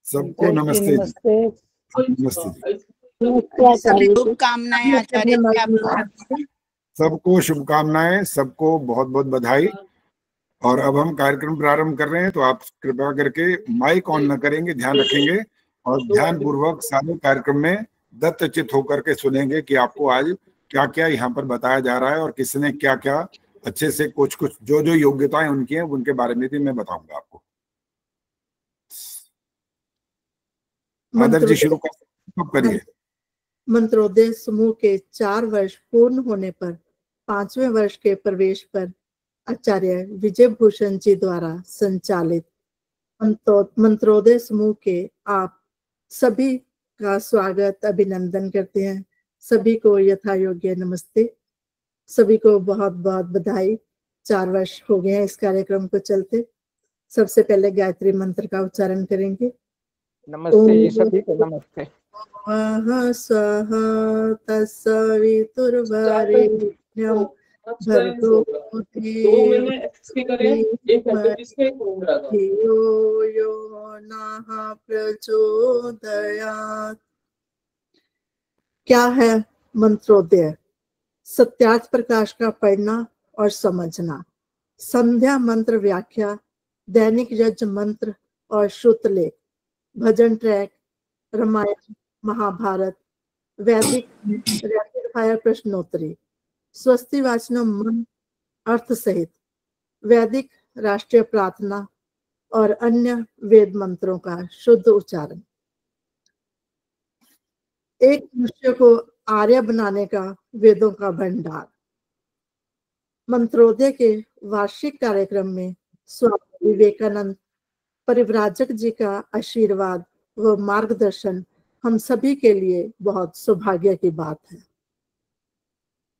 सबको नमस्ते। नमस्ते। नमस्ते जी। सभी शुभकामनाएं आचार्य जी आपको। सबको शुभकामनाएं, सबको बहुत बहुत बधाई। और अब हम कार्यक्रम प्रारंभ कर रहे हैं, तो आप कृपया करके माइक ऑन न करेंगे, ध्यान रखेंगे और ध्यान पूर्वक सारे कार्यक्रम में दत्तचित होकर के सुनेंगे कि आपको आज क्या क्या यहाँ पर बताया जा रहा है और किसने क्या क्या अच्छे से कुछ जो जो योग्यताएं उनकी हैं उनके बारे में भी मैं बताऊंगा आपको। आदर जी शुरू करिए। मंत्रोदय समूह के 4 वर्ष पूर्ण होने पर 5वें वर्ष के प्रवेश पर आचार्य विजय भूषण जी द्वारा संचालित मंत्रोदय समूह के आप सभी का स्वागत अभिनंदन करते हैं। सभी को यथा योग्य नमस्ते। सभी को बहुत बहुत बधाई। 4 वर्ष हो गए हैं इस कार्यक्रम को चलते। सबसे पहले गायत्री मंत्र का उच्चारण करेंगे। नमस्ते सभी को नमस्ते। स्वः तत्सवितुर्वरेण्यं भर्गो धियो यो नः प्रचोदयात्। क्या है मंत्रोदय? सत्यार्थ प्रकाश का पढ़ना और समझना, संध्या मंत्र व्याख्या, दैनिक यज्ञ मंत्र और श्रुतलेख, भजन ट्रैक, रामायण महाभारत, वैदिक रैपिड फायर प्रश्नोत्तरी, स्वस्ति वाचनम मन अर्थ सहित, वैदिक राष्ट्रीय प्रार्थना और अन्य वेद मंत्रों का शुद्ध उच्चारण। एक मनुष्य को आर्य बनाने का वेदों का भंडार। मंत्रोदय के वार्षिक कार्यक्रम में स्वामी विवेकानंद परिव्राजक जी का आशीर्वाद व मार्गदर्शन हम सभी के लिए बहुत सौभाग्य की बात है।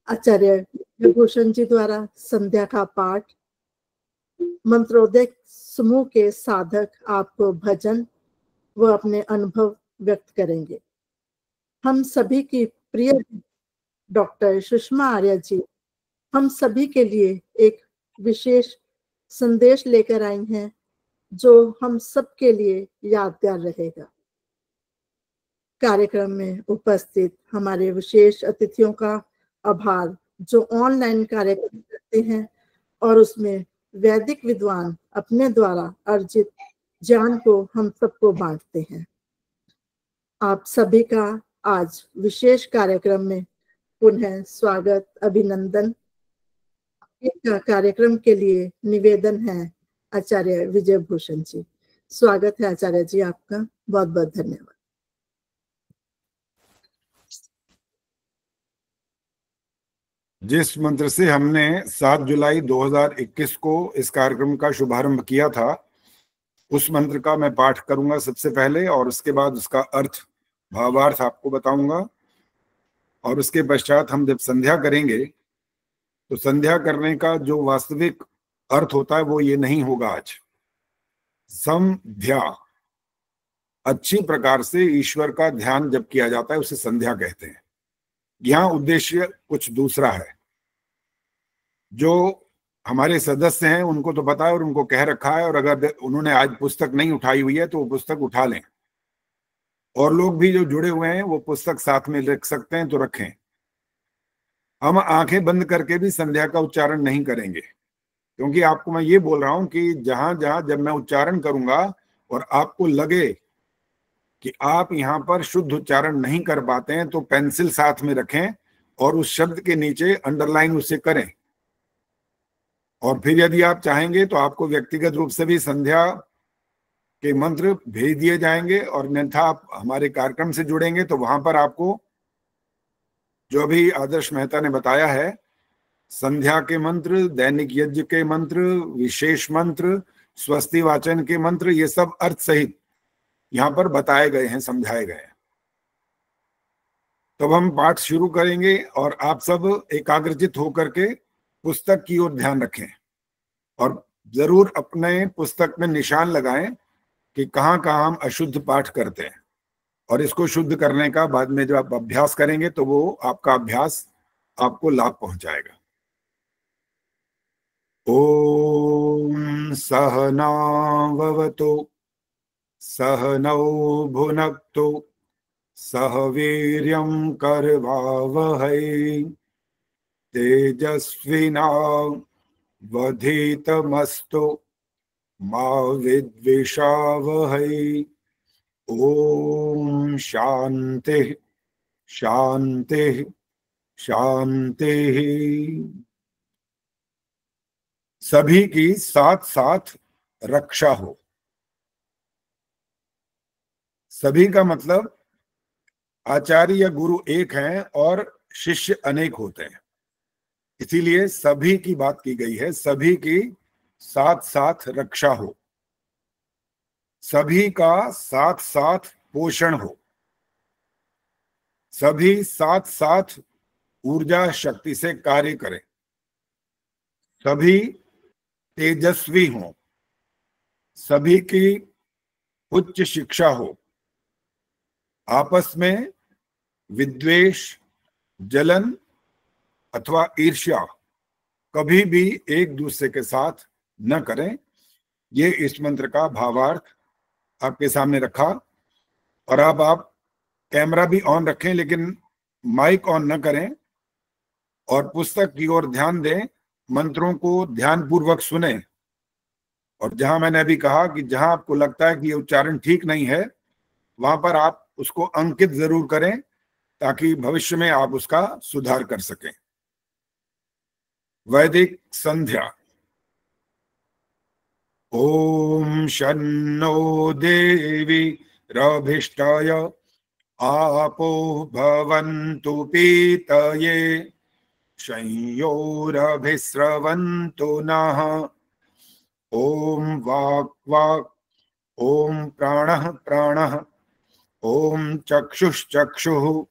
आचार्य विभूषण जी द्वारा संध्या का पाठ। मंत्रोदय समूह के साधक आपको भजन व अपने अनुभव व्यक्त करेंगे। हम सभी की प्रिय डॉक्टर सुषमा आर्य जी हम सभी के लिए एक विशेष संदेश लेकर आई हैं जो हम सब के लिए यादगार रहेगा। कार्यक्रम में उपस्थित हमारे विशेष अतिथियों का आभार जो ऑनलाइन कार्यक्रम करते हैं और उसमें वैदिक विद्वान अपने द्वारा अर्जित ज्ञान को हम सबको बांटते हैं। आप सभी का आज विशेष कार्यक्रम में पुनः स्वागत अभिनंदन। कार्यक्रम के लिए निवेदन है आचार्य विजय भूषण जी। स्वागत है आचार्य जी आपका। बहुत बहुत धन्यवाद। जिस मंत्र से हमने 7 जुलाई 2021 को इस कार्यक्रम का शुभारंभ किया था, उस मंत्र का मैं पाठ करूंगा सबसे पहले और उसके बाद उसका अर्थ भावार्थ आपको बताऊंगा। और उसके पश्चात हम जब संध्या करेंगे तो संध्या करने का जो वास्तविक अर्थ होता है वो ये नहीं होगा। आज संध्या अच्छी प्रकार से ईश्वर का ध्यान जब किया जाता है उसे संध्या कहते हैं। यहाँ उद्देश्य कुछ दूसरा है। जो हमारे सदस्य हैं उनको तो पता है और उनको कह रखा है, और अगर उन्होंने आज पुस्तक नहीं उठाई हुई है तो वो पुस्तक उठा लें। और लोग भी जो जुड़े हुए हैं वो पुस्तक साथ में रख सकते हैं तो रखें। हम आंखें बंद करके भी संध्या का उच्चारण नहीं करेंगे, क्योंकि आपको मैं ये बोल रहा हूं कि जहां जहां जब मैं उच्चारण करूंगा और आपको लगे कि आप यहाँ पर शुद्ध उच्चारण नहीं कर पाते हैं तो पेंसिल साथ में रखें और उस शब्द के नीचे अंडरलाइन उसे करें। और फिर यदि आप चाहेंगे तो आपको व्यक्तिगत रूप से भी संध्या के मंत्र भेज दिए जाएंगे, और अन्यथा आप हमारे कार्यक्रम से जुड़ेंगे तो वहां पर आपको जो अभी आदर्श मेहता ने बताया है, संध्या के मंत्र, दैनिक यज्ञ के मंत्र, विशेष मंत्र, स्वस्ति वाचन के मंत्र, ये सब अर्थ सहित यहाँ पर बताए गए हैं, समझाए गए हैं। तब हम पाठ शुरू करेंगे और आप सब एकाग्रचित होकर के पुस्तक की ओर ध्यान रखें और जरूर अपने पुस्तक में निशान लगाएं कि कहाँ कहाँ हम अशुद्ध पाठ करते हैं। और इसको शुद्ध करने का बाद में जब आप अभ्यास करेंगे तो वो आपका अभ्यास आपको लाभ पहुंचाएगा। ओम सहना भवतु सहनौ भुनक्तु सह वीर्यं करवावहै तेजस्विनावधीतमस्तु मा विद्विषावहै। ओम शांति शांति शांति। सभी की साथ साथ रक्षा हो। सभी का मतलब आचार्य या गुरु एक हैं और शिष्य अनेक होते हैं, इसीलिए सभी की बात की गई है। सभी की साथ साथ रक्षा हो, सभी का साथ साथ पोषण हो, सभी साथ साथ ऊर्जा शक्ति से कार्य करें, सभी तेजस्वी हों, सभी की उच्च शिक्षा हो, आपस में विद्वेष, जलन अथवा ईर्ष्या कभी भी एक दूसरे के साथ न करें। ये इस मंत्र का भावार्थ आपके सामने रखा। और अब आप कैमरा भी ऑन रखें लेकिन माइक ऑन न करें और पुस्तक की ओर ध्यान दें, मंत्रों को ध्यान पूर्वक सुने। और जहां मैंने अभी कहा कि जहां आपको लगता है कि ये उच्चारण ठीक नहीं है, वहां पर आप उसको अंकित जरूर करें ताकि भविष्य में आप उसका सुधार कर सकें। वैदिक संध्या। ओम शन्नो देवी रभिष्टाय आपो भवन्तु पीतये संयोरभिस्रवन्तु नः। ओम वाक् वाक्, ओम प्राणः प्राणः, ओम चक्षुश्चक्षुः,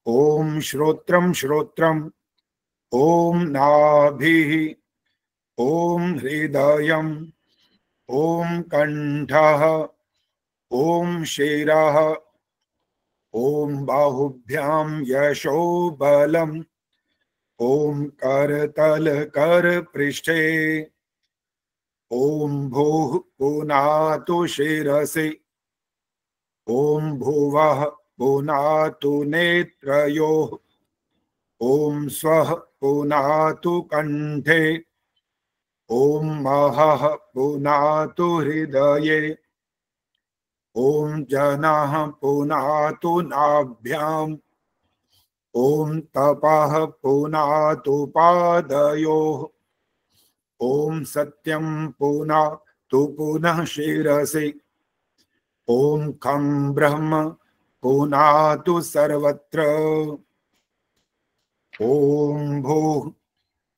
ओम श्रोत्रं श्रोत्रम्, ओम नाभिः, ओम हृदयम्, ओम कंठः, ओम शिरः, ओम बाहुभ्यां यशो बलम्, ओम करतल कर पृष्ठे, ओम भूः पुनातु शिरसि, ओम भुवः पुनातु नेत्रयोः, ओम स्वः पुनातु कंठे, ओम महः पुनातु हृदये, ओम जनः पुनातु नाभ्याम्, ओम तपः पुनातु पादयोः, ओम सत्यं पुनातु पुनः शिरसि, ओम खं ब्रह्म पुनातु सर्वत्र, ओम भूः,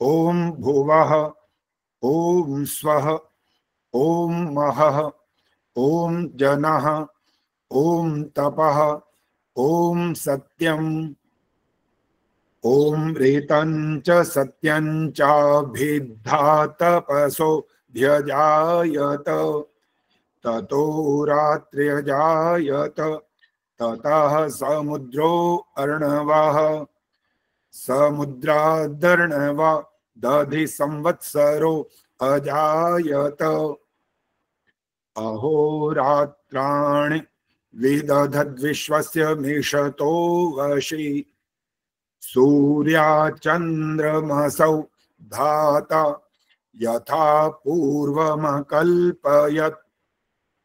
ओम भुवः, ओम स्वः, ओम महः, ओम जनः, ओम तपः, ओम सत्यम्, ओम ऋतञ्च सत्यञ्चाभिद्धा तपसो ध्यजायत, ततो रात्र्यजायत, ततः समुद्रो अर्णवः, समुद्रादर्णवा दधि संवत्सरो अजायत, अहोरात्राणि विदधद्विश्वस्य मिषतो वशी, सूर्याचन्द्रमसौ धाता यथा पूर्वमकल्पयत्,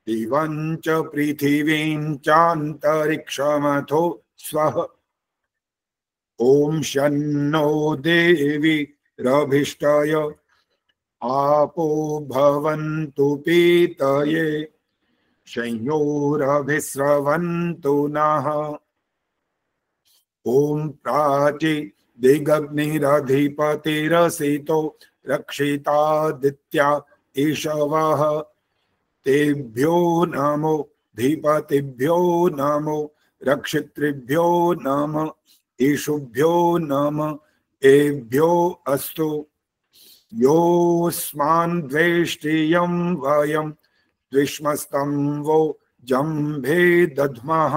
दिवं च पृथिवीं चान्तरिक्षमथो स्वः। ओम शन्नो देवी रभिष्टाय आपो भवन्तु पीतये संयोरभिस्रवन्तु नः। ओम प्राची दिगग्निरधिपतिरसितो रक्षितादित्या ईशवः, तेभ्यो नमो धीपतिभ्यो नमो रक्षितृभ्यो नमः, ईशुभ्यो नमः एभ्यो अस्तु। योऽस्मान् द्वेष्टियं वयं द्विष्मस्तं वो जम्भे दध्मः,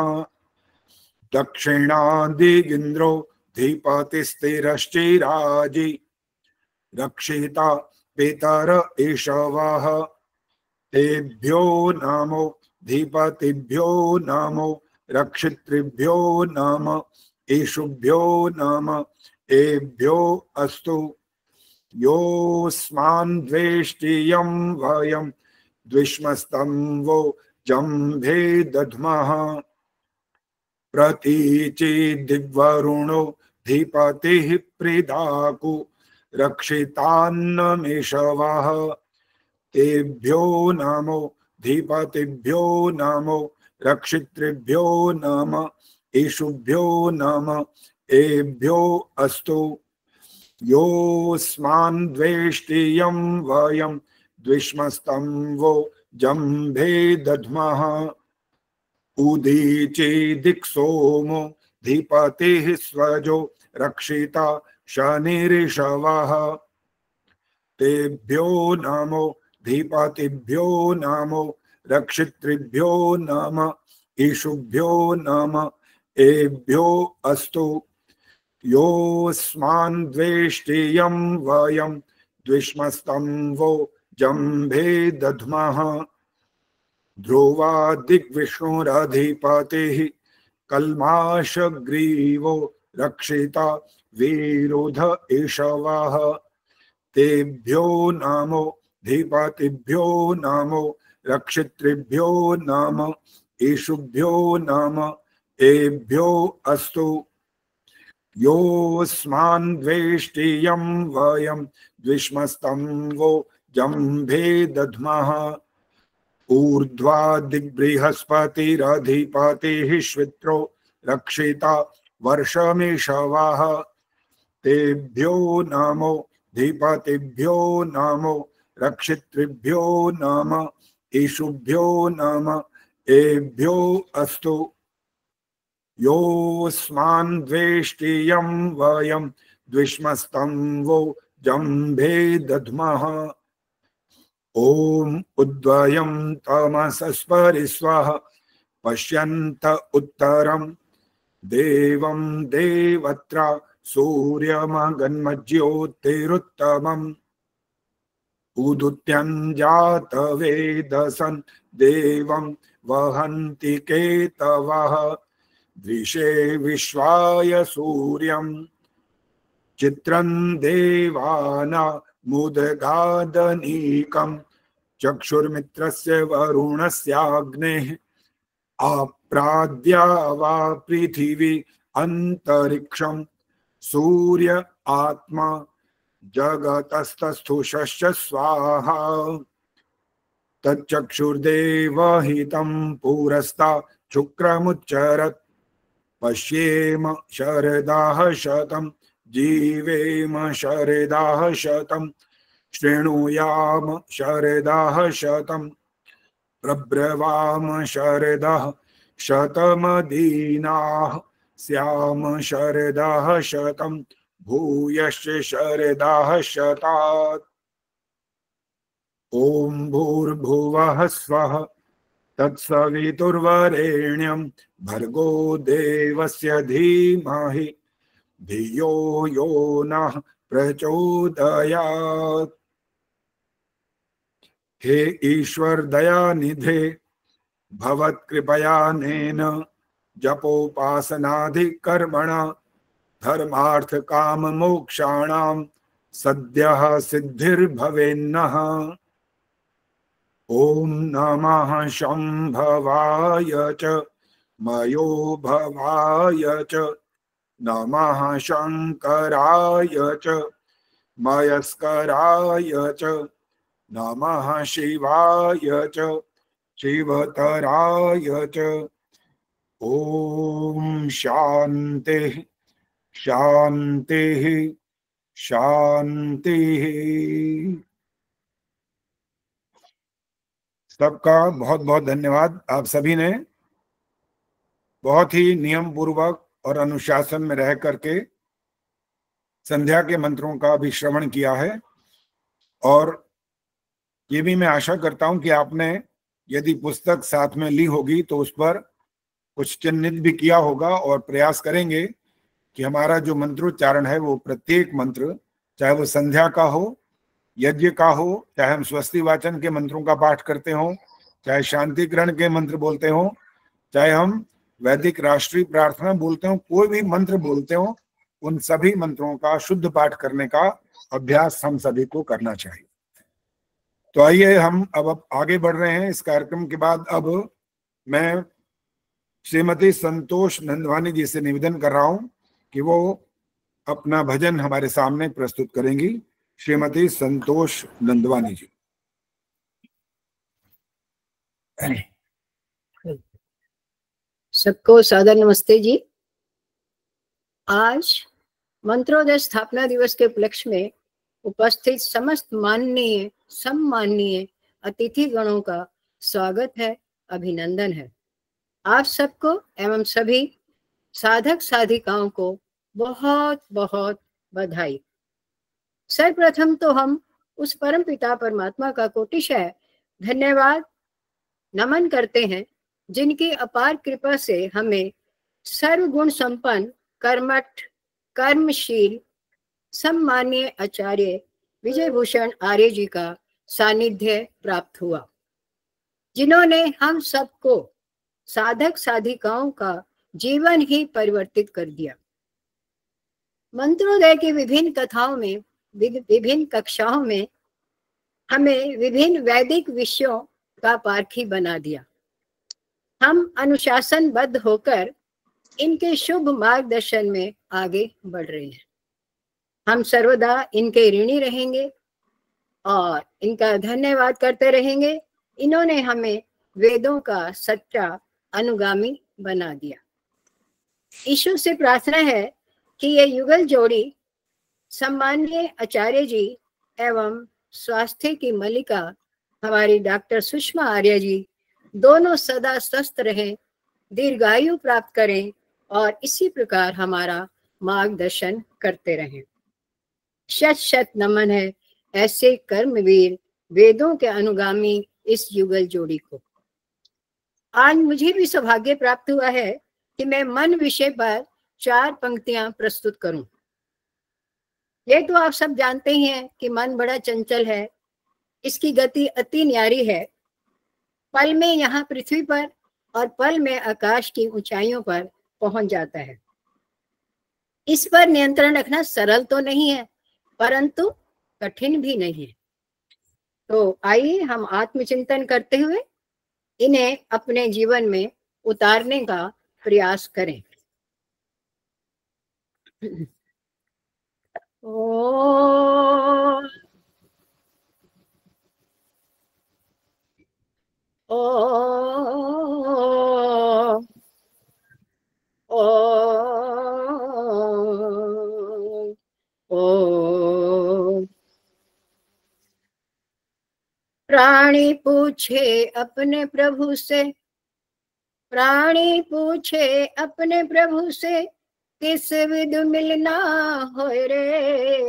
दक्षिणादिगिन्द्रो धीपतिस्तिरश्चिराजि, रक्षिता पितर ईशवः, तेभ्यो नमो धीपतिभ्यो नमो रक्षितृभ्यो नम ईशुभ्यो नम एभ्यो अस्तु योऽस्मान् द्वेष्टियं वयं द्विष्मस्तं वो जम्भे दध्मः प्रतीचि दिग्वरुणो धीपतिः प्रीदाकु रक्षितान्नमेषवः तेभ्यो नमो धीपतिभ्यो नमो रक्षितृभ्यो नम ईशुभ्यो नम एभ्यो अस्तु योऽस्मान् द्वेष्टियं वयं द्विष्मस्तं वो जम्भे दध्मः उदीचे दिक्सोमो धीपतिः स्वजो रक्षिता शनिरिषवः तेभ्यो नमो धीपतिभ्यो नमो रक्षितृभ्यो नम ईशुभ्यो नम एभ्यो अस्तु योऽस्मान् द्वेष्टियं वयं द्विष्मस्तं वो जम्भे दध्मः ध्रुवा दिग्विष्णुरधिपतिः कल्माषग्रीवो रक्षिता वीरुध ईशवः तेभ्यो नमो धीपतिभ्यो नमो रक्षितृभ्यो नम ईशुभ्यो नम एभ्यो अस्तु योऽस्मान् द्वेष्टियं वयं द्विष्मस्तं वो जम्भे दध्मः ऊर्ध्वा दिग्बृहस्पतिरधिपतिः श्वित्रो रक्षिता वर्षमेषवः तेभ्यो नमो धीपतिभ्यो नमो रक्षितृभ्यो नम ईशुभ्यो नम एभ्यो अस्तु योऽस्मान् द्वेष्टियं वयं द्विष्मस्तं वो जम्भे दध्मः ॐ उद्वयं तमसस्परिस्वः पश्यन्त उत्तरं देवं देवत्रा सूर्यमगन्मज्योतिरुत्तमम् उदुत्यञ्जातवेदसन् देवं वहन्ति केतवः द्विषे विश्वाय सूर्यं चित्रं देवाना मुदगादनीकं चक्षुर्मित्रस्य वरुणस्याग्नेः आप्राद्या वा पृथिवी अन्तरिक्षं सूर्य आत्मा जगतस्तस्थुषश्च स्वाहा तच्चक्षुर्देवहितं पुरस्ता शुक्रमुच्चरत् पश्येम शरदाः शतं जीवेम शरदाः शतं शृणुयाम शरदाः शतं प्रब्रवाम शरदाः शतमदीनाः स्याम शरदाः शतं भूयश्च शरदाः शतात् ॐ भूर्भुवः स्वः तत्सवितुर्वरेण्यं भर्गो देवस्य धीमहि धियो यो नः प्रचोदयात्। हे ईश्वर दयानिधे भवत्कृपयानेन जपोपासनाधिकर्मणा धर्मार्थ काम मोक्षाणां सद्यः सिद्धिर्भवेन्नः। ॐ नमः शंभवाय च मयो भवाय च नमः शंकराय च मयस्कराय च नमः शिवाय च शिवतराय च। ॐ शान्तिः शान्तिः शान्तिः। सबका बहुत बहुत धन्यवाद। आप सभी ने बहुत ही नियम पूर्वक और अनुशासन में रह करके संध्या के मंत्रों का भी श्रवण किया है, और ये भी मैं आशा करता हूं कि आपने यदि पुस्तक साथ में ली होगी तो उस पर कुछ चिन्हित भी किया होगा, और प्रयास करेंगे कि हमारा जो मंत्रोच्चारण है वो प्रत्येक मंत्र, चाहे वो संध्या का हो, यज्ञ का हो, चाहे हम स्वस्ति वाचन के मंत्रों का पाठ करते हों, चाहे शांति ग्रहण के मंत्र बोलते हो, चाहे हम वैदिक राष्ट्रीय प्रार्थना बोलते हो, कोई भी मंत्र बोलते हो, उन सभी मंत्रों का शुद्ध पाठ करने का अभ्यास हम सभी को करना चाहिए। तो आइए हम अब आगे बढ़ रहे हैं। इस कार्यक्रम के बाद अब मैं श्रीमती संतोष नंदवानी जी से निवेदन कर रहा हूं कि वो अपना भजन हमारे सामने प्रस्तुत करेंगी। श्रीमती संतोष नंदवानी जी। सबको सादर नमस्ते जी। आज मंत्रोदय स्थापना दिवस के उपलक्ष्य में उपस्थित समस्त माननीय सम्माननीय अतिथि गणों का स्वागत है, अभिनंदन है। आप सबको एवं सभी साधक साधिकाओं को बहुत बहुत बधाई। सर्वप्रथम तो हम उस परम पिता परमात्मा का कोटिशय धन्यवाद नमन करते हैं, जिनकी अपार कृपा से हमें सर्वगुण संपन्न कर्मठ कर्मशील सम्मानीय आचार्य विजय भूषण आर्य जी का सानिध्य प्राप्त हुआ, जिन्होंने हम सबको साधक साधिकाओं का जीवन ही परिवर्तित कर दिया। मंत्रोदय की विभिन्न कथाओं में, विभिन्न कक्षाओं में हमें विभिन्न वैदिक विषयों का पारखी बना दिया। हम अनुशासनबद्ध होकर इनके शुभ मार्गदर्शन में आगे बढ़ रहे हैं। हम सर्वदा इनके ऋणी रहेंगे और इनका धन्यवाद करते रहेंगे। इन्होंने हमें वेदों का सच्चा अनुगामी बना दिया। ईश्वर से प्रार्थना है कि ये युगल जोड़ी सम्माननीय आचार्य जी एवं स्वास्थ्य की मल्लिका हमारी डॉक्टर सुषमा आर्य जी दोनों सदा स्वस्थ रहें, दीर्घायु प्राप्त करें और इसी प्रकार हमारा मार्गदर्शन करते रहें। शत शत नमन है ऐसे कर्मवीर वेदों के अनुगामी इस युगल जोड़ी को। आज मुझे भी सौभाग्य प्राप्त हुआ है कि मैं मन विषय पर 4 पंक्तियां प्रस्तुत करूं। ये तो आप सब जानते ही हैं कि मन बड़ा चंचल है, इसकी गति अति न्यारी है। पल में यहाँ पृथ्वी पर और पल में आकाश की ऊंचाइयों पर पहुंच जाता है। इस पर नियंत्रण रखना सरल तो नहीं है, परंतु कठिन भी नहीं है। तो आइए हम आत्मचिंतन करते हुए इन्हें अपने जीवन में उतारने का प्रयास करें। ओ प्राणी पूछे अपने प्रभु से, प्राणी पूछे अपने प्रभु से, किस विध मिलना हो रे।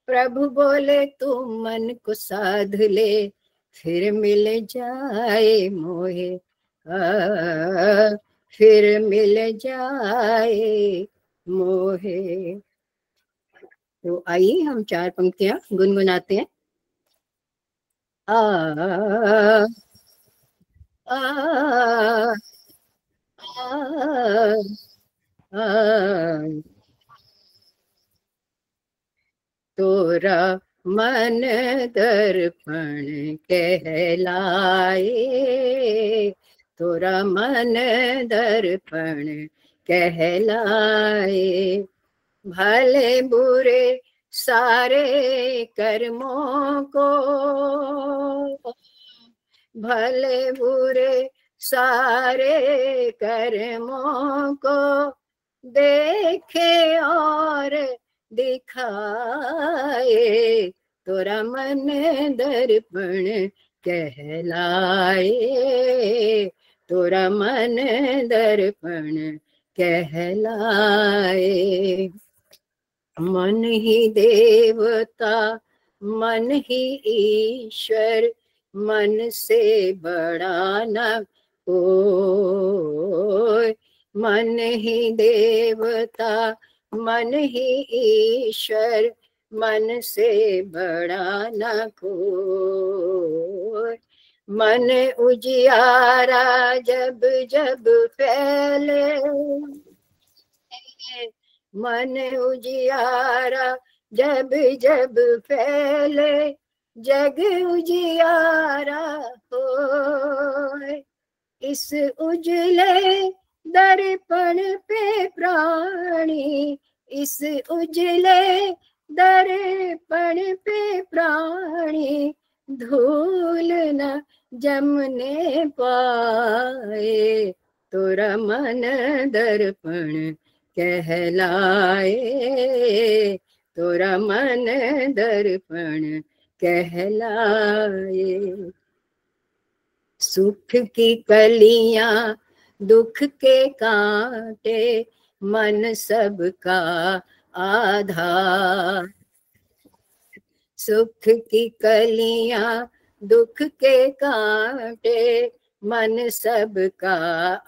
प्रभु बोले तू मन को साध ले, फिर मिल जाए मोहे, फिर मिल जाए मोहे। तो आइए हम 4 पंक्तियां गुनगुनाते हैं। आ आ तोरा मन दर्पण कहलाए, तोरा मन दर्पण कहलाए। भले बुरे सारे कर्मों को, भले बुरे सारे कर्मों को देखे और दिखाए। तोरा मन दर्पण कहलाए, तोरा मन दर्पण कहलाए। मन ही देवता मन ही ईश्वर, मन से बड़ा न कोई। मन ही देवता मन ही ईश्वर, मन से बड़ा न कोई। मन उजियारा जब जब फैले, मन उजियारा जब जब फैले, जग उजियारा होए। इस उजले दर्पण पे प्राणी, इस उजले दर्पण पे प्राणी, धूल न जमने पाए, तोरा मन दर्पण कहलाए, तोरा मन दर्पण कहलाए। सुख की कलियां दुख के कांटे, मन सबका आधार। सुख की कलियां दुख के कांटे, मन सबका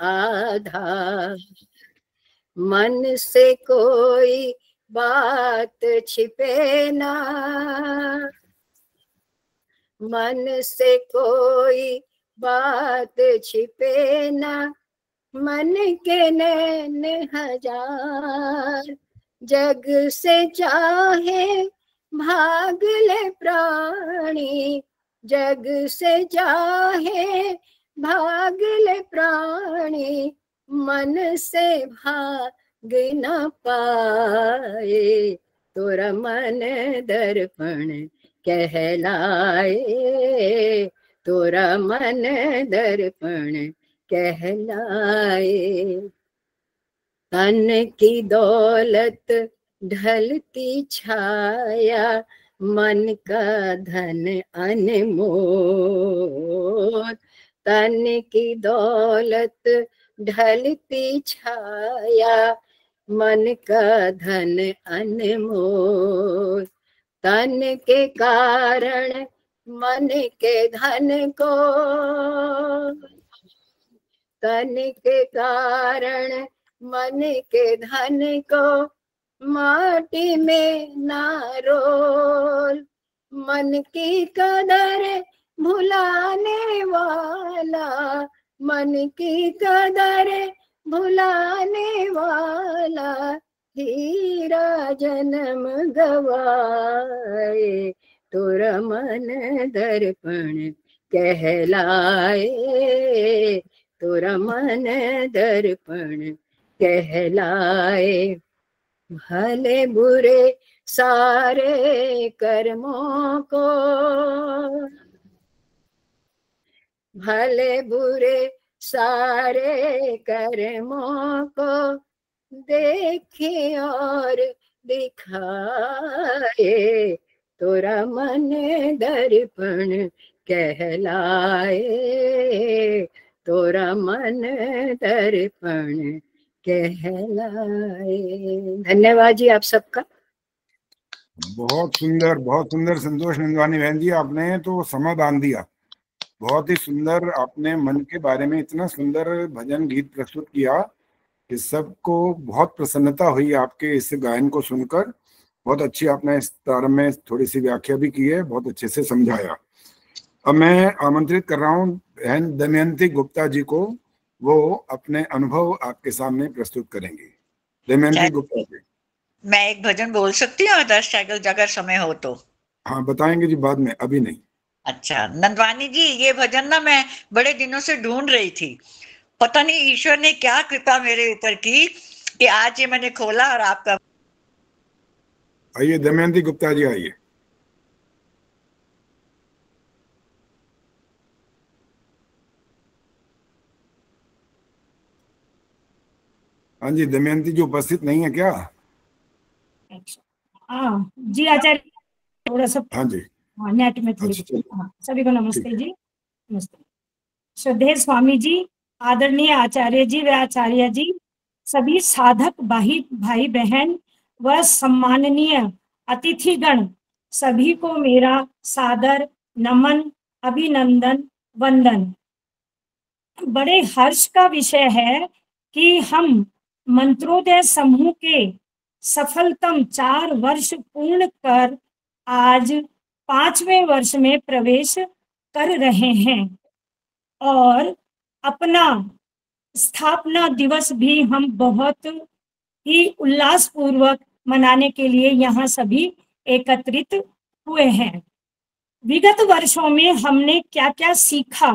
आधार। मन से कोई बात छिपे ना, मन से कोई बात छिपे ना, मन के नैन हजार। जग से चाहे भाग ले प्राणी, जग से चाहे भाग ले प्राणी, मन से भाग न पाए, तोरा मन दर्पण कहलाए, तोरा मन दर्पण कहलाए। तन की दौलत ढलती छाया, मन का धन अनमोल। तन की दौलत ढलती छाया, मन का धन अनमोल। तन के कारण मन के धन को, तन के कारण मन के धन को, माटी में ना रोल। मन की कदर भुलाने वाला, मन की कदर भुलाने वाला, हीरा जन्म गवाए, तोरा मन दर्पण कहलाए, तोरा मन दर्पण कहलाए। भले बुरे सारे कर्मों को, भले बुरे सारे कर्मों को, देखे और दिखाए, तोरा मन दर्पण कहलाए, तोरा मन दर्पण कहलाए। धन्यवाद जी आप सबका। बहुत सुंदर संतोष नंदवानी बहन जी, आपने तो समा बांध दिया। बहुत ही सुंदर, आपने मन के बारे में इतना सुंदर भजन गीत प्रस्तुत किया कि सबको बहुत प्रसन्नता हुई आपके इस गायन को सुनकर। बहुत अच्छी आपने इस प्रारंभ में थोड़ी सी व्याख्या भी की है, बहुत अच्छे से समझाया। अब मैं आमंत्रित कर रहा हूँ बहन दमयंती गुप्ता जी को, वो अपने अनुभव आपके सामने प्रस्तुत करेंगी। दमयंती गुप्ता जी। मैं एक भजन बोल सकती हूँ अगर समय हो तो? हाँ बताएंगे जी, बाद में, अभी नहीं। अच्छा नंदवानी जी, ये भजन ना मैं बड़े दिनों से ढूंढ रही थी। पता नहीं ईश्वर ने क्या कृपा मेरे ऊपर की कि आज ये मैंने खोला और आपका। आइए दमयंती गुप्ता जी, आइए। हाँ जी, दमयंती जी उपस्थित नहीं है क्या? हाँ जी आचार्य, थोड़ा सा हाँ जी नेट में थोड़ी। सभी को नमस्ते जी। नमस्ते श्रद्धेय स्वामी जी, आदरणीय आचार्य जी व आचार्य जी, सभी साधक भाई बहन व सम्माननीय अतिथिगण, सभी को मेरा सादर नमन, अभिनंदन, वंदन। बड़े हर्ष का विषय है कि हम मंत्रोदय समूह के सफलतम 4 वर्ष पूर्ण कर आज 5वें वर्ष में प्रवेश कर रहे हैं। और अपना स्थापना दिवस भी हम बहुत ही उल्लास पूर्वक मनाने के लिए यहाँ सभी एकत्रित हुए हैं। विगत वर्षों में हमने क्या क्या सीखा,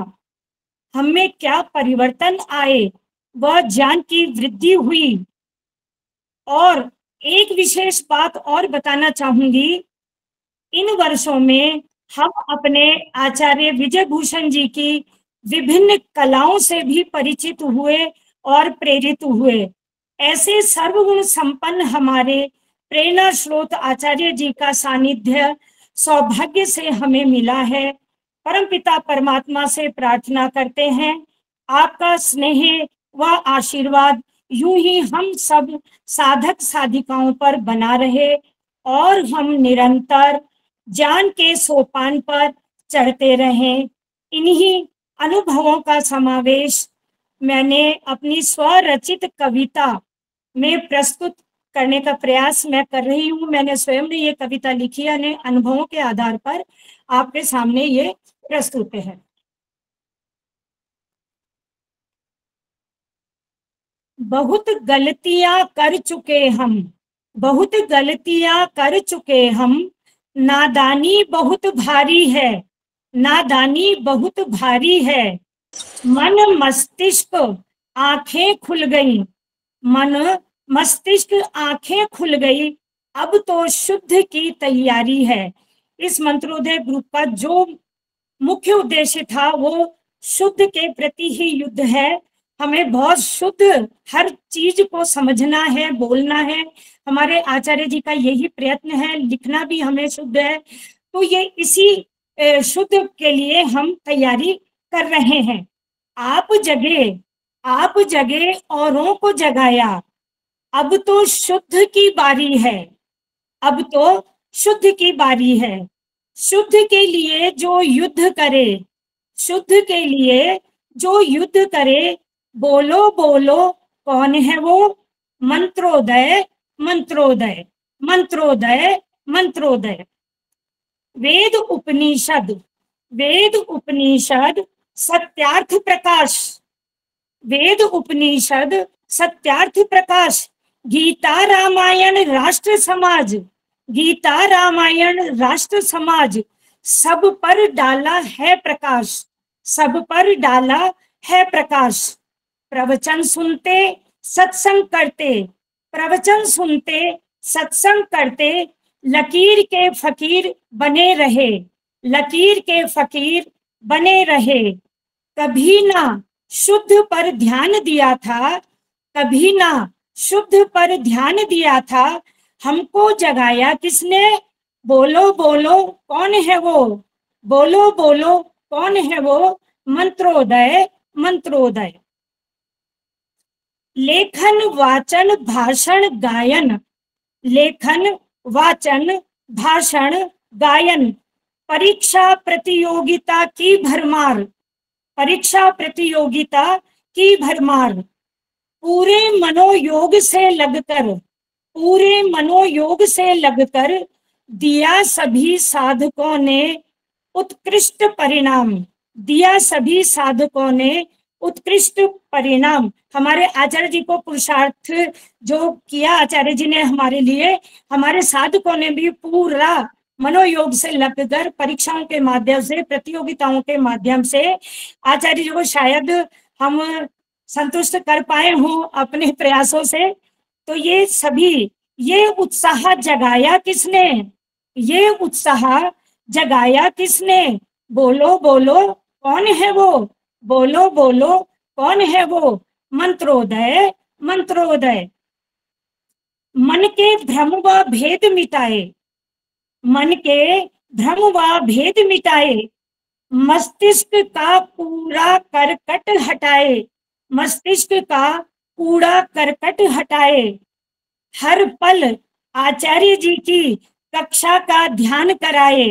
हमें क्या परिवर्तन आए, वह ज्ञान की वृद्धि हुई। और एक विशेष बात और बताना चाहूंगी, इन वर्षों में हम अपने आचार्य विजय भूषण जी की विभिन्न कलाओं से भी परिचित हुए और प्रेरित हुए। ऐसे सर्वगुण संपन्न हमारे प्रेरणा स्रोत आचार्य जी का सानिध्य सौभाग्य से हमें मिला है। परमपिता परमात्मा से प्रार्थना करते हैं आपका स्नेह व आशीर्वाद यूं ही हम सब साधक साधिकाओं पर बना रहे और हम निरंतर ज्ञान के सोपान पर चढ़ते रहें। इन्हीं अनुभवों का समावेश मैंने अपनी स्वरचित कविता में प्रस्तुत करने का प्रयास मैं कर रही हूँ। मैंने स्वयं ने ये कविता लिखी है, अनुभवों के आधार पर आपके सामने ये प्रस्तुत है। बहुत गलतियां कर चुके हम, बहुत गलतियां कर चुके हम, नादानी बहुत भारी है, नादानी बहुत भारी है। मन मस्तिष्क आंखें खुल गई, मन मस्तिष्क आंखें खुल गई, अब तो शुद्ध की तैयारी है। इस मंत्रोदय ग्रुप का जो मुख्य उद्देश्य था वो शुद्ध के प्रति ही युद्ध है। हमें बहुत शुद्ध हर चीज को समझना है, बोलना है। हमारे आचार्य जी का यही प्रयत्न है, लिखना भी हमें शुद्ध है। तो ये इसी शुद्ध के लिए हम तैयारी कर रहे हैं। आप जगे औरों को जगाया, अब तो शुद्ध की बारी है, अब तो शुद्ध की बारी है। शुद्ध के लिए जो युद्ध करे, शुद्ध के लिए जो युद्ध करे, बोलो बोलो कौन है वो, मंत्रोदय मंत्रोदय मंत्रोदय मंत्रोदय। वेद उपनिषद, वेद उपनिषद सत्यार्थ प्रकाश, वेद उपनिषद सत्यार्थ प्रकाश। गीता रामायण राष्ट्र समाज, गीता रामायण राष्ट्र समाज, सब पर डाला है प्रकाश, सब पर डाला है प्रकाश। प्रवचन सुनते सत्संग करते, प्रवचन सुनते सत्संग करते, लकीर के फकीर बने रहे, लकीर के फकीर बने रहे। कभी ना शुद्ध पर ध्यान दिया था, कभी ना शुद्ध पर ध्यान दिया था, हमको जगाया किसने, बोलो बोलो कौन है वो, बोलो बोलो कौन है वो, मंत्रोदय मंत्रोदय। लेखन वाचन भाषण गायन, लेखन वाचन भाषण गायन। परीक्षा प्रतियोगिता की भरमार, परीक्षा प्रतियोगिता की भरमार। पूरे मनोयोग से लगकर, पूरे मनोयोग से लगकर दिया सभी साधकों ने उत्कृष्ट परिणाम, दिया सभी साधकों ने उत्कृष्ट परिणाम। हमारे आचार्य जी को पुरुषार्थ जो किया आचार्य जी ने हमारे लिए, हमारे साधकों ने भी पूरा मनोयोग से लगकर परीक्षाओं के माध्यम से, प्रतियोगिताओं के माध्यम से आचार्य जी को शायद हम संतुष्ट कर पाए हों अपने प्रयासों से। तो ये सभी, ये उत्साह जगाया किसने, ये उत्साह जगाया किसने, बोलो बोलो कौन है वो, बोलो बोलो कौन है वो, मंत्रोदय मंत्रोदय। मन के भ्रम व भेद मिटाए, मन के भ्रम व भेद मिटाए, मस्तिष्क का पूरा करकट हटाए, मस्तिष्क का कूड़ा करकट हटाए। हर पल आचार्य जी की कक्षा का ध्यान कराए,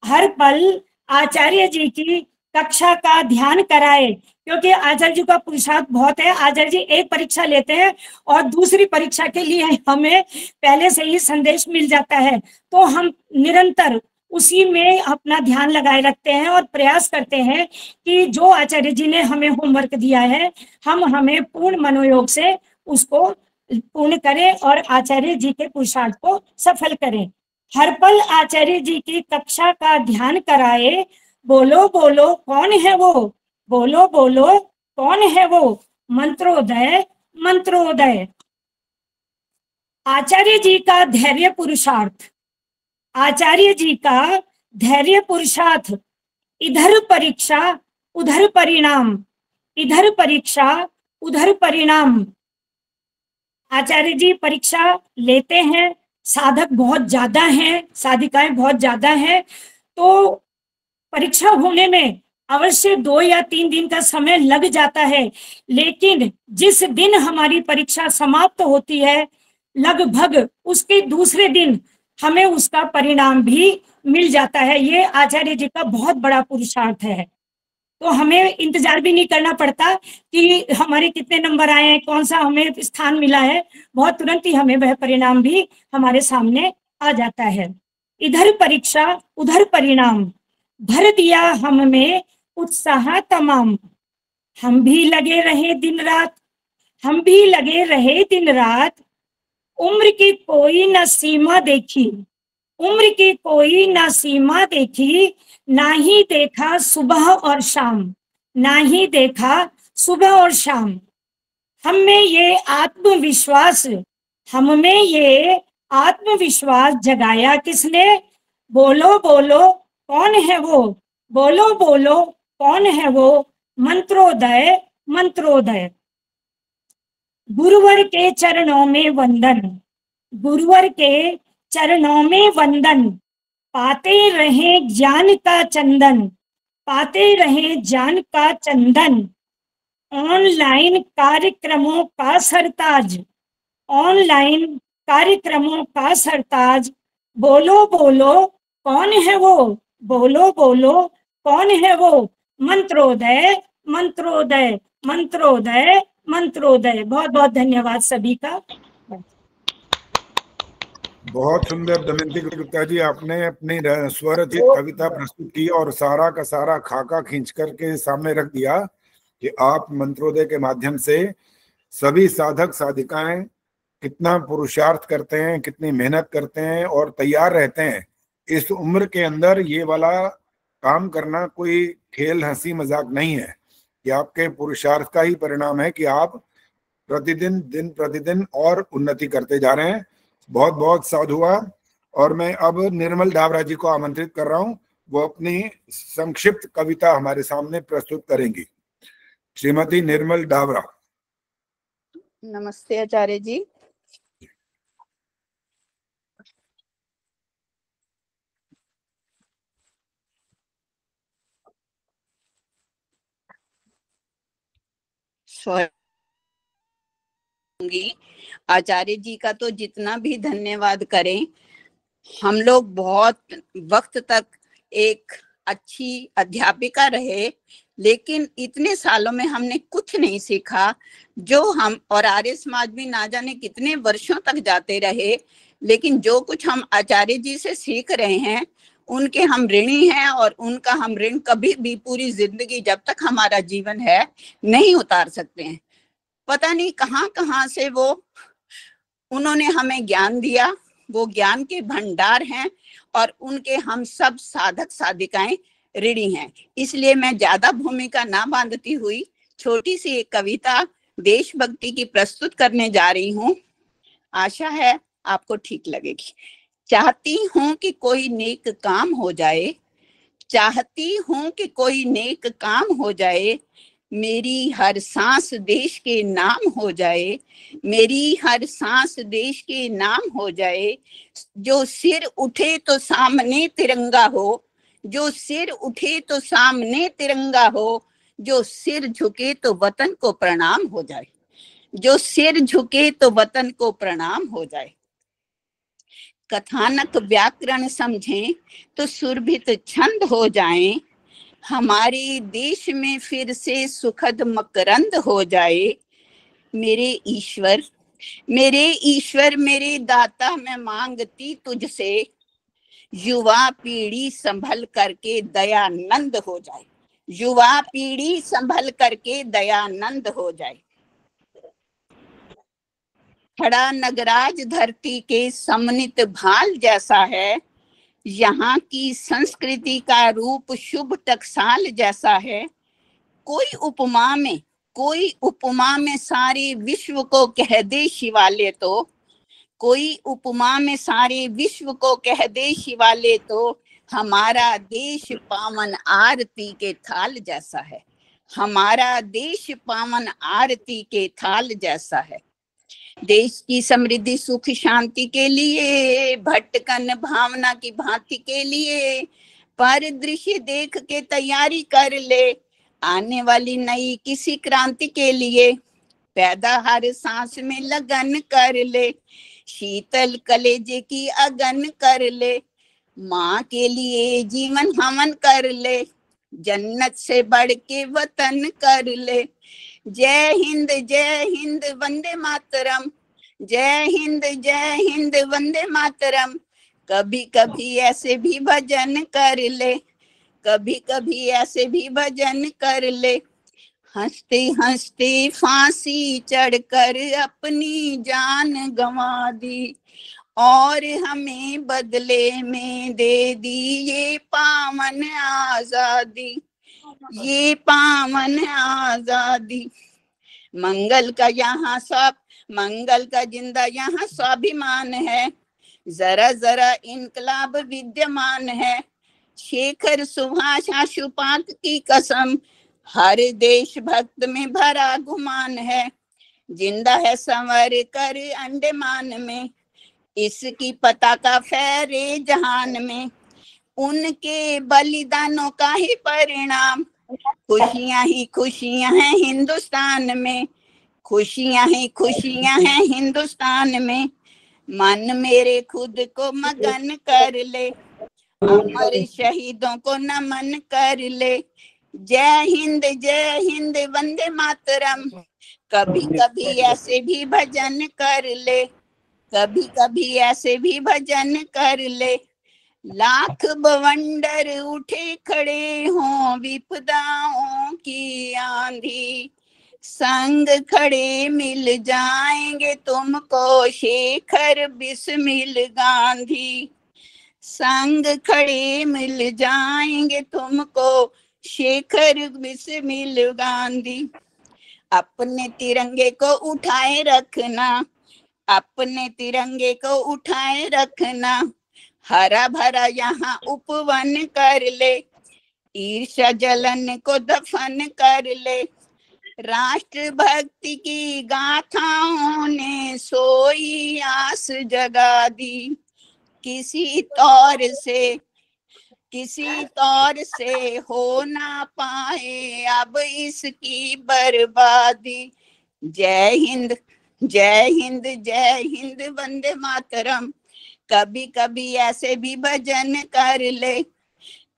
हर पल आचार्य जी की कक्षा का ध्यान कराए। क्योंकि आचार्य जी का पुरुषार्थ बहुत है। आचार्य जी एक परीक्षा लेते हैं और दूसरी परीक्षा के लिए हमें पहले से ही संदेश मिल जाता है, तो हम निरंतर उसी में अपना ध्यान लगाए रखते हैं और प्रयास करते हैं कि जो आचार्य जी ने हमें होमवर्क दिया है हम हमें पूर्ण मनोयोग से उसको पूर्ण करें और आचार्य जी के पुरुषार्थ को सफल करें। हर पल आचार्य जी की कक्षा का ध्यान कराए, बोलो बोलो कौन है वो, बोलो बोलो कौन है वो, मंत्रोदय मंत्रोदय। आचार्य जी का धैर्य पुरुषार्थ, आचार्य जी का धैर्य पुरुषार्थ, इधर परीक्षा उधर परिणाम, इधर परीक्षा उधर परिणाम। आचार्य जी परीक्षा लेते हैं, साधक बहुत ज्यादा हैं, साधिकाएं बहुत ज्यादा हैं, तो परीक्षा होने में अवश्य 2 या 3 दिन का समय लग जाता है, लेकिन जिस दिन हमारी परीक्षा समाप्त होती है लगभग उसके दूसरे दिन हमें उसका परिणाम भी मिल जाता है। ये आचार्य जी का बहुत बड़ा पुरुषार्थ है। तो हमें इंतजार भी नहीं करना पड़ता कि हमारे कितने नंबर आए हैं, कौन सा हमें स्थान मिला है, बहुत तुरंत ही हमें वह परिणाम भी हमारे सामने आ जाता है। इधर परीक्षा उधर परिणाम, भर दिया हम में उत्साह तमाम। हम भी लगे रहे दिन रात, हम भी लगे रहे दिन रात, उम्र की कोई न सीमा देखी, उम्र की कोई ना सीमा देखी, ना ही देखा सुबह और शाम, ना ही देखा सुबह और शाम। हम में ये आत्मविश्वास, हम में ये आत्मविश्वास जगाया किसने, बोलो बोलो कौन है वो, बोलो बोलो कौन है वो, मंत्रोदय मंत्रोदय। गुरुवर के चरणों में वंदन, गुरुवर के चरणों में वंदन, पाते रहे ज्ञान का चंदन, पाते रहे ज्ञान का चंदन। ऑनलाइन कार्यक्रमों का सरताज, ऑनलाइन कार्यक्रमों का सरताज, बोलो बोलो कौन है वो, बोलो बोलो कौन है वो, मंत्रोदय मंत्रोदय मंत्रोदय मंत्रोदय। बहुत बहुत धन्यवाद सभी का। बहुत सुंदर दमयंती गुप्ता जी, आपने अपनी स्वरचित कविता प्रस्तुत की और सारा का सारा खाका खींच करके सामने रख दिया कि आप मंत्रोदय के माध्यम से सभी साधक साधिकाएं कितना पुरुषार्थ करते हैं, कितनी मेहनत करते हैं और तैयार रहते हैं। इस उम्र के अंदर ये वाला काम करना कोई खेल हंसी मजाक नहीं है, कि आपके पुरुषार्थ का ही परिणाम है कि आप प्रतिदिन दिन प्रतिदिन और उन्नति करते जा रहे हैं। बहुत बहुत साधुवाद। और मैं अब निर्मल डावरा जी को आमंत्रित कर रहा हूं, वो अपनी संक्षिप्त कविता हमारे सामने प्रस्तुत करेंगी। श्रीमती निर्मल डावरा। नमस्ते आचार्य जी। आचार्य जी का तो जितना भी धन्यवाद करें, हम लोग बहुत वक्त तक एक अच्छी अध्यापिका रहे, लेकिन इतने सालों में हमने कुछ नहीं सीखा। जो हम और आर्य समाज भी ना जाने कितने वर्षों तक जाते रहे, लेकिन जो कुछ हम आचार्य जी से सीख रहे हैं उनके हम ऋणी हैं, और उनका हम ऋण कभी भी पूरी जिंदगी जब तक हमारा जीवन है नहीं उतार सकते हैं। पता नहीं कहाँ कहाँ से वो उन्होंने हमें ज्ञान दिया, वो ज्ञान के भंडार हैं और उनके हम सब साधक साधिकाएं ऋणी हैं। इसलिए मैं ज्यादा भूमिका ना बांधती हुई छोटी सी एक कविता देशभक्ति की प्रस्तुत करने जा रही हूँ। आशा है आपको ठीक लगेगी। चाहती हूँ कि कोई नेक काम हो जाए, चाहती हूँ कि कोई नेक काम हो जाए, मेरी हर सांस देश के नाम हो जाए, मेरी हर सांस देश के नाम हो जाए। जो सिर उठे तो सामने तिरंगा हो, जो सिर उठे तो सामने तिरंगा हो, जो सिर झुके तो वतन को प्रणाम हो जाए, जो सिर झुके तो वतन को प्रणाम हो जाए। कथानक व्याकरण समझें तो सुरभित छंद हो जाएं, हमारे देश में फिर से सुखद मकरंद हो जाए। मेरे ईश्वर, मेरे ईश्वर, मेरे दाता, मैं मांगती तुझसे युवा पीढ़ी संभल करके दयानंद हो जाए, युवा पीढ़ी संभल करके दयानंद हो जाए। खड़ा नगराज धरती के समन्वित भाल जैसा है, यहाँ की संस्कृति का रूप शुभ टकसाल जैसा है। कोई उपमा में सारे विश्व को कह दे शिवालय तो, कोई उपमा में सारे विश्व को कह दे शिवालय तो, हमारा देश पावन आरती के थाल जैसा है, हमारा देश पावन आरती के थाल जैसा है। देश की समृद्धि सुख शांति के लिए, भटकन भावना की भांति के लिए, परिदृश्य देख के तैयारी कर ले, आने वाली नई किसी क्रांति के लिए। पैदा हर सांस में लगन कर ले, शीतल कलेजे की अगन कर ले, माँ के लिए जीवन हवन कर ले, जन्नत से बढ़ के वतन कर ले। जय हिंद वंदे मातरम, जय हिंद वंदे मातरम। कभी कभी ऐसे भी भजन कर ले, कभी कभी ऐसे भी भजन कर ले। हंसते हंसते फांसी चढ़कर अपनी जान गंवा दी, और हमें बदले में दे दी ये पावन आजादी, ये पावन आजादी। मंगल का जिंदा यहाँ स्वाभिमान है, जरा जरा इनकलाब विद्यमान है। शेखर सुभाष आशुपात की कसम, हर देश भक्त में भरा गुमान है। जिंदा है संवर कर अंडमान में, इसकी पताका फहरे जहान में। उनके बलिदानों का ही परिणाम, खुशियां ही खुशियां हैं हिंदुस्तान में, खुशियां हैं हिंदुस्तान में। मन मेरे खुद को मगन कर ले, अमर शहीदों को नमन कर ले। जय हिंद वंदे मातरम। कभी कभी ऐसे भी भजन कर ले, कभी कभी ऐसे भी भजन कर ले। लाख बवंडर उठे खड़े हों विपदाओं की आंधी, संग खड़े मिल जाएंगे तुमको शेखर बिस्मिल गांधी, संग खड़े मिल जाएंगे तुमको शेखर बिस्मिल गांधी। अपने तिरंगे को उठाए रखना, अपने तिरंगे को उठाए रखना। हरा भरा यहाँ उपवन कर ले, ईर्ष्या जलन को दफन कर ले। राष्ट्र भक्ति की गाथाओं ने सोई आस जगा दी, किसी तौर से हो ना पाए अब इसकी बर्बादी। जय हिंद वंदे मातरम। कभी कभी ऐसे भी भजन कर ले,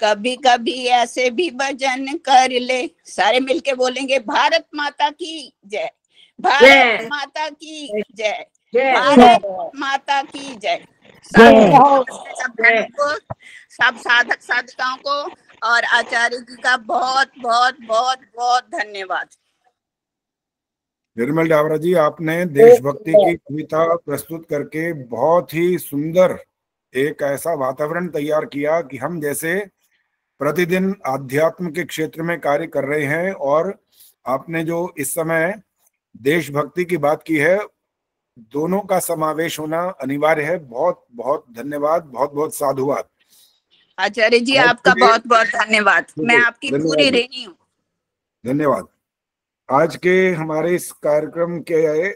कभी कभी ऐसे भी भजन कर ले। सारे मिलके बोलेंगे भारत माता की जय, भारत माता की जय, भारत माता की जय। सब साधक साधिकाओं को और आचार्य जी का बहुत बहुत बहुत बहुत धन्यवाद। निर्मल डावरा जी, आपने देशभक्ति की कविता प्रस्तुत करके बहुत ही सुंदर एक ऐसा वातावरण तैयार किया कि हम जैसे प्रतिदिन आध्यात्म के क्षेत्र में कार्य कर रहे हैं, और आपने जो इस समय देशभक्ति की बात की है, दोनों का समावेश होना अनिवार्य है। बहुत बहुत धन्यवाद, बहुत बहुत साधुवाद। आचार्य जी आपका बहुत बहुत धन्यवाद, मैं आपकी पूरी ऋणी हूँ। धन्यवाद। आज के हमारे इस कार्यक्रम के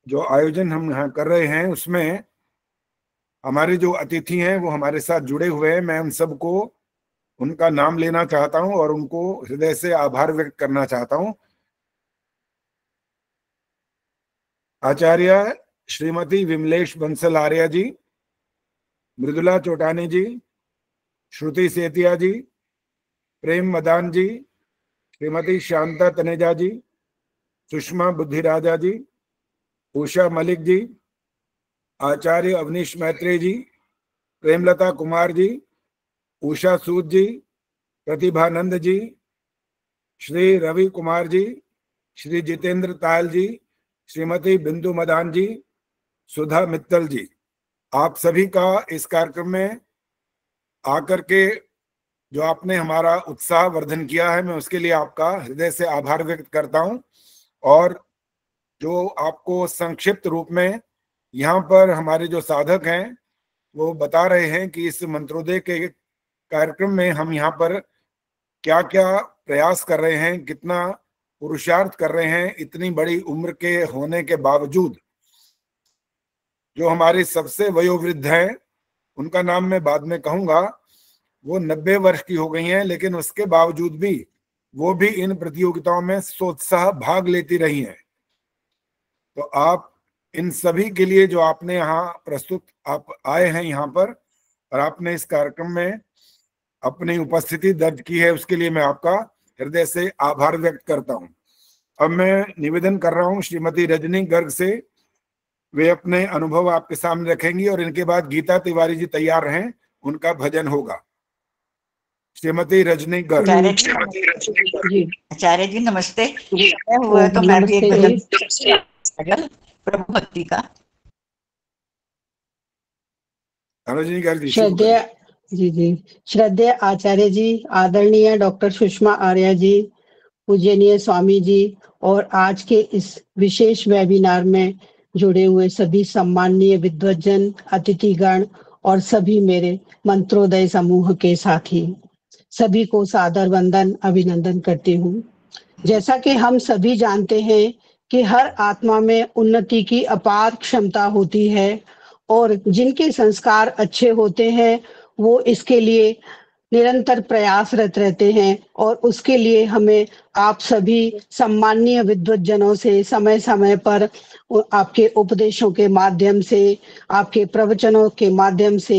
जो आयोजन हम यहाँ कर रहे हैं, उसमें हमारे जो अतिथि हैं वो हमारे साथ जुड़े हुए हैं। मैं उन सबको उनका नाम लेना चाहता हूं और उनको हृदय से आभार व्यक्त करना चाहता हूं। आचार्य श्रीमती विमलेश बंसल आर्या जी, मृदुला चोटानी जी, श्रुति सेतिया जी, प्रेम मदान जी, श्रीमती शांता तनेजा जी, सुषमा बुद्धिराजा जी, उषा मलिक जी, आचार्य अवनीश मैत्री जी, प्रेमलता कुमार जी, उषा सूद जी, प्रतिभानंद जी, श्री रवि कुमार जी, श्री जितेंद्र तायल जी, श्रीमती बिंदु मदान जी, सुधा मित्तल जी, आप सभी का इस कार्यक्रम में आकर के जो आपने हमारा उत्साह वर्धन किया है, मैं उसके लिए आपका हृदय से आभार व्यक्त करता हूं। और जो आपको संक्षिप्त रूप में यहाँ पर हमारे जो साधक हैं वो बता रहे हैं कि इस मंत्रोदय के कार्यक्रम में हम यहाँ पर क्या क्या प्रयास कर रहे हैं, कितना पुरुषार्थ कर रहे हैं। इतनी बड़ी उम्र के होने के बावजूद जो हमारे सबसे वयोवृद्ध हैं, उनका नाम मैं बाद में कहूंगा, वो 90 वर्ष की हो गई हैं, लेकिन उसके बावजूद भी वो भी इन प्रतियोगिताओं में सोत्साह भाग लेती रही हैं। तो आप इन सभी के लिए जो आपने यहाँ प्रस्तुत, आप आए हैं यहाँ पर और आपने इस कार्यक्रम में अपनी उपस्थिति दर्ज की है, उसके लिए मैं आपका हृदय से आभार व्यक्त करता हूँ। अब मैं निवेदन कर रहा हूँ श्रीमती रजनी गर्ग से, वे अपने अनुभव आपके सामने रखेंगी और इनके बाद गीता तिवारी जी तैयार हैं, उनका भजन होगा। श्रीमती रजनी गर्ग। आचार्य जी नमस्ते। हुआ तो मैं भी एक भजन प्रभु भक्ति का। रजनी गर्ग जी। श्रद्धेय जी, श्रद्धेय आचार्य जी, आदरणीय डॉक्टर सुषमा आर्या जी, पूजनीय स्वामी जी और आज के इस विशेष वेबिनार में जुड़े हुए सभी सम्माननीय विद्वज्जन, अतिथिगण और सभी मेरे मंत्रोदय समूह के साथी, सभी को सादर वंदन अभिनंदन करती हूँ। जैसा कि हम सभी जानते हैं कि हर आत्मा में उन्नति की अपार क्षमता होती है और जिनके संस्कार अच्छे होते हैं वो इसके लिए निरंतर प्रयासरत रहते हैं और उसके लिए हमें आप सभी सम्माननीय विद्वज्जनों से समय समय पर आपके उपदेशों के माध्यम से, आपके प्रवचनों के माध्यम से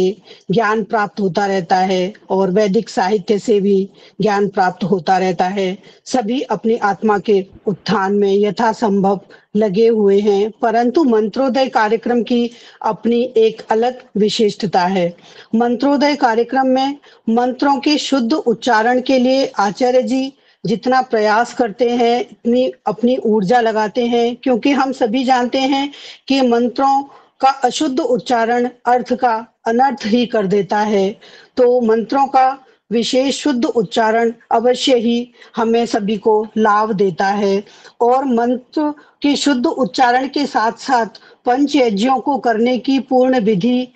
ज्ञान प्राप्त होता रहता है और वैदिक साहित्य से भी ज्ञान प्राप्त होता रहता है। सभी अपनी आत्मा के उत्थान में यथासंभव लगे हुए हैं, परंतु मंत्रोदय कार्यक्रम की अपनी एक अलग विशेषता है। मंत्रोदय कार्यक्रम में मंत्रों के शुद्ध उच्चारण के लिए आचार्य जी जितना प्रयास करते हैं, इतनी अपनी ऊर्जा लगाते हैं, क्योंकि हम सभी जानते हैं कि मंत्रों का अशुद्ध उच्चारण अर्थ का अनर्थ ही कर देता है। तो मंत्रों का विशेष शुद्ध उच्चारण अवश्य ही हमें सभी को लाभ देता है और मंत्र के शुद्ध उच्चारण के साथ साथ पंच यज्ञों को करने की पूर्ण विधि,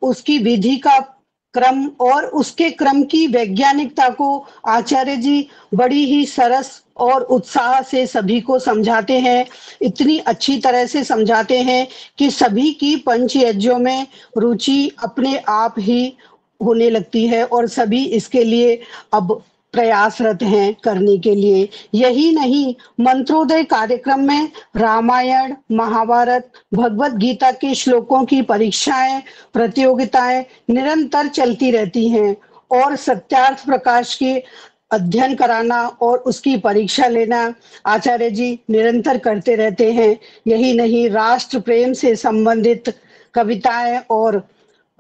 उसकी विधि का क्रम और उसके क्रम की वैज्ञानिकता को आचार्य जी बड़ी ही सरस और उत्साह से सभी को समझाते हैं। इतनी अच्छी तरह से समझाते हैं कि सभी की पंच यज्ञों में रुचि अपने आप ही होने लगती है और सभी इसके लिए अब प्रयासरत हैं करने के लिए। यही नहीं, मंत्रोदय कार्यक्रम में रामायण, महाभारत, भगवत गीता के श्लोकों की परीक्षाएं, प्रतियोगिताएं निरंतर चलती रहती हैं और सत्यार्थ प्रकाश के अध्ययन कराना और उसकी परीक्षा लेना आचार्य जी निरंतर करते रहते हैं। यही नहीं, राष्ट्र प्रेम से संबंधित कविताएं और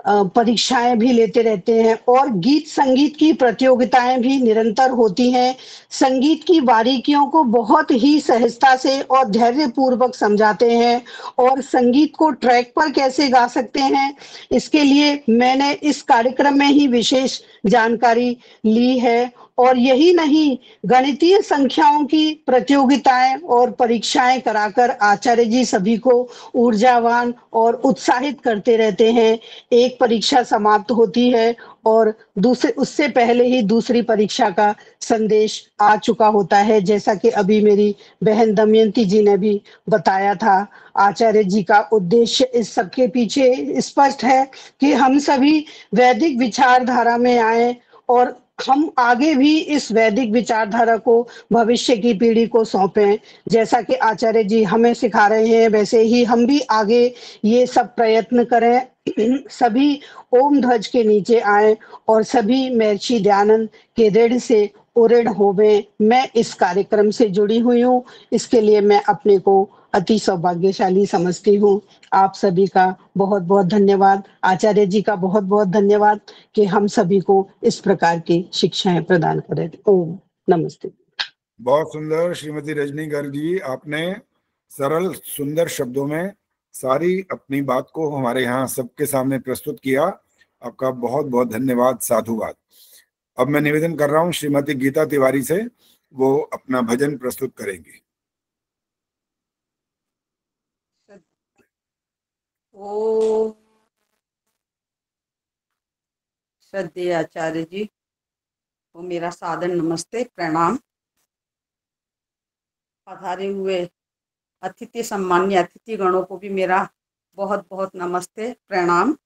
परीक्षाएं भी लेते रहते हैं और गीत संगीत की प्रतियोगिताएं भी निरंतर होती हैं। संगीत की बारीकियों को बहुत ही सहजता से और धैर्य पूर्वक समझाते हैं और संगीत को ट्रैक पर कैसे गा सकते हैं, इसके लिए मैंने इस कार्यक्रम में ही विशेष जानकारी ली है। और यही नहीं, गणितीय संख्याओं की प्रतियोगिताएं और परीक्षाएं कराकर आचार्य जी सभी को ऊर्जावान और उत्साहित करते रहते हैं। एक परीक्षा समाप्त होती है और उससे पहले ही दूसरी परीक्षा का संदेश आ चुका होता है, जैसा कि अभी मेरी बहन दमयंती जी ने भी बताया था। आचार्य जी का उद्देश्य इस सबके पीछे स्पष्ट है कि हम सभी वैदिक विचारधारा में आए और हम आगे भी इस वैदिक विचारधारा को भविष्य की पीढ़ी को सौंपें। जैसा कि आचार्य जी हमें सिखा रहे हैं, वैसे ही हम भी आगे ये सब प्रयत्न करें। सभी ओम ध्वज के नीचे आए और सभी महर्षि दयानंद के ऋण से उऋण होवें। मैं इस कार्यक्रम से जुड़ी हुई हूँ, इसके लिए मैं अपने को अति सौभाग्यशाली समझती हूँ। आप सभी का बहुत बहुत धन्यवाद, आचार्य जी का बहुत बहुत धन्यवाद कि हम सभी को इस प्रकार की शिक्षाएं प्रदान करें। ओम नमस्ते। बहुत सुंदर श्रीमती रजनी गर्ग जी, आपने सरल सुंदर शब्दों में सारी अपनी बात को हमारे यहाँ सबके सामने प्रस्तुत किया। आपका बहुत बहुत धन्यवाद, साधुवाद। अब मैं निवेदन कर रहा हूँ श्रीमती गीता तिवारी से, वो अपना भजन प्रस्तुत करेंगी। ओ श्रद्धेय आचार्य जी को मेरा सादर नमस्ते, प्रणाम। पधारे हुए अतिथि, सम्मान्य अतिथि गणों को भी मेरा बहुत बहुत नमस्ते, प्रणाम।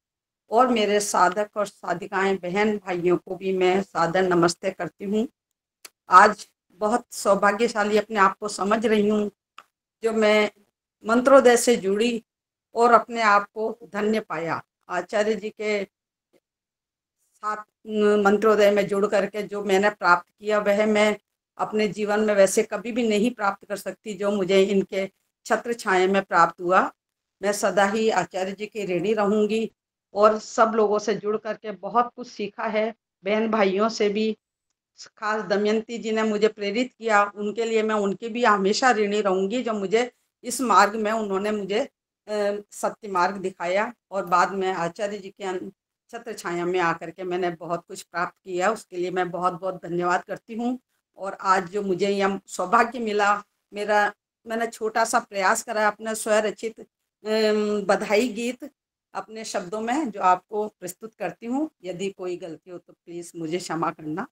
और मेरे साधक और साधिकाएं बहन भाइयों को भी मैं सादर नमस्ते करती हूँ। आज बहुत सौभाग्यशाली अपने आप को समझ रही हूँ जो मैं मंत्रोदय से जुड़ी और अपने आप को धन्य पाया। आचार्य जी के साथ मंत्रोदय में जुड़ करके जो मैंने प्राप्त किया वह मैं अपने जीवन में वैसे कभी भी नहीं प्राप्त कर सकती जो मुझे इनके छत्र छाया में प्राप्त हुआ। मैं सदा ही आचार्य जी की ऋणी रहूंगी और सब लोगों से जुड़ करके बहुत कुछ सीखा है। बहन भाइयों से भी, खास दमयंती जी ने मुझे प्रेरित किया, उनके लिए मैं उनकी भी हमेशा ऋणी रहूंगी जो मुझे इस मार्ग में उन्होंने मुझे सत्य मार्ग दिखाया। और बाद में आचार्य जी के छत्र छाया में आकर के मैंने बहुत कुछ प्राप्त किया, उसके लिए मैं बहुत बहुत धन्यवाद करती हूँ। और आज जो मुझे यह सौभाग्य मिला, मैंने छोटा सा प्रयास करा अपना स्वरचित बधाई गीत अपने शब्दों में जो आपको प्रस्तुत करती हूँ। यदि कोई गलती हो तो प्लीज मुझे क्षमा करना।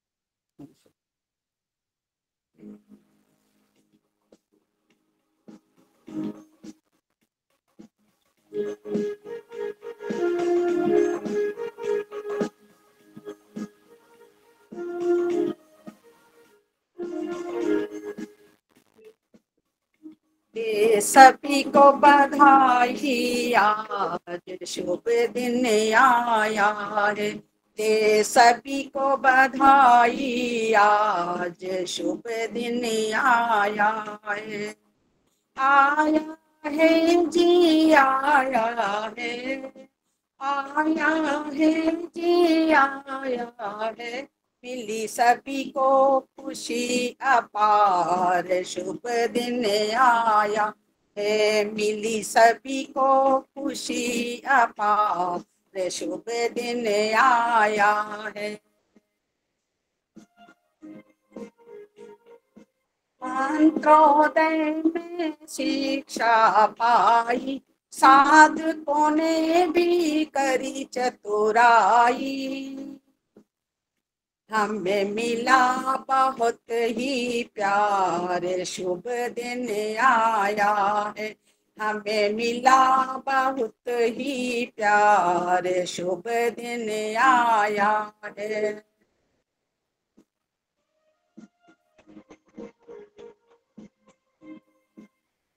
सभी को बधाई, आज शुभ दिन आया है। ते सभी को बधाई, आज शुभ दिन आया है। आया है जी, आया है, आया है जी, आया है। मिली सभी को खुशी अपार, शुभ दिन आया है। मिली सभी को खुशी अपार, शुभ दिन आया है। मंत्रोदय में शिक्षा पाई, साधकों ने भी करी चतुराई। हमें मिला बहुत ही प्यार, शुभ दिन आया है। हमें मिला बहुत ही प्यार, शुभ दिन आया है।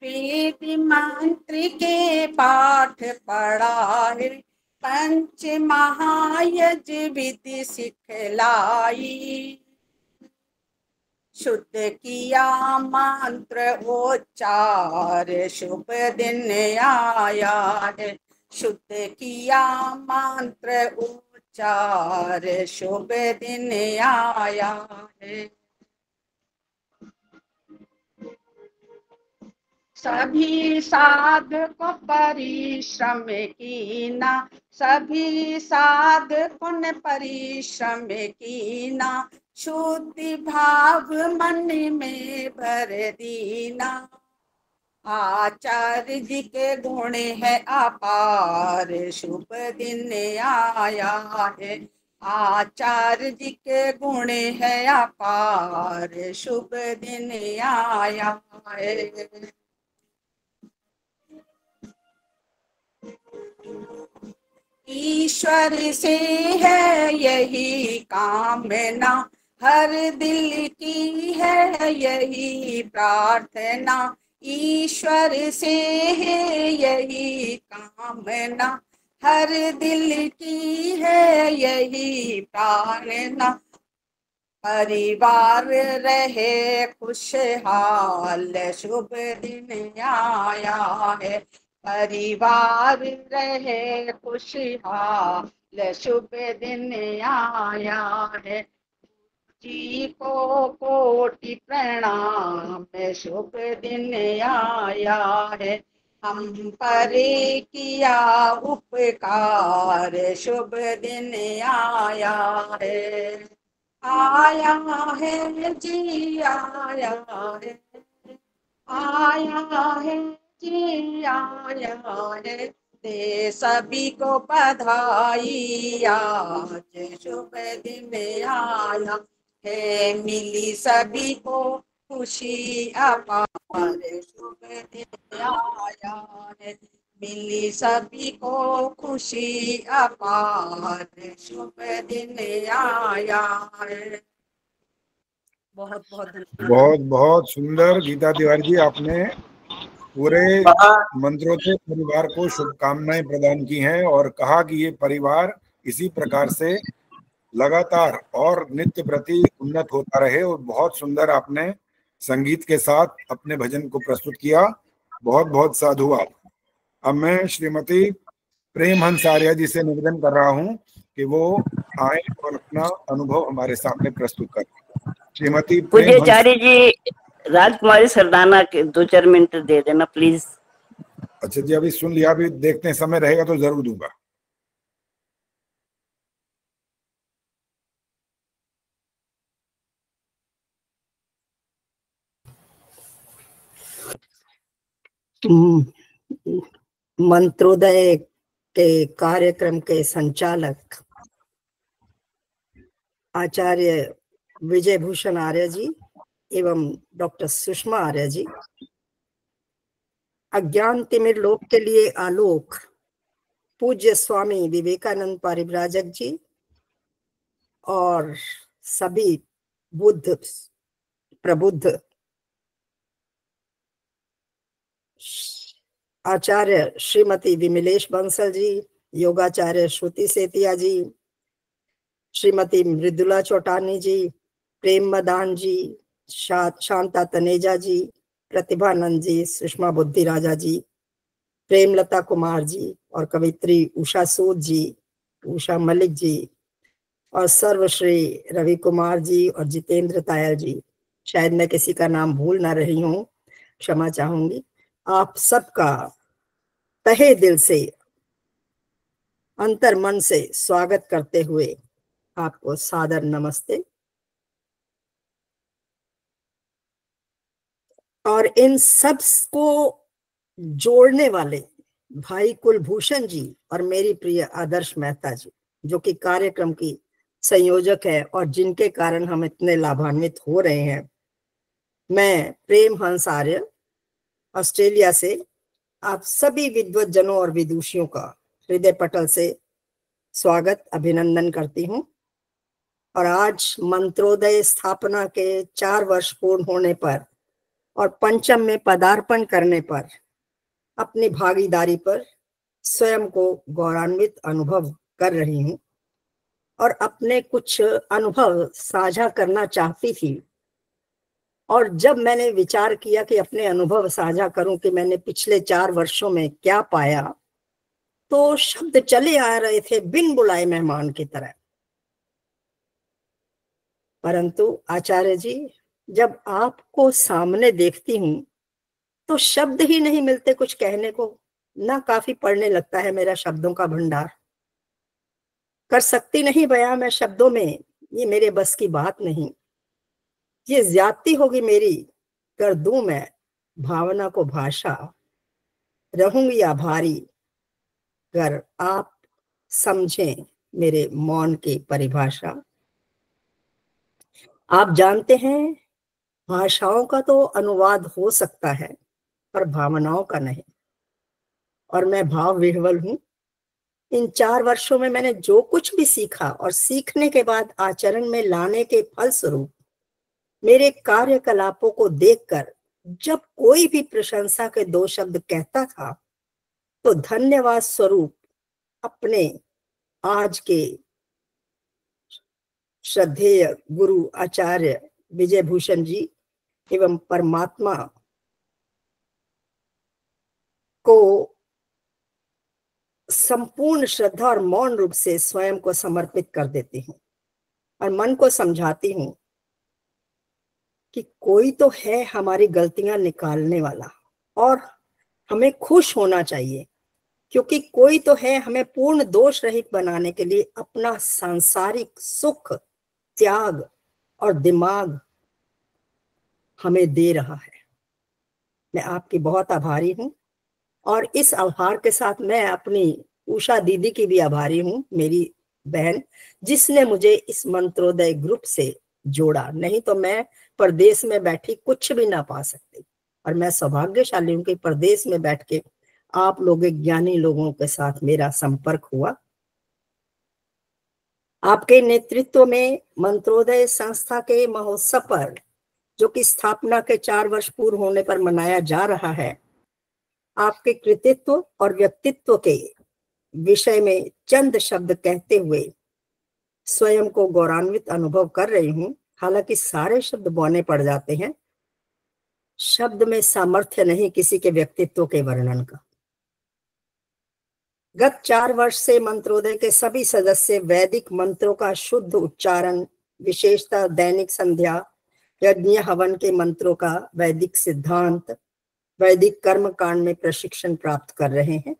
वेद मंत्र के पाठ पढ़ा है, पंच महायज विधि सिखलाई। शुद्ध किया मंत्र उच्चार, शुभ दिन आया है। शुद्ध किया मंत्र उच्चार, शुभ दिन आया है। सभी साधकों परिश्रम कीना, सभी साधकों ने परिश्रम कीना। शुद्धि भाव मन में भर दीना। आचार्य जी के गुण है अपार, शुभ दिन आया है। आचार्य जी के गुण है अपार, शुभ दिन आया है। ईश्वर से है यही कामना, हर दिल की है यही प्रार्थना। ईश्वर से है यही कामना, हर दिल की है यही प्रार्थना। परिवार रहे खुशहाल, शुभ दिन आया है। परिवार रहे खुशहाल, शुभ दिन आया है। जी को कोटि प्रणाम, शुभ दिन आया है। हम पर किया उपकार, शुभ दिन आया है। आया है जी आया है, आया है जी आया है। दे सभी को बधाई, आज शुभ दिन आया है। मिली सभी को खुशी अपार, शुभ दिन आया है। मिली सभी को खुशी अपार, शुभ दिन आया है। बहुत बहुत धन्यवाद। बहुत बहुत सुंदर गीता तिवारी जी, आपने पूरे मंत्रोदय परिवार को शुभकामनाएं प्रदान की हैं और कहा कि ये परिवार इसी प्रकार से लगातार और नित्य प्रति उन्नत होता रहे। और बहुत सुंदर आपने संगीत के साथ अपने भजन को प्रस्तुत किया। बहुत बहुत साधुवाद। अब मैं श्रीमती प्रेमहंस आर्या जी से निवेदन कर रहा हूं कि वो आए और अपना अनुभव हमारे सामने प्रस्तुत करें। श्रीमती पूज्याचार्य जी, राजकुमारी सरदाना के 2-4 मिनट दे देना प्लीज। अच्छा जी, अभी सुन लिया, अभी देखते हैं, समय रहेगा तो जरूर दूंगा। मंत्रोदय के कार्यक्रम के संचालक आचार्य विजय भूषण आर्य जी एवं डॉक्टर सुषमा आर्य जी, अज्ञान तिमिर लोक के लिए आलोक पूज्य स्वामी विवेकानंद परिव्राजक जी और सभी बुद्ध प्रबुद्ध आचार्य श्रीमती विमलेश बंसल जी, योगाचार्य श्रुति सेतिया जी, श्रीमती मृदुला चौटानी जी, प्रेम मदान जी, शांता तनेजा जी, प्रतिभानंद जी, सुषमा बुद्धि राजा जी, प्रेमलता कुमार जी और कवित्री उषा सूद जी, उषा मलिक जी और सर्वश्री रवि कुमार जी और जितेंद्र तायल जी। शायद मैं किसी का नाम भूल ना रही हूँ, क्षमा चाहूंगी। आप सबका तहे दिल से अंतर मन से स्वागत करते हुए आपको सादर नमस्ते। और इन सब को जोड़ने वाले भाई कुलभूषण जी और मेरी प्रिय आदर्श मेहता जी, जो कि कार्यक्रम की संयोजक है और जिनके कारण हम इतने लाभान्वित हो रहे हैं। मैं प्रेम हंस आर्य ऑस्ट्रेलिया से आप सभी विद्वत जनों और विदुषियों का हृदय पटल से स्वागत अभिनंदन करती हूँ। और आज मंत्रोदय स्थापना के 4 वर्ष पूर्ण होने पर और पंचम में पदार्पण करने पर अपनी भागीदारी पर स्वयं को गौरवान्वित अनुभव कर रही हूँ और अपने कुछ अनुभव साझा करना चाहती थी। और जब मैंने विचार किया कि अपने अनुभव साझा करूं कि मैंने पिछले 4 वर्षों में क्या पाया, तो शब्द चले आ रहे थे बिन बुलाए मेहमान की तरह। परंतु आचार्य जी, जब आपको सामने देखती हूं तो शब्द ही नहीं मिलते कुछ कहने को, ना काफी पढ़ने लगता है मेरा शब्दों का भंडार। कर सकती नहीं बयां मैं शब्दों में, ये मेरे बस की बात नहीं। ये ज्यादती होगी मेरी, कर दूं मैं भावना को भाषा। रहूंगी आभारी अगर आप समझें मेरे मौन की परिभाषा। आप जानते हैं, भाषाओं का तो अनुवाद हो सकता है पर भावनाओं का नहीं। और मैं भाव विह्वल हूं। इन 4 वर्षों में मैंने जो कुछ भी सीखा और सीखने के बाद आचरण में लाने के फलस्वरूप मेरे कार्यकलापों को देखकर जब कोई भी प्रशंसा के 2 शब्द कहता था तो धन्यवाद स्वरूप अपने आज के श्रद्धेय गुरु आचार्य विजय भूषण जी एवं परमात्मा को संपूर्ण श्रद्धा और मौन रूप से स्वयं को समर्पित कर देती हूँ और मन को समझाती हूँ कि कोई तो है हमारी गलतियां निकालने वाला और हमें खुश होना चाहिए, क्योंकि कोई तो है हमें पूर्ण दोष रहित बनाने के लिए अपना सांसारिक सुख, त्याग और दिमाग हमें दे रहा है। मैं आपकी बहुत आभारी हूँ और इस आभार के साथ मैं अपनी उषा दीदी की भी आभारी हूँ, मेरी बहन, जिसने मुझे इस मंत्रोदय ग्रुप से जोड़ा। नहीं तो मैं परदेश में बैठी कुछ भी ना पा सकती, और मैं सौभाग्यशाली हूँ कि परदेश में बैठ के आप लोग ज्ञानी लोगों के साथ मेरा संपर्क हुआ। आपके नेतृत्व में मंत्रोदय संस्था के महोत्सव पर, जो कि स्थापना के 4 वर्ष पूर्व होने पर मनाया जा रहा है, आपके कृतित्व और व्यक्तित्व के विषय में चंद शब्द कहते हुए स्वयं को गौरवान्वित अनुभव कर रही हूँ। हालांकि सारे शब्द बौने पड़ जाते हैं, शब्द में सामर्थ्य नहीं किसी के व्यक्तित्व के वर्णन का। गत 4 वर्ष से मंत्रोदय के सभी सदस्य वैदिक मंत्रों का शुद्ध उच्चारण, विशेषतः दैनिक संध्या, यज्ञ हवन के मंत्रों का वैदिक सिद्धांत, वैदिक कर्म कांड में प्रशिक्षण प्राप्त कर रहे हैं।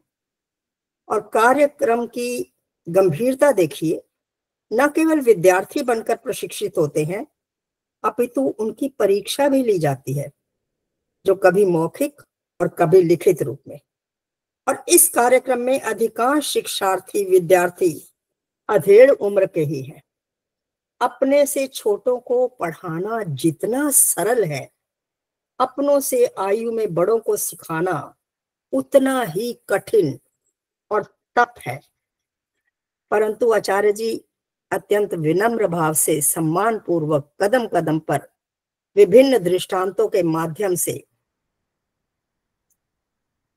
और कार्यक्रम की गंभीरता देखिए, न केवल विद्यार्थी बनकर प्रशिक्षित होते हैं, अपितु उनकी परीक्षा भी ली जाती है, जो कभी मौखिक और कभी लिखित रूप में। और इस कार्यक्रम में अधिकांश शिक्षार्थी विद्यार्थी अधेड़ उम्र के ही हैं। अपने से छोटों को पढ़ाना जितना सरल है, अपनों से आयु में बड़ों को सिखाना उतना ही कठिन और तप है। परंतु आचार्य जी अत्यंत विनम्र भाव से सम्मान पूर्वक कदम कदम पर विभिन्न दृष्टांतों के माध्यम से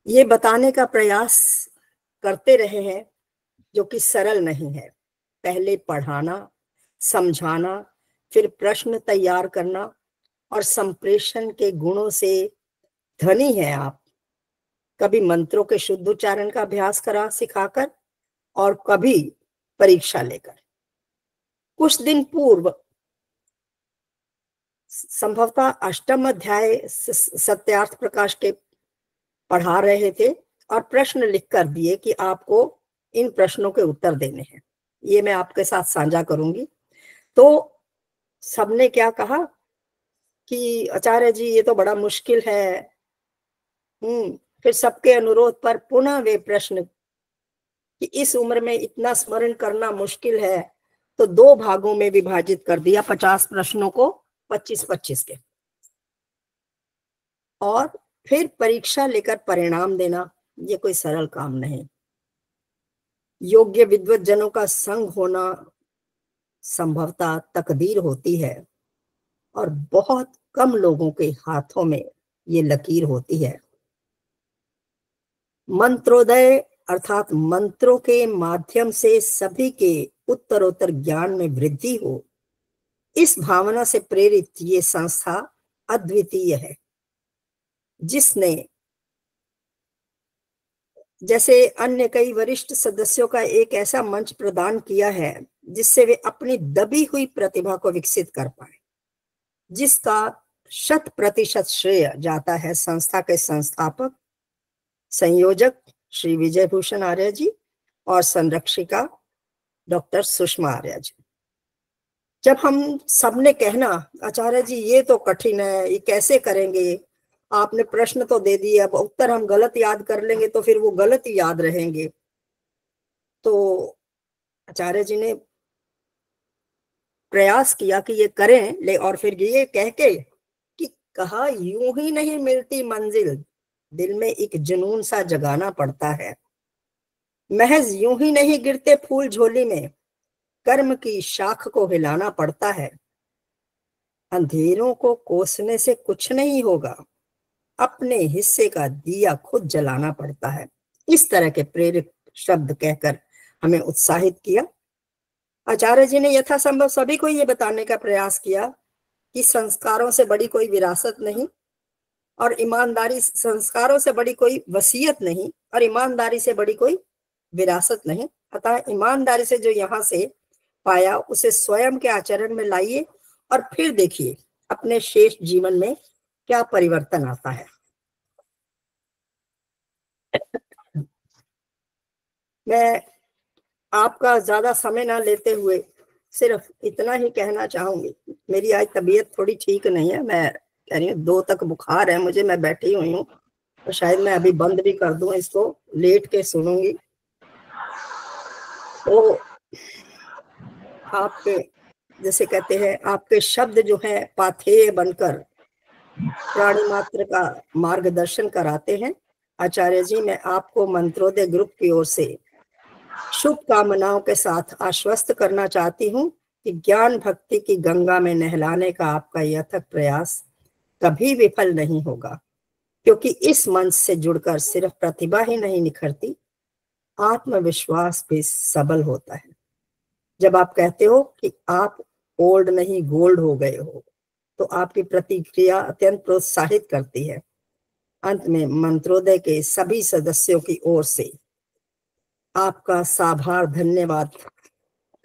ये बताने का प्रयास करते रहे हैं, जो कि सरल नहीं है। पहले पढ़ाना, समझाना, फिर प्रश्न तैयार करना, और संप्रेषण के गुणों से धनी है आप। कभी मंत्रों के शुद्ध उच्चारण का अभ्यास करा सिखाकर, और कभी परीक्षा लेकर। कुछ दिन पूर्व संभवतः 8वां अध्याय सत्यार्थ प्रकाश के पढ़ा रहे थे और प्रश्न लिख कर दिए कि आपको इन प्रश्नों के उत्तर देने हैं। ये मैं आपके साथ साझा करूंगी। तो सबने क्या कहा कि आचार्य जी ये तो बड़ा मुश्किल है। फिर सबके अनुरोध पर पुनः वे प्रश्न कि इस उम्र में इतना स्मरण करना मुश्किल है, तो 2 भागों में विभाजित कर दिया, 50 प्रश्नों को 25-25 के। और फिर परीक्षा लेकर परिणाम देना, ये कोई सरल काम नहीं। योग्य विद्वत जनों का संग होना संभवतः तकदीर होती है, और बहुत कम लोगों के हाथों में ये लकीर होती है। मंत्रोदय अर्थात मंत्रों के माध्यम से सभी के उत्तरोत्तर ज्ञान में वृद्धि हो, इस भावना से प्रेरित ये संस्था अद्वितीय है, जिसने जैसे अन्य कई वरिष्ठ सदस्यों का एक ऐसा मंच प्रदान किया है जिससे वे अपनी दबी हुई प्रतिभा को विकसित कर पाए, जिसका 100% श्रेय जाता है संस्था के संस्थापक, संयोजक श्री विजय भूषण आर्य जी और संरक्षिका डॉक्टर सुषमा आर्य जी। जब हम सबने कहना आचार्य जी ये तो कठिन है, ये कैसे करेंगे, आपने प्रश्न तो दे दिए, अब उत्तर हम गलत याद कर लेंगे तो फिर वो गलत ही याद रहेंगे। तो आचार्य जी ने प्रयास किया कि ये करें ले, और फिर ये कह के कि कहा यूं ही नहीं मिलती मंजिल, दिल में एक जुनून सा जगाना पड़ता है। महज यूं ही नहीं गिरते फूल झोली में, कर्म की शाख को हिलाना पड़ता है। अंधेरों को कोसने से कुछ नहीं होगा, अपने हिस्से का दिया खुद जलाना पड़ता है। इस तरह के प्रेरक शब्द कहकर हमें उत्साहित किया। आचार्य जी ने यथासंभव सभी को ये बताने का प्रयास किया कि संस्कारों से बड़ी कोई विरासत नहीं और ईमानदारी, संस्कारों से बड़ी कोई वसीयत नहीं और ईमानदारी से बड़ी कोई विरासत नहीं। अतः ईमानदारी से जो यहाँ से पाया उसे स्वयं के आचरण में लाइए और फिर देखिए अपने शेष जीवन में क्या परिवर्तन आता है। मैं आपका ज्यादा समय ना लेते हुए सिर्फ इतना ही कहना चाहूंगी। मेरी आज तबीयत थोड़ी ठीक नहीं है, मैं कह रही हूँ 2 तक बुखार है मुझे, मैं बैठी हुई हूँ, तो शायद मैं अभी बंद भी कर दूं, इसको लेट के सुनूंगी। तो आपके जैसे कहते हैं, आपके शब्द जो है पाथेय बनकर प्राणी मात्र का मार्गदर्शन कराते हैं। आचार्य जी, मैं आपको मंत्रोदय ग्रुप की ओर से शुभकामनाओं के साथ आश्वस्त करना चाहती हूँ कि ज्ञान भक्ति की गंगा में नहलाने का आपका यह अथक प्रयास कभी विफल नहीं होगा, क्योंकि इस मंच से जुड़कर सिर्फ प्रतिभा ही नहीं निखरती, आत्मविश्वास भी सबल होता है। जब आप कहते हो कि आप ओल्ड नहीं गोल्ड हो गए हो, तो आपकी प्रतिक्रिया अत्यंत प्रोत्साहित करती है। अंत में मंत्रोदय के सभी सदस्यों की ओर से आपका साभार धन्यवाद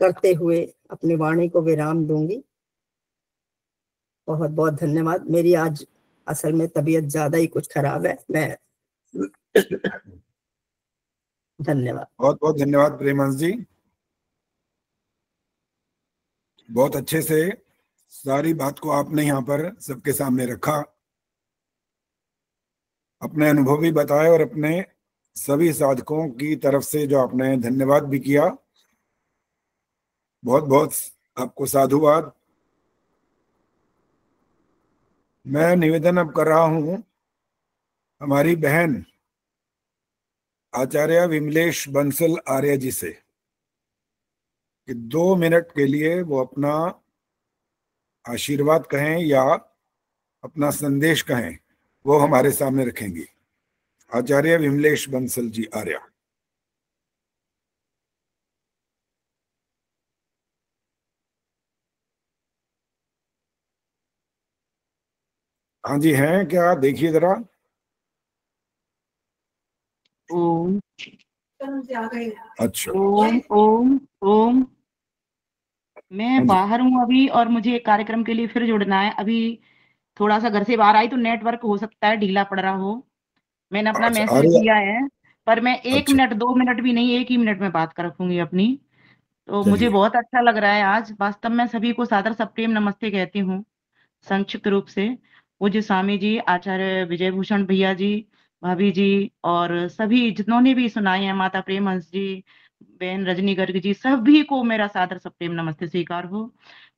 करते हुए अपनी वाणी को विराम दूंगी। बहुत बहुत धन्यवाद। मेरी आज असल में तबीयत ज्यादा ही कुछ खराब है। मैं धन्यवाद। बहुत बहुत धन्यवाद प्रेमांश जी, बहुत अच्छे से सारी बात को आपने यहाँ पर सबके सामने रखा, अपने अनुभव भी बताए और अपने सभी साधकों की तरफ से जो आपने धन्यवाद भी किया। बहुत बहुत आपको साधुवाद। मैं निवेदन अब कर रहा हूं हमारी बहन आचार्य विमलेश बंसल आर्य जी से कि 2 मिनट के लिए वो अपना आशीर्वाद कहें या अपना संदेश कहें, वो हमारे सामने रखेंगी। आचार्य विमलेश बंसल जी आर्य। हाँ जी, हैं क्या? देखिए जरा। ओम अच्छा, ओम ओम ओम। मैं बाहर हूँ अभी और मुझे एक कार्यक्रम के लिए फिर जुड़ना है। अभी थोड़ा सा घर से बाहर आई तो नेटवर्क हो सकता है ढीला पड़ रहा हो। मैंने अपना अच्छा, मैसेज दिया है, पर मैं 1 अच्छा, मिनट 2 मिनट भी नहीं, 1 ही मिनट में बात कर रखूंगी अपनी। तो मुझे चलिए। बहुत अच्छा लग रहा है आज। वास्तव में सभी को सादर सप्रेम नमस्ते कहती हूँ संक्षिप्त रूप से। पूज्य स्वामी जी, आचार्य विजय भूषण भैया जी, भाभी जी और सभी जिन्होंने भी सुनाई है, माता प्रेमहंस जी, बहन रजनी गर्ग जी, सभी को मेरा सादर सप्रेम नमस्ते स्वीकार हो।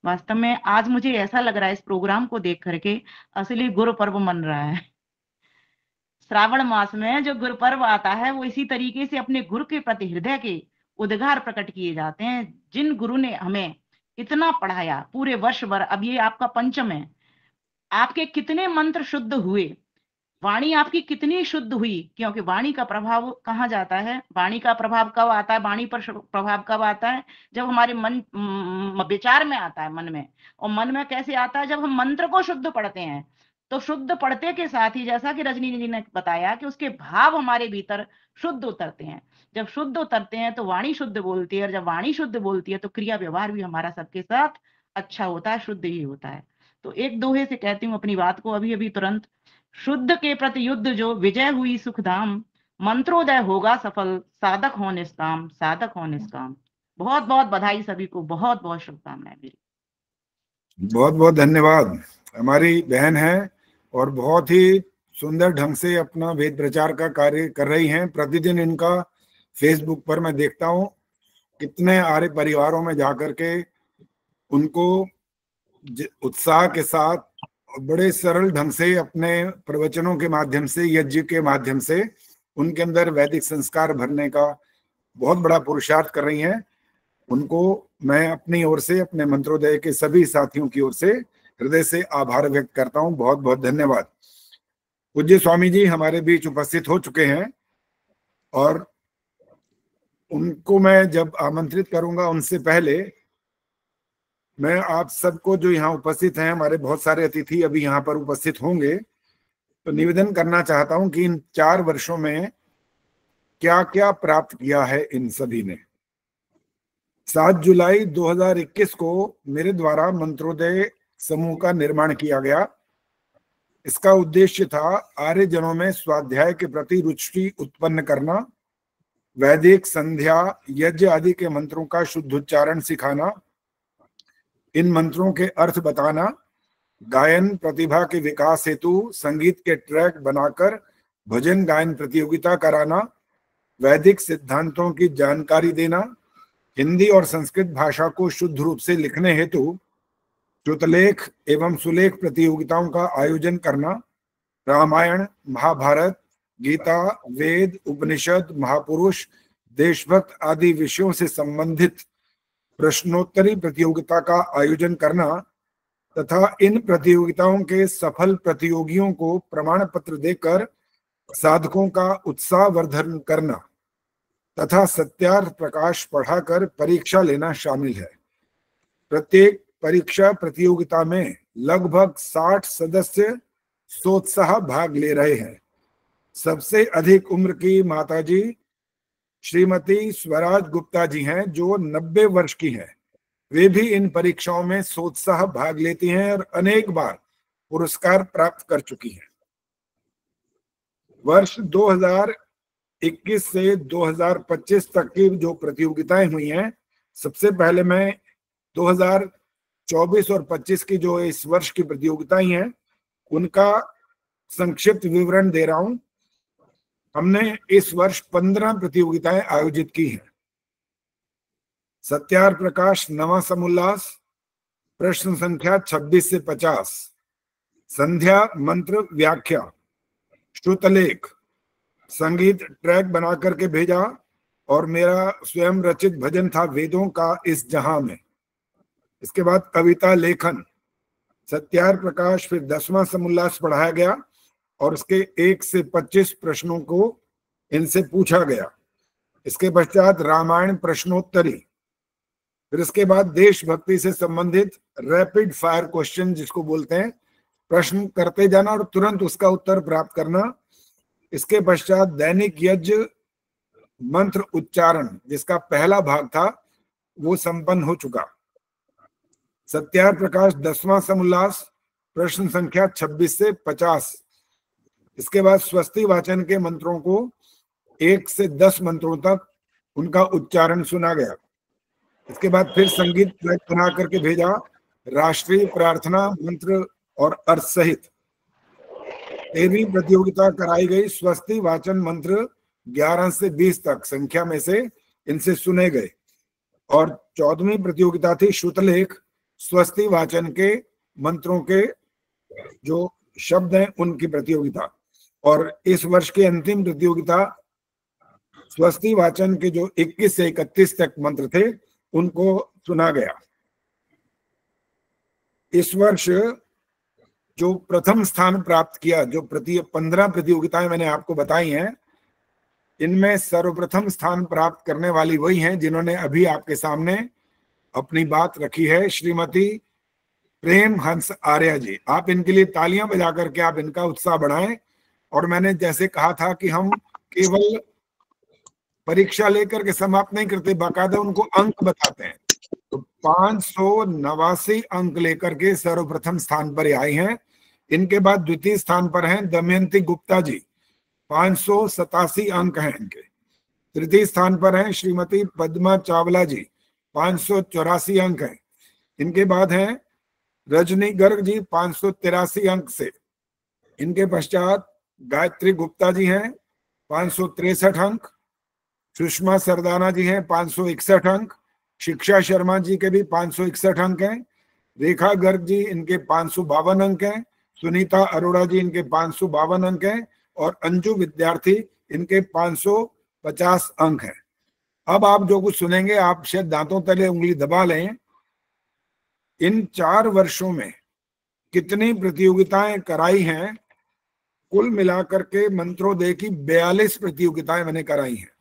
वास्तव में आज मुझे ऐसा लग रहा है इस प्रोग्राम को देख करके असली गुरु पर्व मन रहा है। श्रावण मास में जो गुरु पर्व आता है वो इसी तरीके से अपने गुरु के प्रति हृदय के उद्गार प्रकट किए जाते हैं। जिन गुरु ने हमें इतना पढ़ाया पूरे वर्ष भर, अब ये आपका पंचम है, आपके कितने मंत्र शुद्ध हुए, वाणी आपकी कितनी शुद्ध हुई। क्योंकि वाणी का प्रभाव कहाँ जाता है, वाणी का प्रभाव कब आता है, वाणी पर प्रभाव कब आता है, जब हमारे मन विचार में आता है, मन में। और मन में कैसे आता है, जब हम मंत्र को शुद्ध पढ़ते हैं। तो शुद्ध पढ़ते के साथ ही जैसा कि रजनी जी ने बताया कि उसके भाव हमारे भीतर शुद्ध उतरते हैं। जब शुद्ध उतरते हैं तो वाणी शुद्ध बोलती है, और जब वाणी शुद्ध बोलती है तो क्रिया व्यवहार भी हमारा सबके साथ अच्छा होता है, शुद्ध ही होता है। तो एक दोहे से कहती हूँ अपनी बात को अभी अभी तुरंत। शुद्ध के प्रति युद्ध जो विजय हुई सुखधाम, मंत्रोदय होगा सफल, साधक हो निष्काम, साधक हो निष्काम। बहुत बहुत बधाई सभी को, बहुत बहुत शुभकामनाएं मेरी। बहुत बहुत धन्यवाद। हमारी बहन है और बहुत ही सुंदर ढंग से अपना वेद प्रचार का कार्य कर रही हैं। प्रतिदिन इनका फेसबुक पर मैं देखता हूँ कितने आर्य परिवारों में जाकर के उनको उत्साह के साथ बड़े सरल ढंग से अपने प्रवचनों के माध्यम से, यज्ञ के माध्यम से उनके अंदर वैदिक संस्कार भरने का बहुत बड़ा पुरुषार्थ कर रही हैं। उनको मैं अपनी ओर से, अपने मंत्रोदय के सभी साथियों की ओर से हृदय से आभार व्यक्त करता हूं। बहुत बहुत धन्यवाद। पूज्य स्वामी जी हमारे बीच उपस्थित हो चुके हैं और उनको मैं जब आमंत्रित करूंगा उनसे पहले मैं आप सबको जो यहाँ उपस्थित हैं, हमारे बहुत सारे अतिथि अभी यहाँ पर उपस्थित होंगे, तो निवेदन करना चाहता हूं कि इन 4 वर्षों में क्या क्या प्राप्त किया है इन सभी ने। 7 जुलाई 2021 को मेरे द्वारा मंत्रोदय समूह का निर्माण किया गया। इसका उद्देश्य था आर्य जनों में स्वाध्याय के प्रति रुचि उत्पन्न करना, वैदिक संध्या यज्ञ आदि के मंत्रों का शुद्ध उच्चारण सिखाना, इन मंत्रों के अर्थ बताना, गायन प्रतिभा के विकास हेतु संगीत के ट्रैक बनाकर भजन गायन प्रतियोगिता कराना, वैदिक सिद्धांतों की जानकारी देना, हिंदी और संस्कृत भाषा को शुद्ध रूप से लिखने हेतु श्रुतलेख एवं सुलेख प्रतियोगिताओं का आयोजन करना, रामायण, महाभारत, गीता, वेद, उपनिषद, महापुरुष, देशभक्त आदि विषयों से संबंधित प्रश्नोत्तरी प्रतियोगिता का आयोजन करना तथा इन प्रतियोगिताओं के सफल प्रतियोगियों को प्रमाण पत्र देकर साधकों का उत्साहवर्धन करना तथा सत्यार्थ प्रकाश पढ़ाकर परीक्षा लेना शामिल है। प्रत्येक परीक्षा प्रतियोगिता में लगभग 60 सदस्य सोत्साह भाग ले रहे हैं। सबसे अधिक उम्र की माताजी श्रीमती स्वराज गुप्ता जी हैं, जो 90 वर्ष की हैं। वे भी इन परीक्षाओं में सोत्साह भाग लेती हैं और अनेक बार पुरस्कार प्राप्त कर चुकी हैं। वर्ष 2021 से 2025 तक की जो प्रतियोगिताएं हुई हैं, सबसे पहले मैं 2024 और 25 की जो इस वर्ष की प्रतियोगिताएं हैं उनका संक्षिप्त विवरण दे रहा हूं। हमने इस वर्ष 15 प्रतियोगिताएं आयोजित की हैं। सत्यार्थ प्रकाश नवा समोल्लास, प्रश्न संख्या 26 से 50, संध्या मंत्र व्याख्या, श्रुतलेख, संगीत ट्रैक बना करके भेजा और मेरा स्वयं रचित भजन था वेदों का इस जहां में। इसके बाद कविता लेखन, सत्यार्थ प्रकाश, फिर 10वां समोल्लास पढ़ाया गया और इसके 1 से 25 प्रश्नों को इनसे पूछा गया। इसके पश्चात रामायण प्रश्नोत्तरी, फिर इसके बाद देशभक्ति से संबंधित रैपिड फायर क्वेश्चन जिसको बोलते हैं, प्रश्न करते जाना और तुरंत उसका उत्तर प्राप्त करना। इसके पश्चात दैनिक यज्ञ मंत्र उच्चारण जिसका पहला भाग था वो संपन्न हो चुका। सत्यार्थ प्रकाश 10वां समोल्लास, प्रश्न संख्या 26 से 50। इसके बाद स्वस्ति वाचन के मंत्रों को 1 से 10 मंत्रों तक उनका उच्चारण सुना गया। इसके बाद फिर संगीत ट्रैक बना करके भेजा, राष्ट्रीय प्रार्थना मंत्र और अर्थ सहित। 13वीं प्रतियोगिता कराई गई, स्वस्ति वाचन मंत्र 11 से 20 तक संख्या में से इनसे सुने गए। और 14वीं प्रतियोगिता थी श्रुतलेख, स्वस्ति वाचन के मंत्रों के जो शब्द हैं उनकी प्रतियोगिता। और इस वर्ष की अंतिम प्रतियोगिता स्वस्ति वाचन के जो 21 से 31 तक मंत्र थे उनको सुना गया। इस वर्ष जो प्रथम स्थान प्राप्त किया, जो 15 प्रतियोगिताएं मैंने आपको बताई हैं, इनमें सर्वप्रथम स्थान प्राप्त करने वाली वही हैं जिन्होंने अभी आपके सामने अपनी बात रखी है, श्रीमती प्रेम हंस आर्या जी। आप इनके लिए तालियां बजा करके आप इनका उत्साह बढ़ाएं। और मैंने जैसे कहा था कि हम केवल परीक्षा लेकर के समाप्त नहीं करते, बाकायदा उनको अंक बताते हैं। तो 589 अंक लेकर के सर्वप्रथम स्थान पर आई हैं। इनके बाद द्वितीय स्थान पर हैं दमयंती गुप्ता जी, 587 अंक हैं इनके। तृतीय स्थान पर हैं श्रीमती पद्मा चावला जी, 584 अंक हैं। इनके बाद हैं रजनी गर्ग जी 583 अंक से। इनके पश्चात गायत्री गुप्ता जी हैं 563 अंक, सुषमा सरदाना जी हैं 561 अंक, शिक्षा शर्मा जी के भी 561 अंक हैं, रेखा गर्ग जी इनके 552 अंक हैं, सुनीता अरोड़ा जी इनके 552 अंक हैं और अंजू विद्यार्थी इनके 550 अंक हैं। अब आप जो कुछ सुनेंगे आप शायद दांतों तले उंगली दबा लें। इन 4 वर्षों में कितनी प्रतियोगिताएं कराई हैं, कुल मिलाकर के मंत्रोदय की 42 प्रतियोगिताएं मैंने कराई हैं।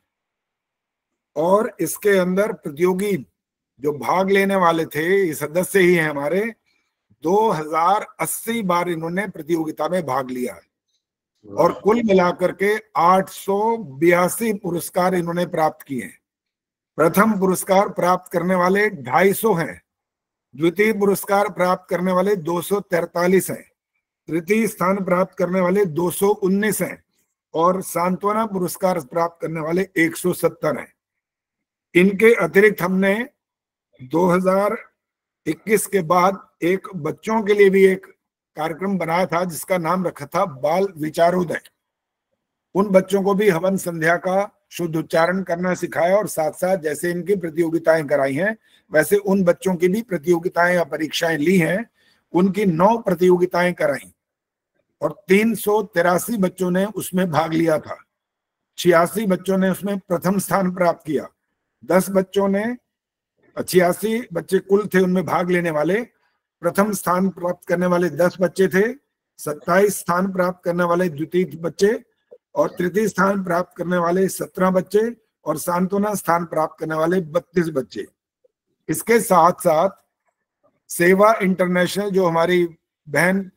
और इसके अंदर प्रतियोगी जो भाग लेने वाले थे, ये सदस्य ही हैं हमारे, 2080 बार इन्होंने प्रतियोगिता में भाग लिया है और कुल मिलाकर के 882 पुरस्कार इन्होंने प्राप्त किए हैं। प्रथम पुरस्कार प्राप्त करने वाले 250 हैं, द्वितीय पुरस्कार प्राप्त करने वाले 243 हैं, तृतीय स्थान प्राप्त करने वाले 219 हैं और सांत्वना पुरस्कार प्राप्त करने वाले 170 हैं। इनके अतिरिक्त हमने 2021 के बाद एक बच्चों के लिए भी एक कार्यक्रम बनाया था जिसका नाम रखा था बाल विचारोदय। उन बच्चों को भी हवन संध्या का शुद्ध उच्चारण करना सिखाया और साथ साथ जैसे इनकी प्रतियोगिताएं कराई हैं वैसे उन बच्चों की भी प्रतियोगिताएं या परीक्षाएं ली हैं। उनकी 9 प्रतियोगिताएं कराई और 383 बच्चों ने उसमें भाग लिया था। 86 बच्चों ने उसमें प्रथम स्थान प्राप्त किया। 10 बच्चों ने 86 बच्चे कुल थे उनमें भाग लेने वाले। प्रथम स्थान प्राप्त करने वाले 10 बच्चे थे, 27 स्थान प्राप्त करने वाले द्वितीय बच्चे और तृतीय स्थान प्राप्त करने वाले 17 बच्चे और सांत्वना स्थान प्राप्त करने वाले 32 बच्चे। इसके साथ साथ सेवा इंटरनेशनल जो हमारी बहन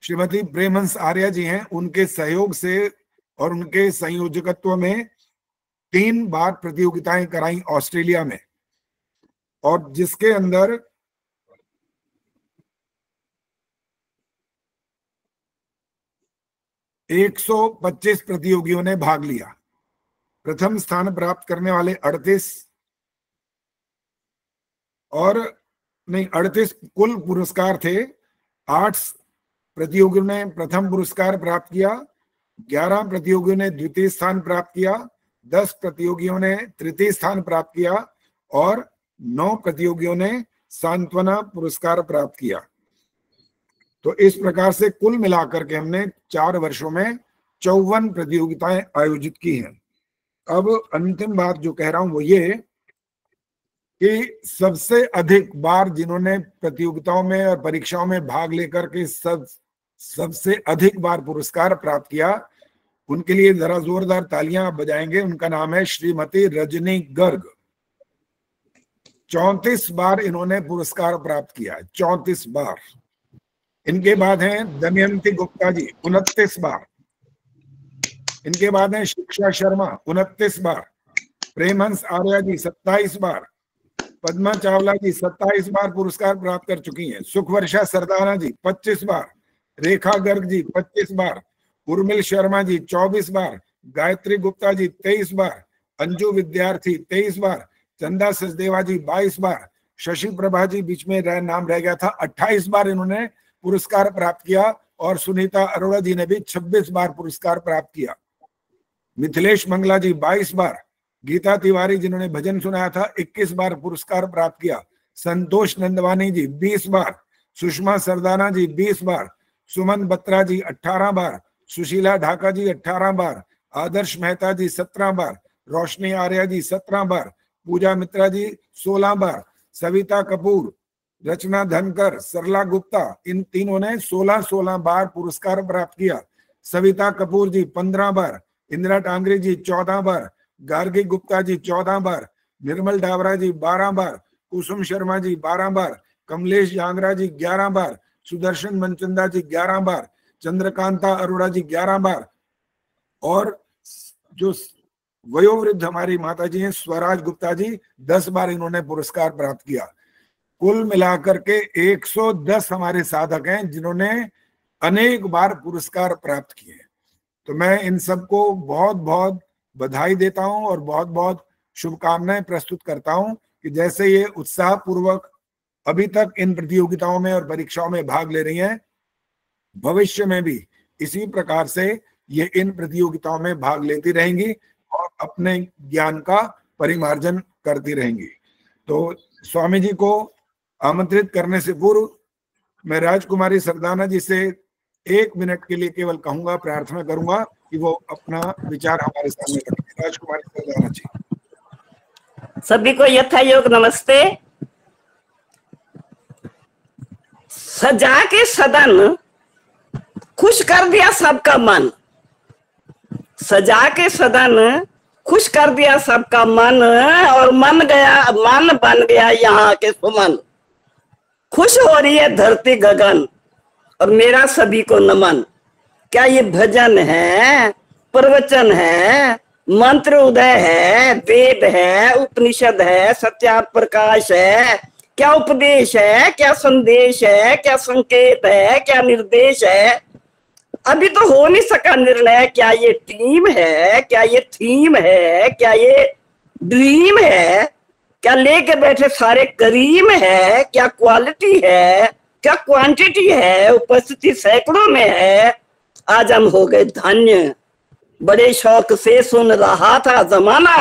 श्रीमती प्रेमहंस आर्या जी हैं, उनके सहयोग से और उनके संयोजकत्व में 3 बार प्रतियोगिताएं कराई ऑस्ट्रेलिया में और जिसके अंदर 125 प्रतियोगियों ने भाग लिया। प्रथम स्थान प्राप्त करने वाले 38 कुल पुरस्कार थे। 8 प्रतियोगियों ने प्रथम पुरस्कार प्राप्त किया, 11 प्रतियोगियों ने द्वितीय स्थान प्राप्त किया, 10 प्रतियोगियों ने तृतीय स्थान प्राप्त किया और 9 प्रतियोगियों ने सांत्वना पुरस्कार प्राप्त किया। तो इस प्रकार से कुल मिलाकर के हमने 4 वर्षों में 54 प्रतियोगिताएं आयोजित की हैं। अब अंतिम बात जो कह रहा हूं वो ये कि सबसे अधिक बार जिन्होंने प्रतियोगिताओं में और परीक्षाओं में भाग लेकर के सबसे अधिक बार पुरस्कार प्राप्त किया, उनके लिए जरा जोरदार तालियां आप बजाएंगे। उनका नाम है श्रीमती रजनी गर्ग। 34 बार इन्होंने पुरस्कार प्राप्त किया है, 34 बार। इनके बाद हैं दमयंती गुप्ता जी 29 बार। इनके बाद हैं शिक्षा शर्मा 29 बार, प्रेमहंस आर्या जी 27 बार, पद्मा चावला जी 27 बार पुरस्कार प्राप्त कर चुकी हैं, सुखवर्षा सरदाना जी 25 बार, रेखा गर्ग जी 25 बार, उर्मिल शर्मा जी 24 बार, गायत्री गुप्ता जी 23 बार, अंजू विद्यार्थी 23 बार, चंदा सचदेवा जी 22 बार, शशि प्रभा जी बीच में नाम रह गया था 28 बार इन्होंने पुरस्कार प्राप्त किया और सुनीता अरोड़ा जी ने भी 26 बार पुरस्कार प्राप्त किया। मिथिलेश मंगला जी 22 बार, गीता तिवारी जिन्होंने भजन सुनाया था 21 बार पुरस्कार प्राप्त किया, संतोष नंदवानी जी 20 बार, सुषमा सरदाना जी 20 बार, सुमन बत्रा जी 18 बार, सुशीला ढाका जी 18 बार, आदर्श मेहता जी 17 बार, रोशनी आर्या जी 17 बार, पूजा मित्रा जी 16 बार, सविता कपूर, रचना धनकर, सरला गुप्ता, इन तीनों ने 16 बार पुरस्कार प्राप्त किया। सविता कपूर जी 15 बार, इंदिरा टांगरे जी 14 बार, गार्गी गुप्ता जी 14 बार, निर्मल डावरा जी 12 बार, कुसुम शर्मा जी 12 बार, कमलेश यांगरा जी 11 बार, सुदर्शन मनचंदा जी 11 बार, चंद्रकांता अरोड़ा जी 11 बार और जो वयोवृद्ध हमारी माता जी हैं स्वराज गुप्ता जी 10 बार इन्होंने पुरस्कार प्राप्त किया। कुल मिलाकर के 110 हमारे साधक हैं जिन्होंने अनेक बार पुरस्कार प्राप्त किए। तो मैं इन सबको बहुत बहुत बधाई देता हूं और बहुत बहुत शुभकामनाएं प्रस्तुत करता हूं कि जैसे ये उत्साह पूर्वक अभी तक इन प्रतियोगिताओं में और परीक्षाओं में भाग ले रही हैं, भविष्य में भी इसी प्रकार से ये इन प्रतियोगिताओं में भाग लेती रहेंगी और अपने ज्ञान का परिमार्जन करती रहेंगी। तो स्वामी जी को आमंत्रित करने से पूर्व मैं राजकुमारी सरदाना जी से 1 मिनट के लिए केवल कहूंगा, प्रार्थना करूंगा कि वो अपना विचार हमारे सामने रखें। राजकुमारी सरदाना जी। सभी को यथा योग नमस्ते। सजा के सदन खुश कर दिया सबका मन, सजा के सदन खुश कर दिया सबका मन, और मन बन गया यहाँ के सुमन। खुश हो रही है धरती गगन, और मेरा सभी को नमन। क्या ये भजन है, प्रवचन है, मंत्र उदय है, वेद है, उपनिषद है, सत्या प्रकाश है? क्या उपदेश है, क्या संदेश है, क्या संकेत है, क्या निर्देश है? अभी तो हो नहीं सका निर्णय। क्या ये टीम है, क्या ये थीम है, क्या ये ड्रीम है? क्या लेके बैठे सारे करीम है? क्या क्वालिटी है, क्या क्वांटिटी है? उपस्थिति सैकड़ों में है। आज हम हो गए धन्य, बड़े शौक से सुन रहा था जमाना।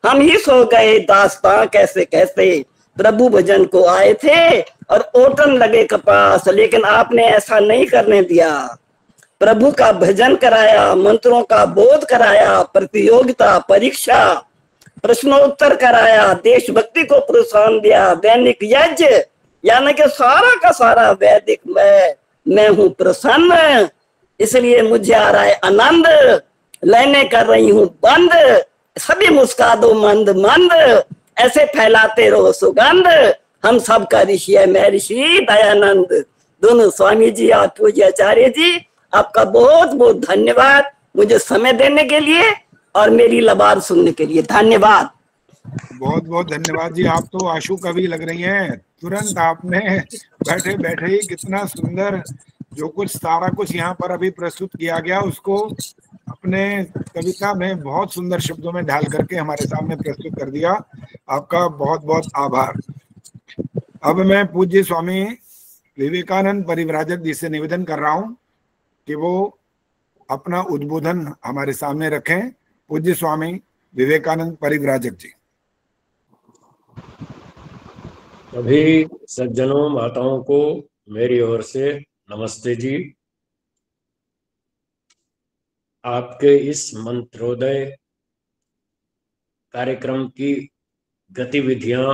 हम ही सो गए दास्तां कैसे कैसे। प्रभु भजन को आए थे और ओटन लगे कपास, लेकिन आपने ऐसा नहीं करने दिया। प्रभु का भजन कराया, मंत्रों का बोध कराया, प्रतियोगिता परीक्षा प्रश्नोत्तर कराया, देशभक्ति को प्रोत्साहन दिया, दैनिक यज्ञ, यानी कि सारा का सारा वैदिक मैं हूं प्रसन्न, इसलिए मुझे आ रहा है आनंद। लाइनें कर रही हूं बंद, सभी मुस्का दो मंद मंद, ऐसे फैलाते रहो सुगंध। हम सबका ऋषि है महर्षि दयानंद। दोनों स्वामी जी और पूज्य आचार्य जी, आपका बहुत बहुत धन्यवाद मुझे समय देने के लिए और मेरी लबार सुनने के लिए। धन्यवाद। बहुत बहुत धन्यवाद जी। आप तो आशु कवि लग रही हैं। तुरंत आपने बैठे बैठे ही कितना सुंदर जो कुछ सारा कुछ यहाँ पर अभी प्रस्तुत किया गया, उसको अपने कविता में बहुत सुंदर शब्दों में ढाल करके हमारे सामने प्रस्तुत कर दिया। आपका बहुत बहुत आभार। अब मैं पूज्य स्वामी विवेकानंद परिव्राजक जी से निवेदन कर रहा हूं कि वो अपना उद्बोधन हमारे सामने रखें। पूज्य स्वामी विवेकानंद परिव्राजक जी। सभी सज्जनों माताओं को मेरी ओर से नमस्ते जी। आपके इस मंत्रोदय कार्यक्रम की गतिविधियां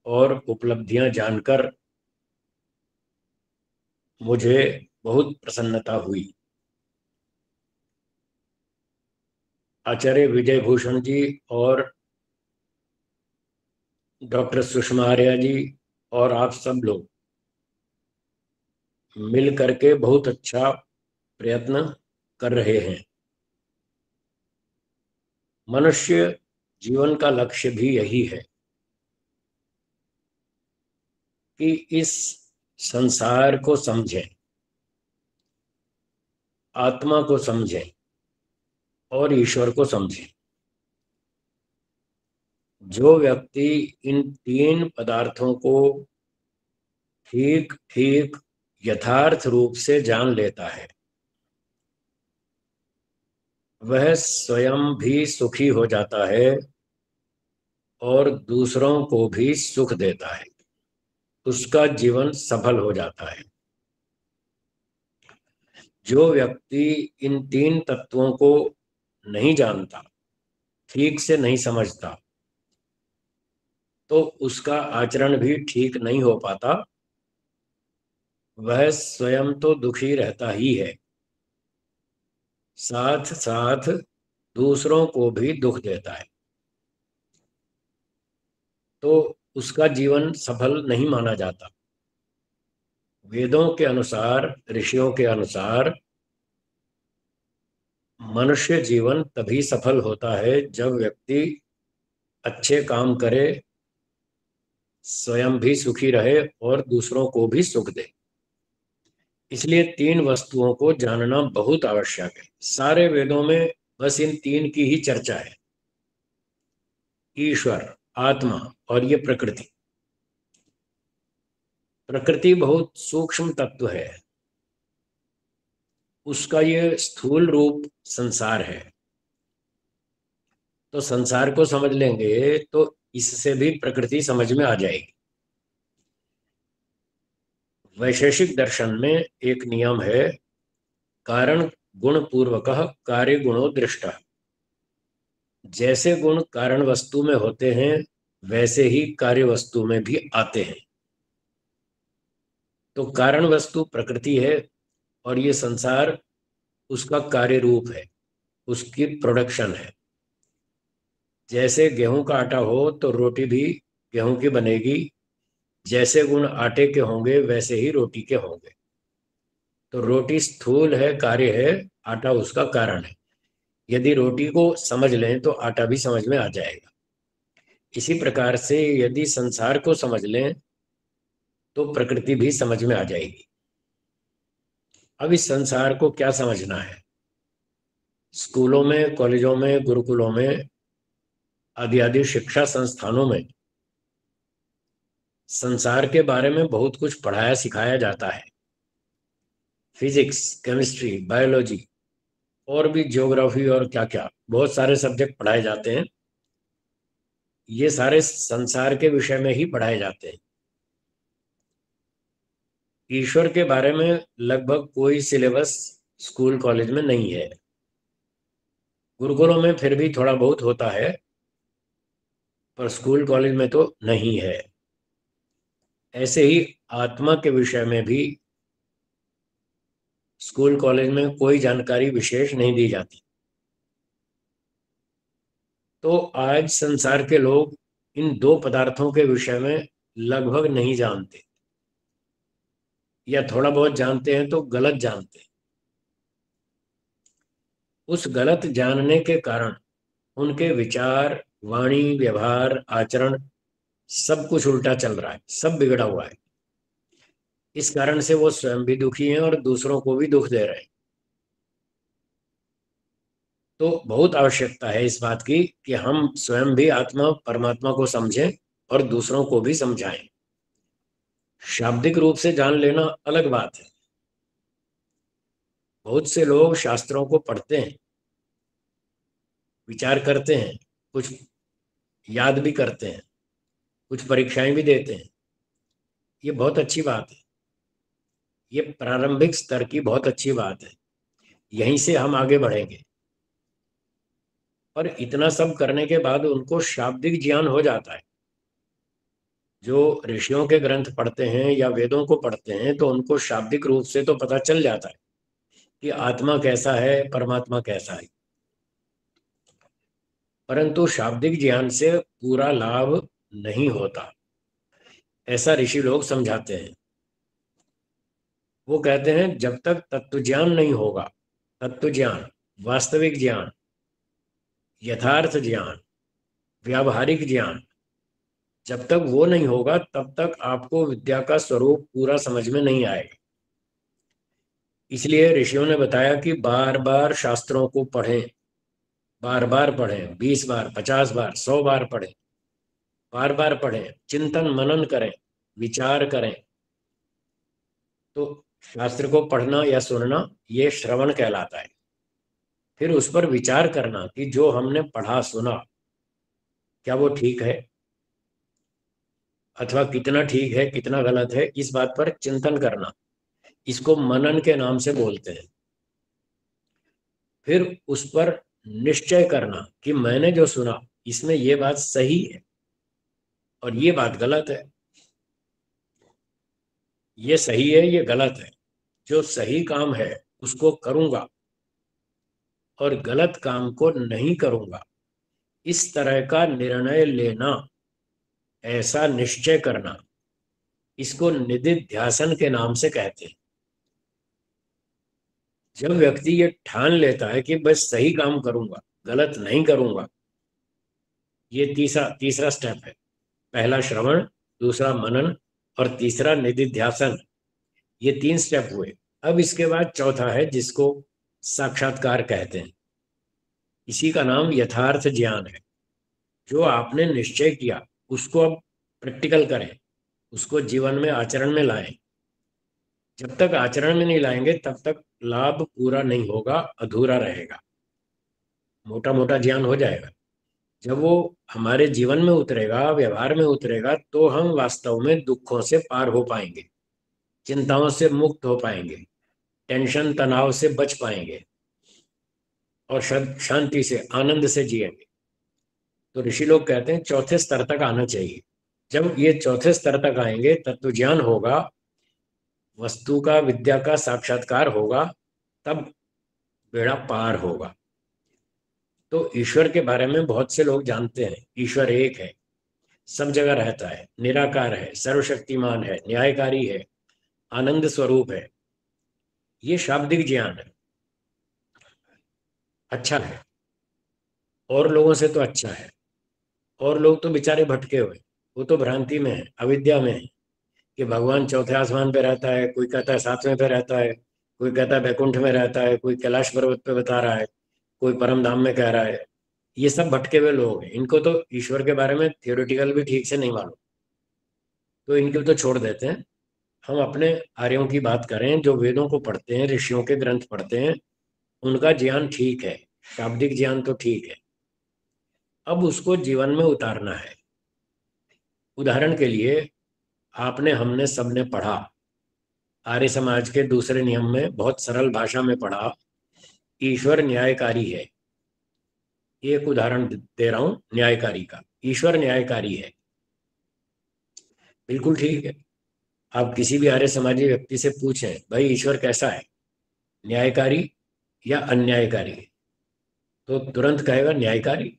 और उपलब्धियां जानकर मुझे बहुत प्रसन्नता हुई। आचार्य विजय भूषण जी और डॉक्टर सुषमा आर्या जी और आप सब लोग मिल करके बहुत अच्छा प्रयत्न कर रहे हैं। मनुष्य जीवन का लक्ष्य भी यही है कि इस संसार को समझें, आत्मा को समझें और ईश्वर को समझें। जो व्यक्ति इन तीन पदार्थों को ठीक ठीक यथार्थ रूप से जान लेता है, वह स्वयं भी सुखी हो जाता है और दूसरों को भी सुख देता है। उसका जीवन सफल हो जाता है। जो व्यक्ति इन तीन तत्वों को नहीं जानता, ठीक से नहीं समझता, तो उसका आचरण भी ठीक नहीं हो पाता। वह स्वयं तो दुखी रहता ही है, साथ साथ दूसरों को भी दुख देता है, तो उसका जीवन सफल नहीं माना जाता। वेदों के अनुसार, ऋषियों के अनुसार मनुष्य जीवन तभी सफल होता है जब व्यक्ति अच्छे काम करे, स्वयं भी सुखी रहे और दूसरों को भी सुख दे। इसलिए तीन वस्तुओं को जानना बहुत आवश्यक है। सारे वेदों में बस इन तीन की ही चर्चा है, ईश्वर, आत्मा और ये प्रकृति। प्रकृति बहुत सूक्ष्म तत्व है, उसका ये स्थूल रूप संसार है। तो संसार को समझ लेंगे तो इससे भी प्रकृति समझ में आ जाएगी। वैशेषिक दर्शन में एक नियम है, कारण गुण पूर्वकः कार्य गुणो दृष्टः। जैसे गुण कारण वस्तु में होते हैं वैसे ही कार्य वस्तु में भी आते हैं। तो कारण वस्तु प्रकृति है और ये संसार उसका कार्य रूप है, उसकी प्रोडक्शन है। जैसे गेहूं का आटा हो तो रोटी भी गेहूं की बनेगी, जैसे गुण आटे के होंगे वैसे ही रोटी के होंगे। तो रोटी स्थूल है, कार्य है, आटा उसका कारण है। यदि रोटी को समझ लें तो आटा भी समझ में आ जाएगा। इसी प्रकार से यदि संसार को समझ लें तो प्रकृति भी समझ में आ जाएगी। अब इस संसार को क्या समझना है? स्कूलों में, कॉलेजों में, गुरुकुलों में, आदि आदि शिक्षा संस्थानों में संसार के बारे में बहुत कुछ पढ़ाया सिखाया जाता है। फिजिक्स, केमिस्ट्री, बायोलॉजी और भी ज्योग्राफी और क्या क्या बहुत सारे सब्जेक्ट पढ़ाए जाते हैं। ये सारे संसार के विषय में ही पढ़ाए जाते हैं। ईश्वर के बारे में लगभग कोई सिलेबस स्कूल कॉलेज में नहीं है। गुरुकुलों में फिर भी थोड़ा बहुत होता है, पर स्कूल कॉलेज में तो नहीं है। ऐसे ही आत्मा के विषय में भी स्कूल कॉलेज में कोई जानकारी विशेष नहीं दी जाती। तो आज संसार के लोग इन दो पदार्थों के विषय में लगभग नहीं जानते, या थोड़ा बहुत जानते हैं तो गलत जानते हैं। उस गलत जानने के कारण उनके विचार, वाणी, व्यवहार, आचरण सब कुछ उल्टा चल रहा है, सब बिगड़ा हुआ है। इस कारण से वो स्वयं भी दुखी हैं और दूसरों को भी दुख दे रहे हैं। तो बहुत आवश्यकता है इस बात की कि हम स्वयं भी आत्मा परमात्मा को समझें और दूसरों को भी समझाएं। शाब्दिक रूप से जान लेना अलग बात है। बहुत से लोग शास्त्रों को पढ़ते हैं, विचार करते हैं, कुछ याद भी करते हैं, कुछ परीक्षाएं भी देते हैं। ये बहुत अच्छी बात है। ये प्रारंभिक स्तर की बहुत अच्छी बात है। यहीं से हम आगे बढ़ेंगे। पर इतना सब करने के बाद उनको शाब्दिक ज्ञान हो जाता है। जो ऋषियों के ग्रंथ पढ़ते हैं या वेदों को पढ़ते हैं तो उनको शाब्दिक रूप से तो पता चल जाता है कि आत्मा कैसा है, परमात्मा कैसा है। परंतु शाब्दिक ज्ञान से पूरा लाभ नहीं होता, ऐसा ऋषि लोग समझाते हैं। वो कहते हैं जब तक तत्व ज्ञान नहीं होगा, तत्व ज्ञान, वास्तविक ज्ञान, यथार्थ ज्ञान, व्यावहारिक ज्ञान, जब तक वो नहीं होगा तब तक आपको विद्या का स्वरूप पूरा समझ में नहीं आएगा। इसलिए ऋषियों ने बताया कि बार बार शास्त्रों को पढ़ें, बार बार पढ़ें, 20 बार, 50 बार, 100 बार पढ़ें, बार बार पढ़ें, चिंतन मनन करें, विचार करें। तो शास्त्र को पढ़ना या सुनना ये श्रवण कहलाता है। फिर उस पर विचार करना कि जो हमने पढ़ा सुना क्या वो ठीक है अथवा कितना ठीक है, कितना गलत है, इस बात पर चिंतन करना, इसको मनन के नाम से बोलते हैं। फिर उस पर निश्चय करना कि मैंने जो सुना इसमें ये बात सही है और ये बात गलत है, ये सही है, ये गलत है। जो सही काम है उसको करूंगा और गलत काम को नहीं करूंगा, इस तरह का निर्णय लेना, ऐसा निश्चय करना, इसको निदिध्यासन के नाम से कहते हैं। जब व्यक्ति ये ठान लेता है कि बस सही काम करूंगा, गलत नहीं करूंगा, ये तीसरा स्टेप है। पहला श्रवण, दूसरा मनन और तीसरा निदिध्यासन, ये 3 स्टेप हुए। अब इसके बाद चौथा है जिसको साक्षात्कार कहते हैं। इसी का नाम यथार्थ ज्ञान है। जो आपने निश्चय किया उसको अब प्रैक्टिकल करें, उसको जीवन में आचरण में लाएं। जब तक आचरण में नहीं लाएंगे तब तक लाभ पूरा नहीं होगा, अधूरा रहेगा। मोटा मोटा ज्ञान हो जाएगा। जब वो हमारे जीवन में उतरेगा, व्यवहार में उतरेगा, तो हम वास्तव में दुखों से पार हो पाएंगे, चिंताओं से मुक्त हो पाएंगे, टेंशन तनाव से बच पाएंगे और शांति से, आनंद से जिएंगे। तो ऋषि लोग कहते हैं चौथे स्तर तक आना चाहिए। जब ये चौथे स्तर तक आएंगे, तत्व ज्ञान होगा, वस्तु का, विद्या का साक्षात्कार होगा, तब बेड़ा पार होगा। तो ईश्वर के बारे में बहुत से लोग जानते हैं, ईश्वर एक है, सब जगह रहता है, निराकार है, सर्वशक्तिमान है, न्यायकारी है, आनंद स्वरूप है। ये शाब्दिक ज्ञान है, अच्छा है, और लोगों से तो अच्छा है। और लोग तो बेचारे भटके हुए, वो तो भ्रांति में है, अविद्या में है कि भगवान चौथे आसमान पे रहता है, कोई कहता है सातवें पे रहता है, कोई कहता है बैकुंठ में रहता है, कोई कैलाश पर्वत पे बता रहा है, कोई परम धाम में कह रहा है। ये सब भटके हुए लोग हैं, इनको तो ईश्वर के बारे में थियोरिटिकल भी ठीक से नहीं मालूम, तो इनके तो छोड़ देते हैं। हम अपने आर्यों की बात करें जो वेदों को पढ़ते हैं, ऋषियों के ग्रंथ पढ़ते हैं, उनका ज्ञान ठीक है, शाब्दिक ज्ञान तो ठीक है। अब उसको जीवन में उतारना है। उदाहरण के लिए आपने, हमने, सबने पढ़ा, आर्य समाज के दूसरे नियम में बहुत सरल भाषा में पढ़ा, ईश्वर न्यायकारी है। एक उदाहरण दे रहा हूं न्यायकारी का। ईश्वर न्यायकारी है, बिल्कुल ठीक है। आप किसी भी आर्य समाजी व्यक्ति से पूछें, भाई ईश्वर कैसा है, न्यायकारी या अन्यायकारी, तो तुरंत कहेगा न्यायकारी।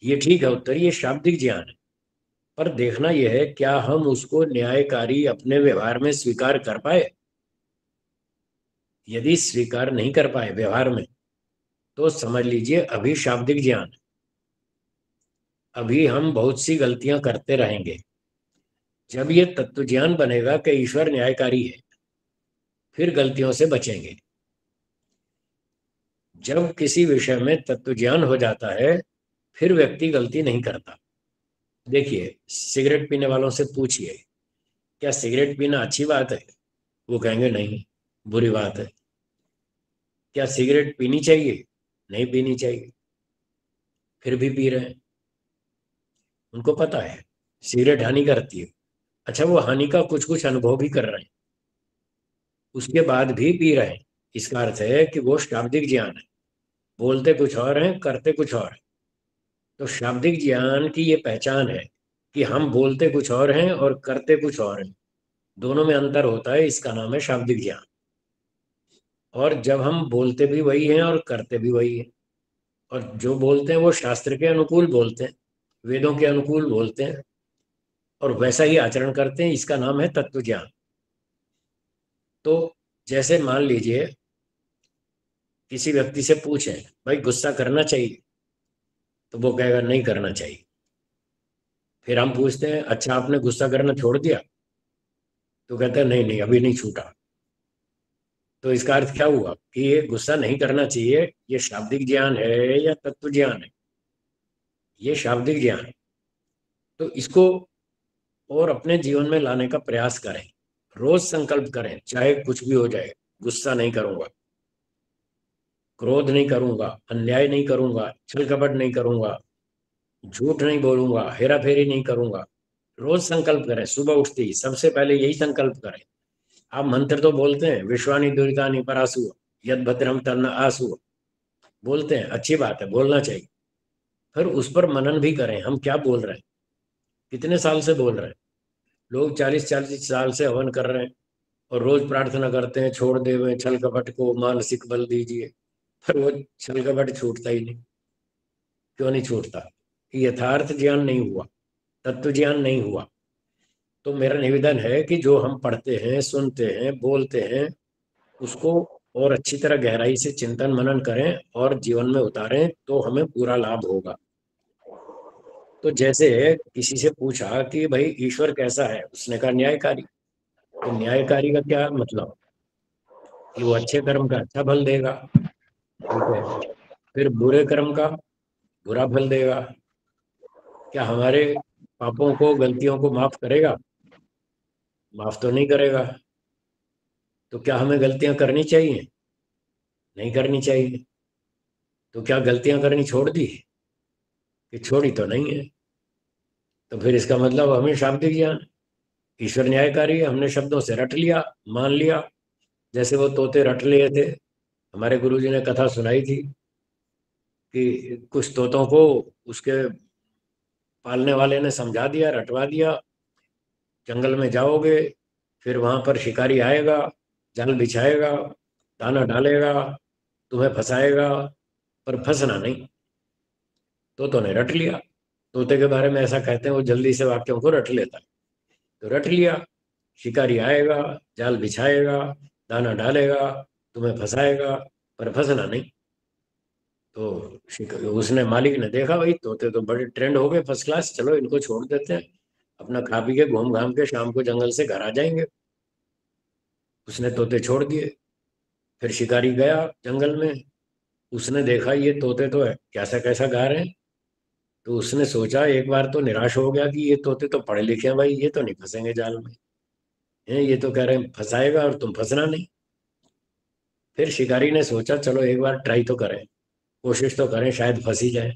ये ठीक है उत्तर, ये शाब्दिक ज्ञान है। पर देखना यह है क्या हम उसको न्यायकारी अपने व्यवहार में स्वीकार कर पाए। यदि स्वीकार नहीं कर पाए व्यवहार में, तो समझ लीजिए अभी शाब्दिक ज्ञान, अभी हम बहुत सी गलतियां करते रहेंगे। जब ये तत्व ज्ञान बनेगा कि ईश्वर न्यायकारी है, फिर गलतियों से बचेंगे। जब किसी विषय में तत्व ज्ञान हो जाता है, फिर व्यक्ति गलती नहीं करता। देखिए, सिगरेट पीने वालों से पूछिए, क्या सिगरेट पीना अच्छी बात है? वो कहेंगे नहीं, बुरी बात है। क्या सिगरेट पीनी चाहिए? नहीं पीनी चाहिए, फिर भी पी रहे हैं। उनको पता है सिगरेट हानि करती है। अच्छा, वो हानि का कुछ कुछ अनुभव भी कर रहे हैं, उसके बाद भी पी रहे हैं। इसका अर्थ है कि वो शाब्दिक ज्ञान है, बोलते कुछ और हैं, करते कुछ और है। तो शाब्दिक ज्ञान की ये पहचान है कि हम बोलते कुछ और हैं और करते कुछ और हैं, दोनों में अंतर होता है, इसका नाम है शाब्दिक ज्ञान। और जब हम बोलते भी वही हैं और करते भी वही हैं, और जो बोलते हैं वो शास्त्र के अनुकूल बोलते हैं, वेदों के अनुकूल बोलते हैं, और वैसा ही आचरण करते हैं, इसका नाम है तत्व ज्ञान। तो जैसे मान लीजिए किसी व्यक्ति से पूछें, भाई गुस्सा करना चाहिए, तो वो कहेगा नहीं करना चाहिए। फिर हम पूछते हैं, अच्छा आपने गुस्सा करना छोड़ दिया? तो कहता है नहीं नहीं, अभी नहीं छूटा। तो इसका अर्थ क्या हुआ कि ये गुस्सा नहीं करना चाहिए, ये शाब्दिक ज्ञान है या तत्व ज्ञान है? ये शाब्दिक ज्ञान है। तो इसको और अपने जीवन में लाने का प्रयास करें, रोज संकल्प करें, चाहे कुछ भी हो जाए, गुस्सा नहीं करूंगा, क्रोध नहीं करूंगा, अन्याय नहीं करूंगा, छल कपट नहीं करूंगा, झूठ नहीं बोलूंगा, हेरा फेरी नहीं करूंगा। रोज संकल्प करें, सुबह उठते ही सबसे पहले यही संकल्प करें। आप मंत्र तो बोलते हैं, विश्वानी दुरितानी परासु यद भद्रम तन्न आसु, बोलते हैं, अच्छी बात है, बोलना चाहिए। फिर उस पर मनन भी करें, हम क्या बोल रहे हैं, कितने साल से बोल रहे हैं। लोग 40-40 साल से हवन कर रहे हैं और रोज प्रार्थना करते हैं, छोड़ देवे छल कपट को, मानसिक बल दीजिए, पर वो छल कपट छूटता ही नहीं। क्यों नहीं छूटता? यथार्थ ज्ञान नहीं हुआ, तत्व ज्ञान नहीं हुआ। तो मेरा निवेदन है कि जो हम पढ़ते हैं, सुनते हैं, बोलते हैं, उसको और अच्छी तरह गहराई से चिंतन मनन करें और जीवन में उतारें, तो हमें पूरा लाभ होगा। तो जैसे किसी से पूछा कि भाई ईश्वर कैसा है, उसने कहा न्यायकारी। तो न्यायकारी का क्या मतलब? कि वो अच्छे कर्म का अच्छा फल देगा, ठीक है, फिर बुरे कर्म का बुरा फल देगा। क्या हमारे पापों को, गलतियों को माफ करेगा? माफ तो नहीं करेगा। तो क्या हमें गलतियां करनी चाहिए? नहीं करनी चाहिए। तो क्या गलतियां करनी छोड़ दी? कि छोड़ी तो नहीं है। तो फिर इसका मतलब हमें शाब्दिक ज्ञान, ईश्वर न्यायकारी है, हमने शब्दों से रट लिया, मान लिया, जैसे वो तोते रट लिए थे। हमारे गुरुजी ने कथा सुनाई थी कि कुछ तोतों को उसके पालने वाले ने समझा दिया, रटवा दिया, जंगल में जाओगे, फिर वहां पर शिकारी आएगा, जाल बिछाएगा, दाना डालेगा, तुम्हें फंसाएगा, पर फंसना नहीं। तोतों ने रट लिया। तोते के बारे में ऐसा कहते हैं वो जल्दी से वाक्यों को रट लेता है। तो रट लिया, शिकारी आएगा, जाल बिछाएगा, दाना डालेगा, तुम्हें फंसाएगा, पर फंसना नहीं। तो उसने मालिक ने देखा भाई तोते तो बड़े ट्रेंड हो गए, फर्स्ट क्लास, चलो इनको छोड़ देते हैं, अपना खा पी के घूम घाम के शाम को जंगल से घर आ जाएंगे। उसने तोते छोड़ दिए। फिर शिकारी गया जंगल में, उसने देखा ये तोते तो है कैसा कैसा गा रहे हैं। तो उसने सोचा, एक बार तो निराश हो गया कि ये तोते तो पढ़े लिखे हैं भाई, ये तो नहीं फंसेंगे जाल में, ये तो कह रहे हैं फंसाएगा और तुम फंसना नहीं। फिर शिकारी ने सोचा चलो एक बार ट्राई तो करें, कोशिश तो करें, शायद फंस ही जाए,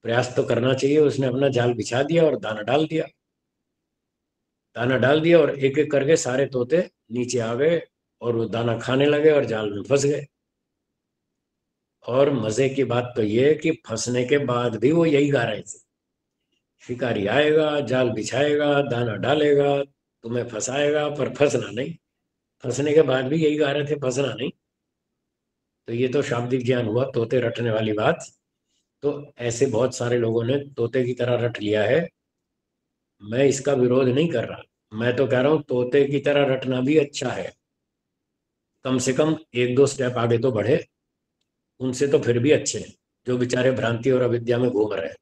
प्रयास तो करना चाहिए। उसने अपना जाल बिछा दिया और दाना डाल दिया। दाना डाल दिया और एक एक करके सारे तोते नीचे आ गए और वो दाना खाने लगे और जाल में फंस गए। और मजे की बात तो ये है कि फंसने के बाद भी वो यही गा रहे थे, शिकारी आएगा, जाल बिछाएगा, दाना डालेगा, तुम्हें फंसाएगा, पर फंसना नहीं। फंसने के बाद भी यही गा रहे थे, फंसना नहीं। तो ये तो शाब्दिक ज्ञान हुआ, तोते रटने वाली बात। तो ऐसे बहुत सारे लोगों ने तोते की तरह रट लिया है। मैं इसका विरोध नहीं कर रहा, मैं तो कह रहा हूं तोते की तरह रटना भी अच्छा है, कम से कम एक दो स्टेप आगे तो बढ़े। उनसे तो फिर भी अच्छे हैं जो बेचारे भ्रांति और अविद्या में घूम रहे हैं,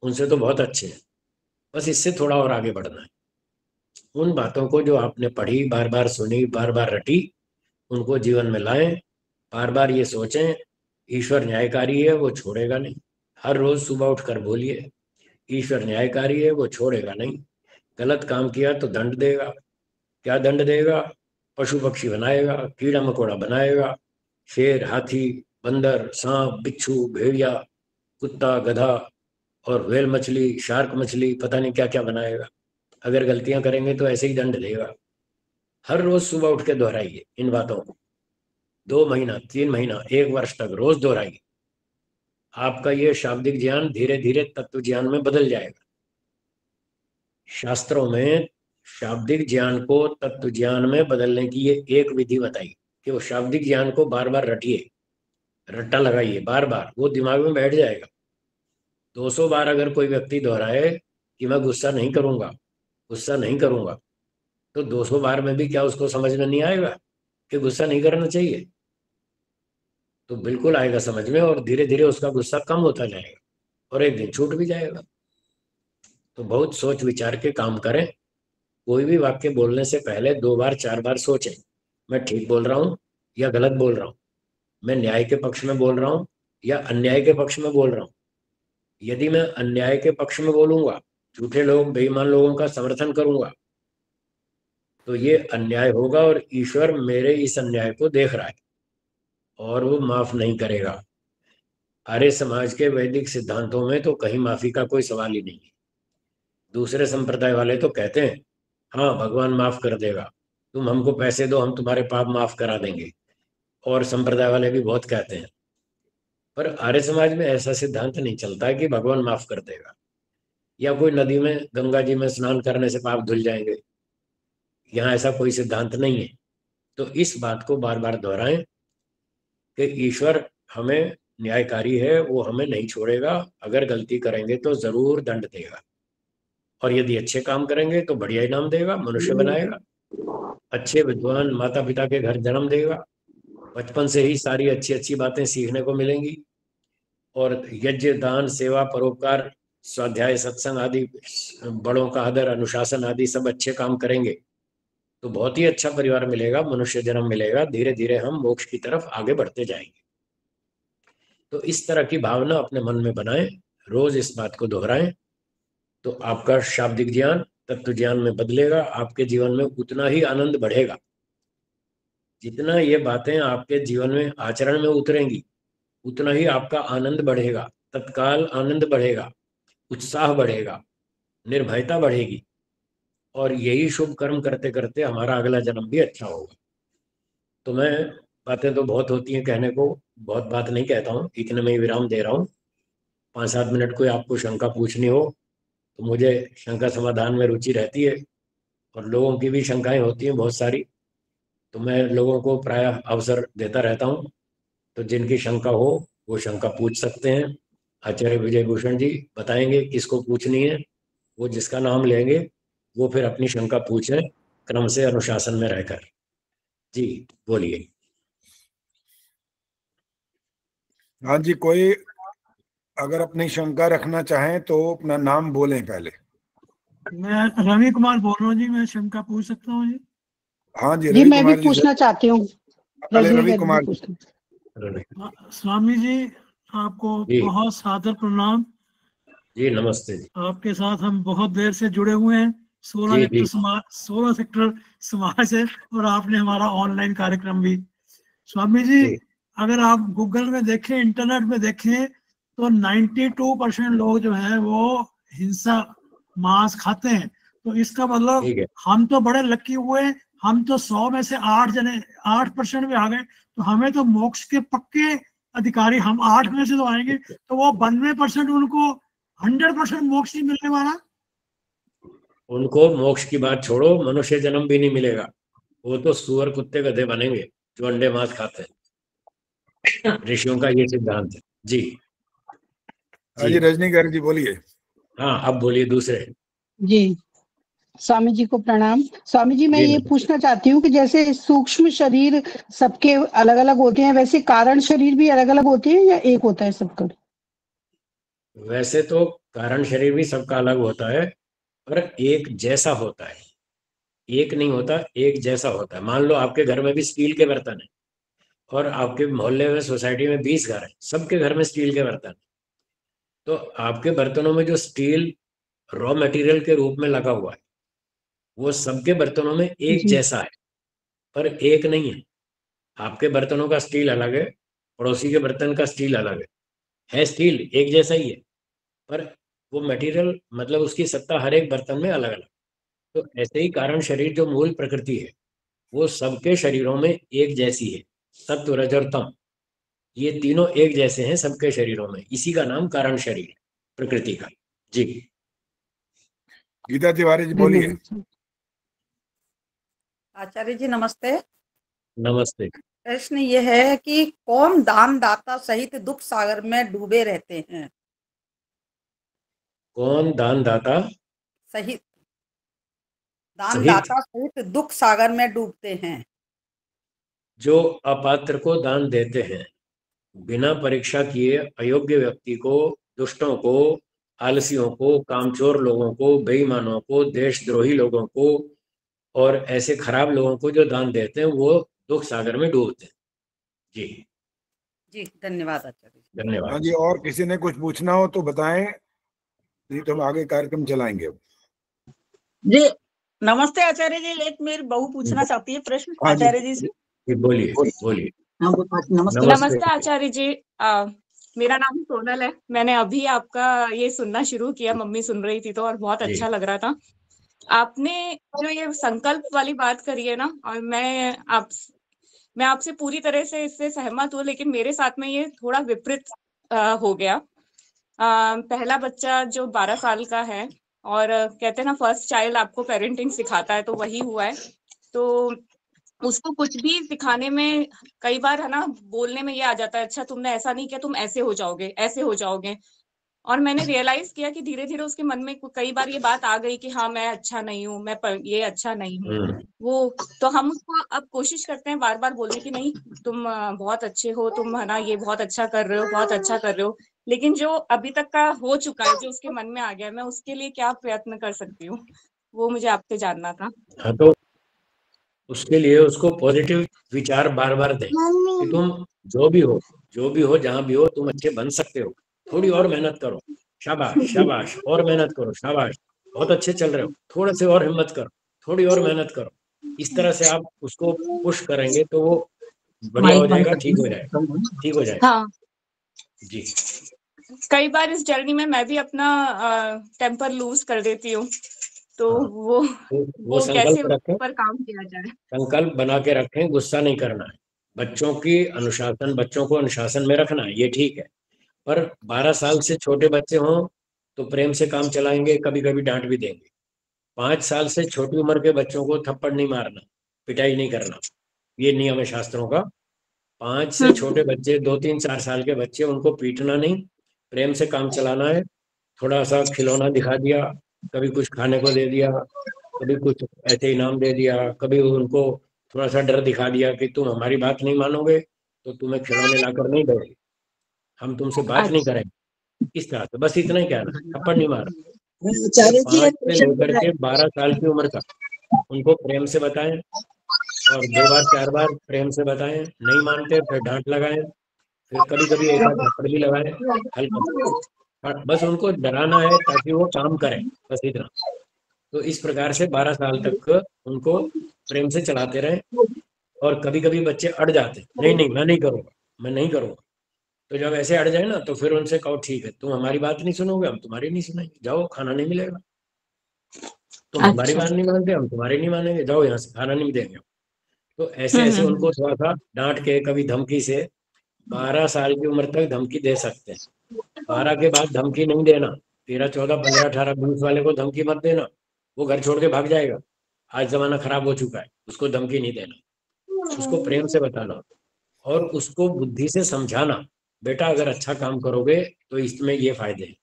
उनसे तो बहुत अच्छे हैं। बस इससे थोड़ा और आगे बढ़ना है। उन बातों को जो आपने पढ़ी, बार बार सुनी, बार बार रटी, उनको जीवन में लाएं। बार बार ये सोचें ईश्वर न्यायकारी है, वो छोड़ेगा नहीं। हर रोज सुबह उठकर बोलिए ईश्वर न्यायकारी है, वो छोड़ेगा नहीं। गलत काम किया तो दंड देगा। क्या दंड देगा? पशु पक्षी बनाएगा, कीड़ा मकोड़ा बनाएगा, शेर, हाथी, बंदर, सांप, बिच्छू, भेड़िया, कुत्ता, गधा और व्हेल मछली, शार्क मछली, पता नहीं क्या क्या बनाएगा। अगर गलतियां करेंगे तो ऐसे ही दंड देगा। हर रोज सुबह उठ के दोहराइए इन बातों को, 2 महीना, 3 महीना, 1 वर्ष तक रोज दोहराइए। आपका ये शाब्दिक ज्ञान धीरे धीरे तत्व ज्ञान में बदल जाएगा। शास्त्रों में शाब्दिक ज्ञान को तत्व ज्ञान में बदलने की ये एक विधि बताई कि वो शाब्दिक ज्ञान को बार बार रटिए, रट्टा लगाइए बार बार, वो दिमाग में बैठ जाएगा। 200 बार अगर कोई व्यक्ति दोहराए कि मैं गुस्सा नहीं करूंगा, गुस्सा नहीं करूंगा, तो 200 बार में भी क्या उसको समझ में नहीं आएगा कि गुस्सा नहीं करना चाहिए? तो बिल्कुल आएगा समझ में, और धीरे धीरे उसका गुस्सा कम होता जाएगा और एक दिन छूट भी जाएगा। तो बहुत सोच विचार के काम करें। कोई भी वाक्य बोलने से पहले 2 बार 4 बार सोचें, मैं ठीक बोल रहा हूँ या गलत बोल रहा हूँ, मैं न्याय के पक्ष में बोल रहा हूँ या अन्याय के पक्ष में बोल रहा हूँ। यदि मैं अन्याय के पक्ष में बोलूंगा, झूठे लोग, बेईमान लोगों का समर्थन करूंगा, तो ये अन्याय होगा और ईश्वर मेरे इस अन्याय को देख रहा है और वो माफ नहीं करेगा। आर्य समाज के वैदिक सिद्धांतों में तो कहीं माफी का कोई सवाल ही नहीं है। दूसरे संप्रदाय वाले तो कहते हैं हाँ भगवान माफ कर देगा, तुम हमको पैसे दो, हम तुम्हारे पाप माफ करा देंगे। और संप्रदाय वाले भी बहुत कहते हैं, पर आर्य समाज में ऐसा सिद्धांत नहीं चलता है कि भगवान माफ कर देगा या कोई नदी में, गंगा जी में स्नान करने से पाप धुल जाएंगे। यहाँ ऐसा कोई सिद्धांत नहीं है। तो इस बात को बार बार दोहराएं कि ईश्वर हमें न्यायकारी है, वो हमें नहीं छोड़ेगा। अगर गलती करेंगे तो जरूर दंड देगा, और यदि अच्छे काम करेंगे तो बढ़िया इनाम देगा, मनुष्य बनाएगा, अच्छे विद्वान माता पिता के घर जन्म देगा, बचपन से ही सारी अच्छी अच्छी बातें सीखने को मिलेंगी। और यज्ञ, दान, सेवा, परोपकार, स्वाध्याय, सत्संग आदि, बड़ों का आदर, अनुशासन आदि सब अच्छे काम करेंगे तो बहुत ही अच्छा परिवार मिलेगा, मनुष्य जन्म मिलेगा। धीरे धीरे हम मोक्ष की तरफ आगे बढ़ते जाएंगे। तो इस तरह की भावना अपने मन में बनाएं, रोज इस बात को दोहराएं, तो आपका शाब्दिक ज्ञान तत्व ज्ञान में बदलेगा। आपके जीवन में उतना ही आनंद बढ़ेगा। जितना ये बातें आपके जीवन में आचरण में उतरेंगी, उतना ही आपका आनंद बढ़ेगा, तत्काल आनंद बढ़ेगा, उत्साह बढ़ेगा, निर्भयता बढ़ेगी, और यही शुभ कर्म करते करते हमारा अगला जन्म भी अच्छा होगा। तो मैं, बातें तो बहुत होती हैं कहने को, बहुत बात नहीं कहता हूँ, इतने में ही विराम दे रहा हूँ। 5-7 मिनट कोई आपको शंका पूछनी हो तो मुझे शंका समाधान में रुचि रहती है, और लोगों की भी शंकाएं होती हैं बहुत सारी, तो मैं लोगों को प्रायः अवसर देता रहता हूँ। तो जिनकी शंका हो वो शंका पूछ सकते हैं। आचार्य विजय भूषण जी बताएंगे किसको पूछनी है। वो जिसका नाम लेंगे वो फिर अपनी शंका पूछे क्रम से अनुशासन में रहकर। जी बोलिए। हाँ जी, कोई अगर अपनी शंका रखना चाहें तो अपना नाम बोलें पहले। मैं रवि कुमार बोल रहा हूँ जी, मैं शंका पूछ सकता हूँ जी? हाँ जी, जी मैं भी पूछना चाहती हूँ। रवि कुमार स्वामी जी आपको बहुत सादर प्रणाम जी। नमस्ते जी। आपके साथ हम बहुत देर से जुड़े हुए हैं, 16 सेक्टर समाज से, और आपने हमारा ऑनलाइन कार्यक्रम भी। स्वामी जी अगर आप गूगल में देखें, इंटरनेट में देखें, तो 92% लोग जो हैं वो हिंसा मांस खाते हैं। तो इसका मतलब हम तो बड़े लकी हुए, हम तो 100 में से 8% में आ गए, तो हमें तो मोक्ष के पक्के अधिकारी, हम 8 में से तो आएंगे, तो वो 92% उनको 100% मोक्ष नहीं मिलने वाला। उनको मोक्ष की बात छोड़ो, मनुष्य जन्म भी नहीं मिलेगा, वो तो सुअर कुत्ते गधे बनेंगे जो अंडे मांस खाते हैं। ऋषियों का ये सिद्धांत है। जी जी रजनीकांत जी बोलिए। हाँ अब बोलिए दूसरे। जी स्वामी जी को प्रणाम। स्वामी जी मैं ये पूछना चाहती हूँ कि जैसे सूक्ष्म शरीर सबके अलग अलग होते हैं, वैसे कारण शरीर भी अलग अलग होते हैं या एक होता है सबका? वैसे तो कारण शरीर भी सबका अलग होता है, पर एक जैसा होता है। एक नहीं होता, एक जैसा होता है। मान लो आपके घर में भी स्टील के बर्तन है, और आपके मोहल्ले में सोसाइटी में 20 घर है, सबके घर में स्टील के बर्तन है। तो आपके बर्तनों में जो स्टील रॉ मटेरियल के रूप में लगा हुआ है वो सबके बर्तनों में एक जैसा है, पर एक नहीं है। आपके बर्तनों का स्टील अलग है, पड़ोसी के बर्तन का स्टील अलग है स्टील एक जैसा ही है, पर वो मटेरियल मतलब उसकी सत्ता हर एक बर्तन में अलग अलग। तो ऐसे ही कारण शरीर जो मूल प्रकृति है वो सबके शरीरों में एक जैसी है। सत्व रज और तम ये तीनों एक जैसे हैं सबके शरीरों में, इसी का नाम कारण शरीर है प्रकृति का। जी गीता तिवारी जी बोलिए। आचार्य जी नमस्ते। नमस्ते। प्रश्न ये है कि कौन दानदाता सहित दुख सागर में डूबे रहते हैं? कौन दानदाता सहित दुख सागर में डूबते हैं? जो अपात्र को दान देते हैं, बिना परीक्षा किए अयोग्य व्यक्ति को, दुष्टों को, आलसियों को, कामचोर लोगों को, बेईमानों को, देशद्रोही लोगों को और ऐसे खराब लोगों को जो दान देते हैं वो दुख सागर में डूबते हैं। जी जी धन्यवाद आचार्य। धन्यवाद। हाँ जी, और किसी ने कुछ पूछना हो तो बताएं, नहीं तो हम आगे कार्यक्रम चलाएंगे। जी नमस्ते आचार्य जी, एक मेरी बहू पूछना चाहती है प्रश्न आचार्य जी से। बोलिए बोलिए। नमस्ते आचार्य जी, मेरा नाम सोनल है। मैंने अभी आपका ये सुनना शुरू किया, मम्मी सुन रही थी तो, और बहुत अच्छा लग रहा था। आपने जो ये संकल्प वाली बात करी है ना, और मैं आपसे पूरी तरह से इससे सहमत हूँ, लेकिन मेरे साथ में ये थोड़ा विपरीत हो गया। पहला बच्चा जो 12 साल का है, और कहते हैं ना फर्स्ट चाइल्ड आपको पेरेंटिंग सिखाता है, तो वही हुआ है। तो उसको कुछ भी सिखाने में कई बार है ना, बोलने में ये आ जाता है, अच्छा तुमने ऐसा नहीं किया, तुम ऐसे हो जाओगे, ऐसे हो जाओगे। और मैंने रियलाइज किया कि धीरे धीरे उसके मन में कई बार ये बात आ गई कि हाँ मैं अच्छा नहीं हूँ, मैं ये अच्छा नहीं हूँ वो। तो हम उसको अब कोशिश करते हैं बार बार बोलने की, नहीं तुम बहुत अच्छे हो, तुम है ना ये बहुत अच्छा कर रहे हो, बहुत अच्छा कर रहे हो। लेकिन जो अभी तक का हो चुका है, जो उसके मन में आ गया, मैं उसके लिए क्या प्रयत्न कर सकती हूँ, वो मुझे आपसे जानना था। हाँ, तो उसके लिए उसको पॉजिटिव विचार बार बार दें कि तुम जो भी हो जहां भी हो, तुम अच्छे बन सकते हो, थोड़ी और मेहनत करो, शाबाश शाबाश, और मेहनत करो, शाबाश, बहुत अच्छे चल रहे हो, थोड़ा से और हिम्मत करो, थोड़ी और मेहनत करो। इस तरह से आप उसको पुश करेंगे तो वो बढ़िया हो जाएगा, ठीक हो जाएगा। हाँ जी कई बार इस जर्नी में मैं भी अपना टेम्पर लूज कर देती हूँ, तो वो कैसे पर काम किया जाए? संकल्प बना के रखें, गुस्सा नहीं करना है। बच्चों को अनुशासन में रखना है, ये ठीक है। पर 12 साल से छोटे बच्चे हों तो प्रेम से काम चलाएंगे, कभी कभी डांट भी देंगे। 5 साल से छोटी उम्र के बच्चों को थप्पड़ नहीं मारना, पिटाई नहीं करना, ये नियम है शास्त्रों का। 5 से छोटे बच्चे, 2, 3, 4 साल के बच्चे, उनको पीटना नहीं, प्रेम से काम चलाना है। थोड़ा सा खिलौना दिखा दिया, कभी कुछ खाने को दे दिया, कभी कुछ ऐसे इनाम दे दिया, कभी उनको थोड़ा सा डर दिखा दिया कि तुम हमारी बात नहीं मानोगे तो तुम्हें खिलौने लाकर नहीं दोगे, हम तुमसे बात नहीं करेंगे, इस तरह से। बस इतना ही कहना, थप्पड़ नहीं मारा। 5 से लेकर के 12 साल की उम्र तक उनको प्रेम से बताएं, और 2 बार 4 बार प्रेम से बताएं, नहीं मानते फिर डांट लगाएं, फिर कभी कभी एक आध थप्पड़ भी लगाएं हल्का। बस उनको डराना है ताकि वो काम करें, बस इतना। तो इस प्रकार से 12 साल तक उनको प्रेम से चलाते रहें। और कभी कभी बच्चे अड़ जाते, नहीं नहीं मैं नहीं करूँगा, मैं नहीं करूँगा। तो जब ऐसे अड़ जाए ना तो फिर उनसे कहो ठीक है, तुम हमारी बात नहीं सुनोगे, हम तुम्हारी नहीं सुनेंगे, जाओ खाना नहीं मिलेगा। तुम हमारी बात नहीं मानते, हम तुम्हारी नहीं मानेंगे, जाओ यहाँ से, खाना नहीं देंगे। तो ऐसे ऐसे उनको थोड़ा सा डांट के, कभी धमकी से 12 साल की उम्र तक धमकी दे सकते हैं। 12 के बाद धमकी नहीं देना। 13, 14, 15, 18, 20 वाले को धमकी मत देना, वो घर छोड़ के भाग जाएगा। आज जमाना खराब हो चुका है, उसको धमकी नहीं देना, उसको प्रेम से बताना और उसको बुद्धि से समझाना, बेटा अगर अच्छा काम करोगे तो इसमें ये फायदे हैं,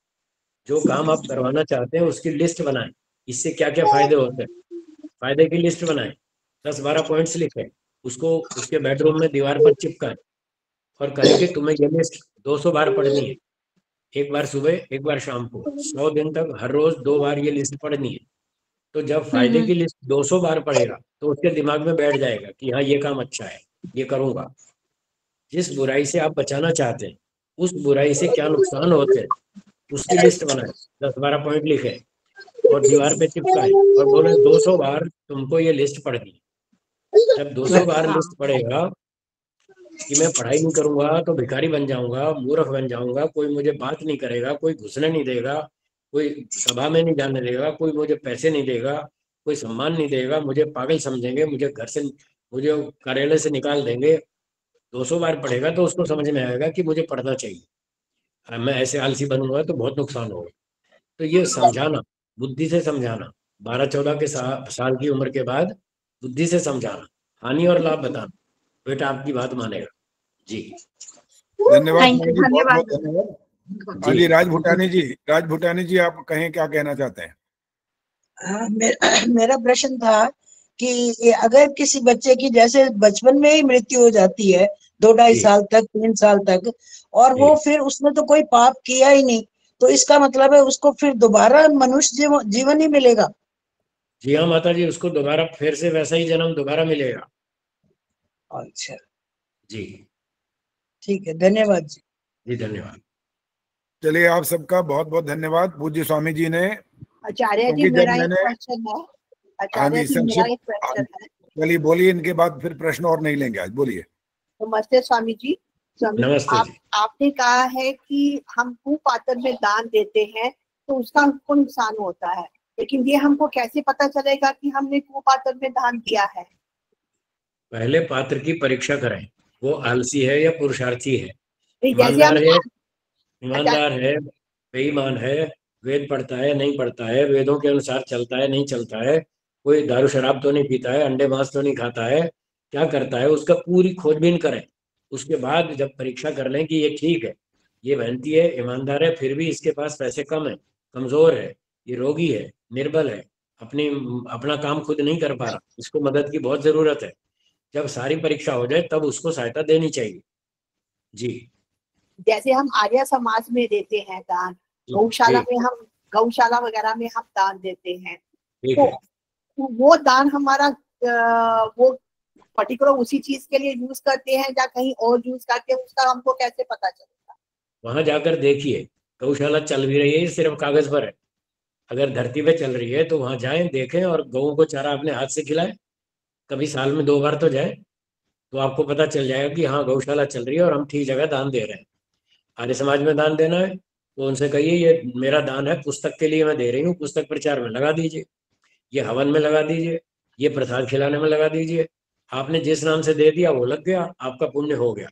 जो काम आप करवाना चाहते हैं उसकी लिस्ट बनाएं, इससे क्या क्या फायदे होते हैं, फायदे की लिस्ट बनाएं, 10-12 पॉइंट्स लिखें, उसको उसके बेडरूम में दीवार पर चिपकाएं और कहें कि तुम्हें ये लिस्ट 200 बार पढ़नी है, एक बार सुबह एक बार शाम को, 100 दिन तक हर रोज 2 बार ये लिस्ट पढ़नी है। तो जब फायदे की लिस्ट 200 बार पढ़ेगा तो उसके दिमाग में बैठ जाएगा कि हाँ ये काम अच्छा है, ये करूंगा। जिस बुराई से आप बचाना चाहते हैं उस बुराई से क्या नुकसान होते हैं उसकी लिस्ट बनाए, 10-12 पॉइंट लिखे और दीवार पे चिपकाए और बोले 200 बार तुमको ये लिस्ट पढ़नी है। जब 200 बार लिस्ट पढ़ेगा कि मैं पढ़ाई नहीं करूंगा तो भिखारी बन जाऊंगा, मूर्ख बन जाऊंगा, कोई मुझे बात नहीं करेगा, कोई घुसने नहीं देगा, कोई सभा में नहीं जाने देगा, कोई मुझे पैसे नहीं देगा, कोई सम्मान नहीं देगा, मुझे पागल समझेंगे, मुझे घर से, मुझे कार्यालय से निकाल देंगे। 200 बार पढ़ेगा तो उसको समझ में आएगा कि मुझे पढ़ना चाहिए, मैं ऐसे आलसी बनूंगा तो बहुत नुकसान होगा। तो ये समझाना, बुद्धि से समझाना, 12-14 के साल की उम्र के बाद बुद्धि से समझाना, हानि और लाभ बताना, बेटा आपकी बात मानेगा। जी धन्यवाद, बहुत धन्यवाद। अली राज भूटानी जी आप कहें, क्या कहना चाहते हैं? मेरा प्रश्न था कि अगर किसी बच्चे की जैसे बचपन में ही मृत्यु हो जाती है 2-2.5 साल तक, 3 साल तक, और वो फिर उसने तो कोई पाप किया ही नहीं, तो इसका मतलब है उसको फिर दोबारा मनुष्य जीवन ही मिलेगा? जी हाँ माता जी, उसको दोबारा फिर से वैसा ही जन्म दोबारा मिलेगा। अच्छा जी ठीक है, धन्यवाद जी। जी धन्यवाद। चलिए आप सबका बहुत बहुत धन्यवाद। पूज्य स्वामी जी ने, आचार्य जी मेरा एक प्रश्न है। आचार्य जी मेरा एक प्रश्न है। चलिए बोलिए, इनके बाद फिर प्रश्न और नहीं लेंगे आज, बोलिए। नमस्ते स्वामी जी। स्वामी आपने कहा है कि हम कुपात्र में दान देते हैं तो उसका हमको नुकसान होता है, लेकिन ये हमको कैसे पता चलेगा कि हमने कुपात्र में दान दिया है? पहले पात्र की परीक्षा करें, वो आलसी है या पुरुषार्थी है, ईमानदार है, बेईमान है, वेद पढ़ता है नहीं पढ़ता है, वेदों के अनुसार चलता है नहीं चलता है, कोई दारू शराब तो नहीं पीता है, अंडे मांस तो नहीं खाता है, क्या करता है, उसका पूरी खोजबीन करें। उसके बाद जब परीक्षा कर लें कि ये ठीक है, ये मेहनती है, ईमानदार है, फिर भी इसके पास पैसे कम है, कमजोर है, ये रोगी है, निर्बल है, अपना काम खुद नहीं कर पा रहा, इसको मदद की बहुत जरूरत है, जब सारी परीक्षा हो जाए तब उसको सहायता देनी चाहिए। जी जैसे हम आर्य समाज में देते हैं दान, गौशाला वगैरह में हम दान देते हैं, तो वो दान हमारा वो पर्टिकुलर उसी चीज के लिए यूज करते हैं या कहीं और यूज करते हैं, उसका हमको कैसे पता चलेगा? वहां जाकर देखिए, गौशाला चल भी रही है, सिर्फ कागज पर है, अगर धरती पे चल रही है तो वहां जाएं, देखें और गौओं को चारा अपने हाथ से खिलाएं, कभी साल में 2 बार तो जाए, तो आपको पता चल जाएगा कि हाँ गौशाला चल रही है और हम ठीक जगह दान दे रहे हैं। आर्य समाज में दान देना है तो उनसे कहिए ये मेरा दान है, पुस्तक के लिए मैं दे रही हूँ, पुस्तक प्रचार में लगा दीजिए, ये हवन में लगा दीजिए, ये प्रसाद खिलाने में लगा दीजिए, आपने जिस नाम से दे दिया वो लग गया, आपका पुण्य हो गया।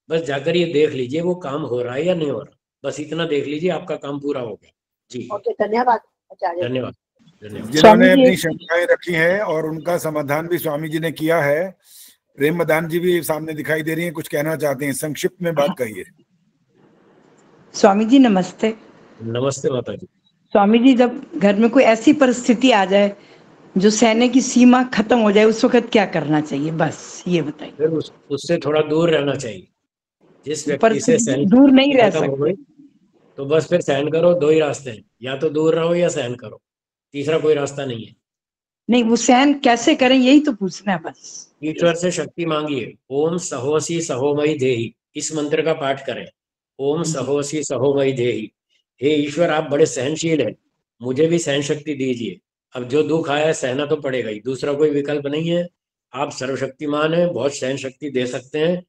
बस जाकर ये देख लीजिए वो काम हो रहा है या नहीं हो रहा, बस इतना देख लीजिए, आपका काम पूरा हो गया। जी ओके, धन्यवाद आचार्य। धन्यवाद। जिन्होंने अपनी शंकाएं रखी हैं और उनका समाधान भी स्वामी जी ने किया है, प्रेम मदान जी भी सामने दिखाई दे रही हैं, कुछ कहना चाहते हैं, संक्षिप्त में बात कहिए। स्वामी जी नमस्ते। नमस्ते माता जी। स्वामी जी, जब घर में कोई ऐसी परिस्थिति आ जाए जो सहने की सीमा खत्म हो जाए, उस वक्त क्या करना चाहिए, बस ये बताइए। फिर उससे थोड़ा दूर रहना चाहिए। जिस व्यक्ति से सहन दूर नहीं रह खत्म हो सकते गई तो बस फिर सहन करो। दो ही रास्ते हैं, या तो दूर रहो या सहन करो, तीसरा कोई रास्ता नहीं है। नहीं, वो सहन कैसे करें यही तो पूछना है बस। ईश्वर से शक्ति मांगिए। ओम सहोसी सहोमयि देहि, इस मंत्र का पाठ करें। ओम सहोसी सहोमयि देहि। हे ईश्वर, आप बड़े सहनशील हैं, मुझे भी सहन शक्ति दीजिए। अब जो दुख आया है सहना तो पड़ेगा ही, दूसरा कोई विकल्प नहीं है। आप सर्वशक्तिमान हैं, बहुत सहन शक्ति दे सकते हैं।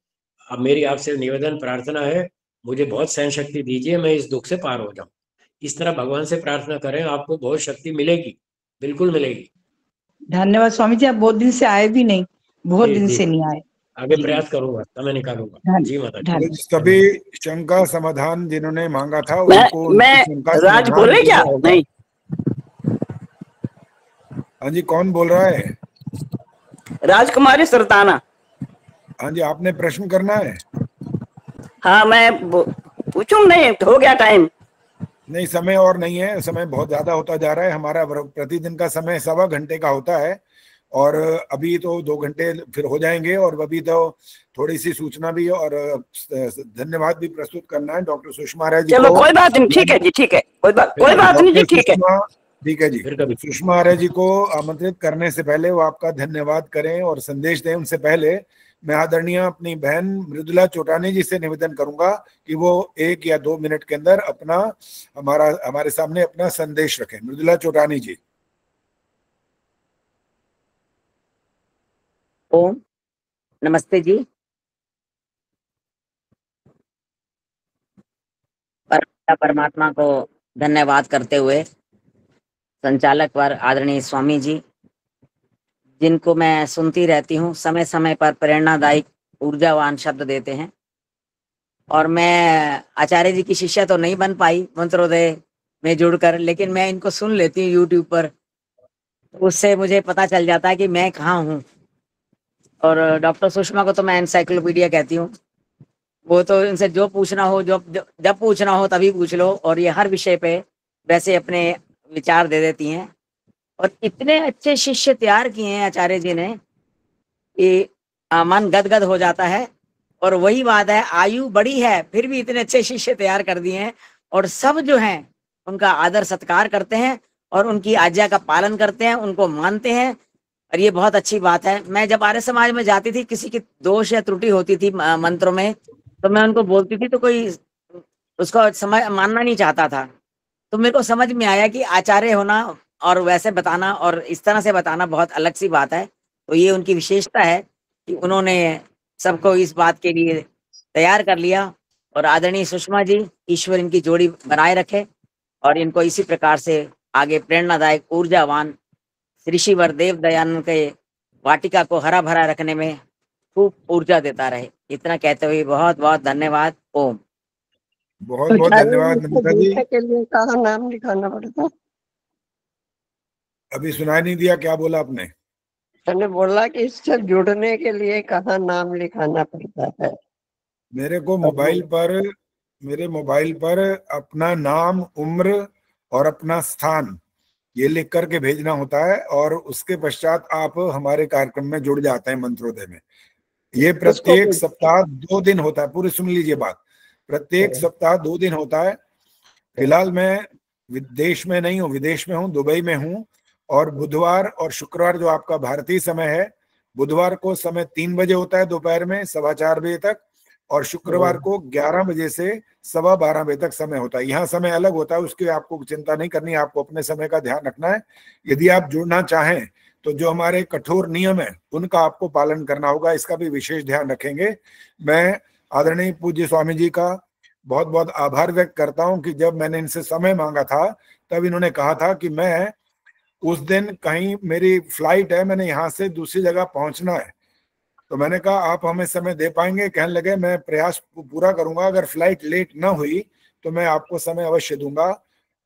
अब मेरी आपसे निवेदन प्रार्थना है, मुझे बहुत सहन शक्ति दीजिए, मैं इस दुख से पार हो जाऊं। इस तरह भगवान से प्रार्थना करें, आपको बहुत शक्ति मिलेगी, बिल्कुल मिलेगी। धन्यवाद स्वामी जी, आप बहुत दिन से आए भी नहीं, बहुत दिन से नहीं आए। आगे प्रयास करूंगा, समय निकालूंगा। जी माता जी। सभी शंका समाधान जिन्होंने मांगा था उनको मैं राज बोले क्या? नहीं। हाँ जी, कौन बोल रहा है? राजकुमारी सरताना। हाँ जी, आपने प्रश्न करना है? हाँ, मैं पूछूं? नहीं, हो गया टाइम। नहीं, समय और नहीं है, समय बहुत ज्यादा होता जा रहा है। हमारा प्रतिदिन का समय 1.25 घंटे का होता है और अभी तो 2 घंटे फिर हो जाएंगे। और अभी तो थोड़ी सी सूचना भी और धन्यवाद भी प्रस्तुत करना है डॉक्टर सुषमा आर्य जी। चलो कोई बात नहीं, ठीक है जी, ठीक है, कोई बात नहीं जी, ठीक है, ठीक है जी। सुषमा आर्य जी को आमंत्रित करने से पहले वो आपका धन्यवाद करें और संदेश दें, उनसे पहले मैं आदरणीय अपनी बहन मृदुला चोटानी जी से निवेदन करूंगा कि वो 1 या 2 मिनट के अंदर हमारे सामने अपना संदेश रखें। मृदुला चोटानी जी। ओम नमस्ते जी। परमात्मा को धन्यवाद करते हुए संचालक वर आदरणीय स्वामी जी, जिनको मैं सुनती रहती हूँ, समय समय पर प्रेरणादायक ऊर्जावान शब्द देते हैं। और मैं आचार्य जी की शिष्या तो नहीं बन पाई मंत्रोदय में जुड़कर, लेकिन मैं इनको सुन लेती हूँ यूट्यूब पर, उससे मुझे पता चल जाता है कि मैं कहाँ हूँ। और डॉक्टर सुषमा को तो मैं एनसाइक्लोपीडिया कहती हूँ। वो तो इनसे जो पूछना हो, जब पूछना हो तभी पूछ लो, और ये हर विषय पे वैसे अपने विचार दे देती हैं। और इतने अच्छे शिष्य तैयार किए हैं आचार्य जी ने कि मन गदगद हो जाता है। और वही बात है, आयु बड़ी है फिर भी इतने अच्छे शिष्य तैयार कर दिए हैं, और सब जो हैं उनका आदर सत्कार करते हैं और उनकी आज्ञा का पालन करते हैं, उनको मानते हैं, और ये बहुत अच्छी बात है। मैं जब आर्य समाज में जाती थी, किसी की दोष या त्रुटि होती थी मंत्रों में, तो मैं उनको बोलती थी तो कोई उसको मानना नहीं चाहता था। तो मेरे को समझ में आया कि आचार्य होना और वैसे बताना और इस तरह से बताना बहुत अलग सी बात है। तो ये उनकी विशेषता है कि उन्होंने सबको इस बात के लिए तैयार कर लिया। और आदरणीय सुषमा जी, ईश्वर इनकी जोड़ी बनाए रखे और इनको इसी प्रकार से आगे प्रेरणादायक ऊर्जावान ऋषिवर देव दयानंद के वाटिका को हरा भरा रखने में खूब ऊर्जा देता रहे। इतना कहते हुए बहुत बहुत धन्यवाद। ओम। बहुत बहुत धन्यवाद नमिता जी। के लिए कहाँ नाम लिखाना पड़ता? अभी सुनाई नहीं दिया, क्या बोला आपने? मैंने बोला कि इससे जुड़ने के लिए कहाँ नाम लिखाना पड़ता है? मेरे मोबाइल पर अपना नाम, उम्र और अपना स्थान ये लिख करके भेजना होता है, और उसके पश्चात आप हमारे कार्यक्रम में जुड़ जाते हैं मंत्रोदय में। ये प्रत्येक सप्ताह 2 दिन होता है। पूरी सुन लीजिए बात, प्रत्येक सप्ताह 2 दिन होता है। फिलहाल मैं विदेश में नहीं हूँ, विदेश में हूँ, दुबई में हूँ। और बुधवार और शुक्रवार जो आपका भारतीय समय है, बुधवार को समय 3 बजे होता है दोपहर में 4:15 बजे तक, और शुक्रवार को 11 बजे से 12:15 बजे तक समय होता है। यहाँ समय अलग होता है, उसकी आपको चिंता नहीं करनी, आपको अपने समय का ध्यान रखना है। यदि आप जुड़ना चाहें तो जो हमारे कठोर नियम है उनका आपको पालन करना होगा, इसका भी विशेष ध्यान रखेंगे। मैं आदरणीय पूज्य स्वामी जी का बहुत बहुत आभार व्यक्त करता हूं कि जब मैंने इनसे समय मांगा था तब इन्होंने कहा था कि मैं उस दिन कहीं मेरी फ्लाइट है, मैंने यहाँ से दूसरी जगह पहुंचना है। तो मैंने कहा आप हमें समय दे पाएंगे? कहने लगे मैं प्रयास पूरा करूंगा, अगर फ्लाइट लेट ना हुई तो मैं आपको समय अवश्य दूंगा।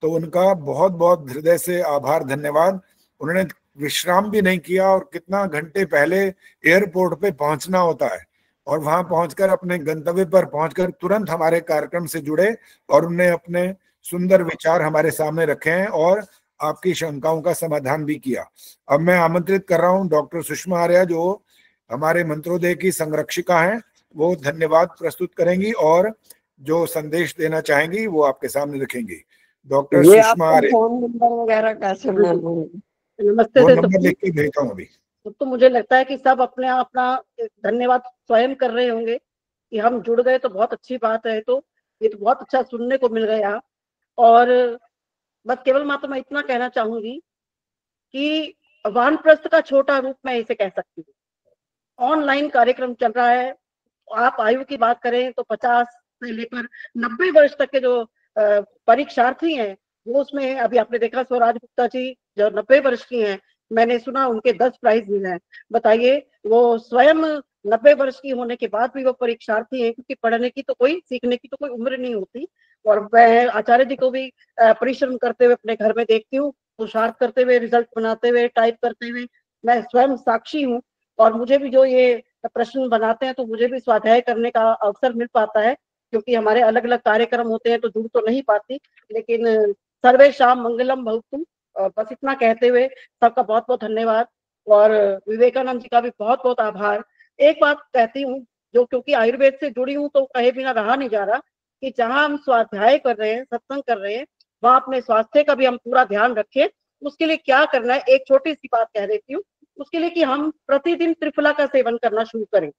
तो उनका बहुत बहुत हृदय से आभार, धन्यवाद। उन्होंने विश्राम भी नहीं किया और कितना घंटे पहले एयरपोर्ट पे पहुंचना होता है, और वहां पहुंचकर अपने गंतव्य पर पहुंचकर तुरंत हमारे कार्यक्रम से जुड़े और उन्हें अपने सुंदर विचार हमारे सामने रखे हैं और आपकी शंकाओं का समाधान भी किया। अब मैं आमंत्रित कर रहा हूं डॉक्टर सुषमा आर्या, जो हमारे मंत्रोदय की संरक्षिका हैं, वो धन्यवाद प्रस्तुत करेंगी और जो संदेश देना चाहेंगी वो आपके सामने रखेंगी। Doctor Sushma Arya. Phone number वगैरह कैसे मालूम? नमस्ते। वो नंबर लिख के भेजता हूँ अभी। तो मुझे लगता है कि सब अपने अपना धन्यवाद स्वयं कर रहे होंगे कि हम जुड़ गए, तो बहुत अच्छी बात है। तो ये तो बहुत अच्छा सुनने को मिल गया। और बस केवल मात्र मैं इतना कहना चाहूंगी कि वानप्रस्थ का छोटा रूप मैं इसे कह सकती हूँ। ऑनलाइन कार्यक्रम चल रहा है। आप आयु की बात करें तो 50 से लेकर 90 वर्ष तक के जो परीक्षार्थी हैं वो उसमें, अभी आपने देखा स्वराज गुप्ता जी जो 90 वर्ष की हैं, मैंने सुना उनके 10 प्राइज मिले हैं। बताइए, वो स्वयं 90 वर्ष की होने के बाद भी वो परीक्षार्थी हैं, क्योंकि पढ़ने की तो कोई, सीखने की तो कोई उम्र नहीं होती। और मैं आचार्य जी को भी परिश्रम करते हुए अपने घर में देखती हूँ, पुरुषार्थ करते हुए, रिजल्ट बनाते हुए, टाइप करते हुए, मैं स्वयं साक्षी हूँ। और मुझे भी जो ये प्रश्न बनाते हैं तो मुझे भी स्वाध्याय करने का अवसर मिल पाता है, क्योंकि हमारे अलग अलग कार्यक्रम होते हैं तो जुड़ तो नहीं पाती। लेकिन सर्वेषां मंगलम भवतु, बस इतना कहते हुए सबका बहुत बहुत धन्यवाद और विवेकानंद जी का भी बहुत बहुत आभार। एक बात कहती हूँ, जो क्योंकि आयुर्वेद से जुड़ी हूँ तो कहे बिना रहा नहीं जा रहा, कि जहाँ हम स्वाध्याय कर रहे हैं, सत्संग कर रहे हैं, वहाँ अपने स्वास्थ्य का भी हम पूरा ध्यान रखें। उसके लिए क्या करना है, एक छोटी सी बात कह देती हूँ। उसके लिए कि हम प्रतिदिन त्रिफला का सेवन करना शुरू करें,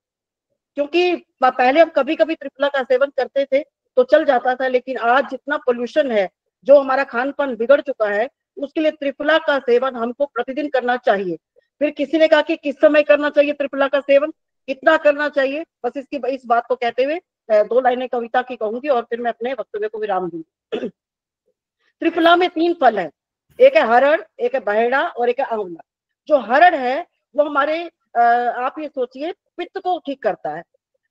क्योंकि पहले हम कभी कभी त्रिफला का सेवन करते थे तो चल जाता था, लेकिन आज जितना पोल्यूशन है, जो हमारा खान पान बिगड़ चुका है, उसके लिए त्रिफला का सेवन हमको प्रतिदिन करना चाहिए। फिर किसी ने कहा कि किस समय करना चाहिए त्रिफला का सेवन, कितना करना चाहिए, बस इस बात को कहते हुए 2 लाइनें कविता की कहूंगी और फिर मैं अपने वक्तव्य को विराम दूंगी। त्रिफला में 3 फल है, एक है हरड़, एक है बहेड़ा और एक है आंवला। जो हरड़ है वो हमारे आप ये सोचिए पित्त को ठीक करता है,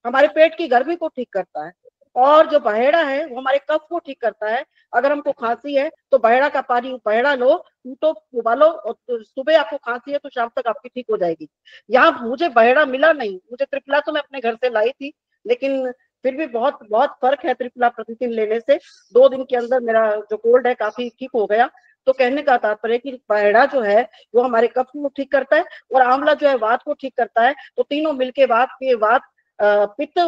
हमारे पेट की गर्मी को ठीक करता है। और जो बहेड़ा है वो हमारे कफ को ठीक करता है। अगर हमको खांसी है तो बहेड़ा का पानी, बहेड़ा लो, तो उबालो, और सुबह आपको खांसी है तो शाम तक आपकी ठीक हो जाएगी। यहाँ मुझे बहेड़ा मिला नहीं, मुझे त्रिफला तो मैं अपने घर से लाई थी, लेकिन फिर भी बहुत बहुत फर्क है त्रिफला प्रतिदिन लेने से। 2 दिन के अंदर मेरा जो कोल्ड है काफी ठीक हो गया। तो कहने का तात्पर्य कि बहेड़ा जो है वो हमारे कफ को ठीक करता है और आंवला जो है वात को ठीक करता है। तो तीनों मिलके वात, पित्त,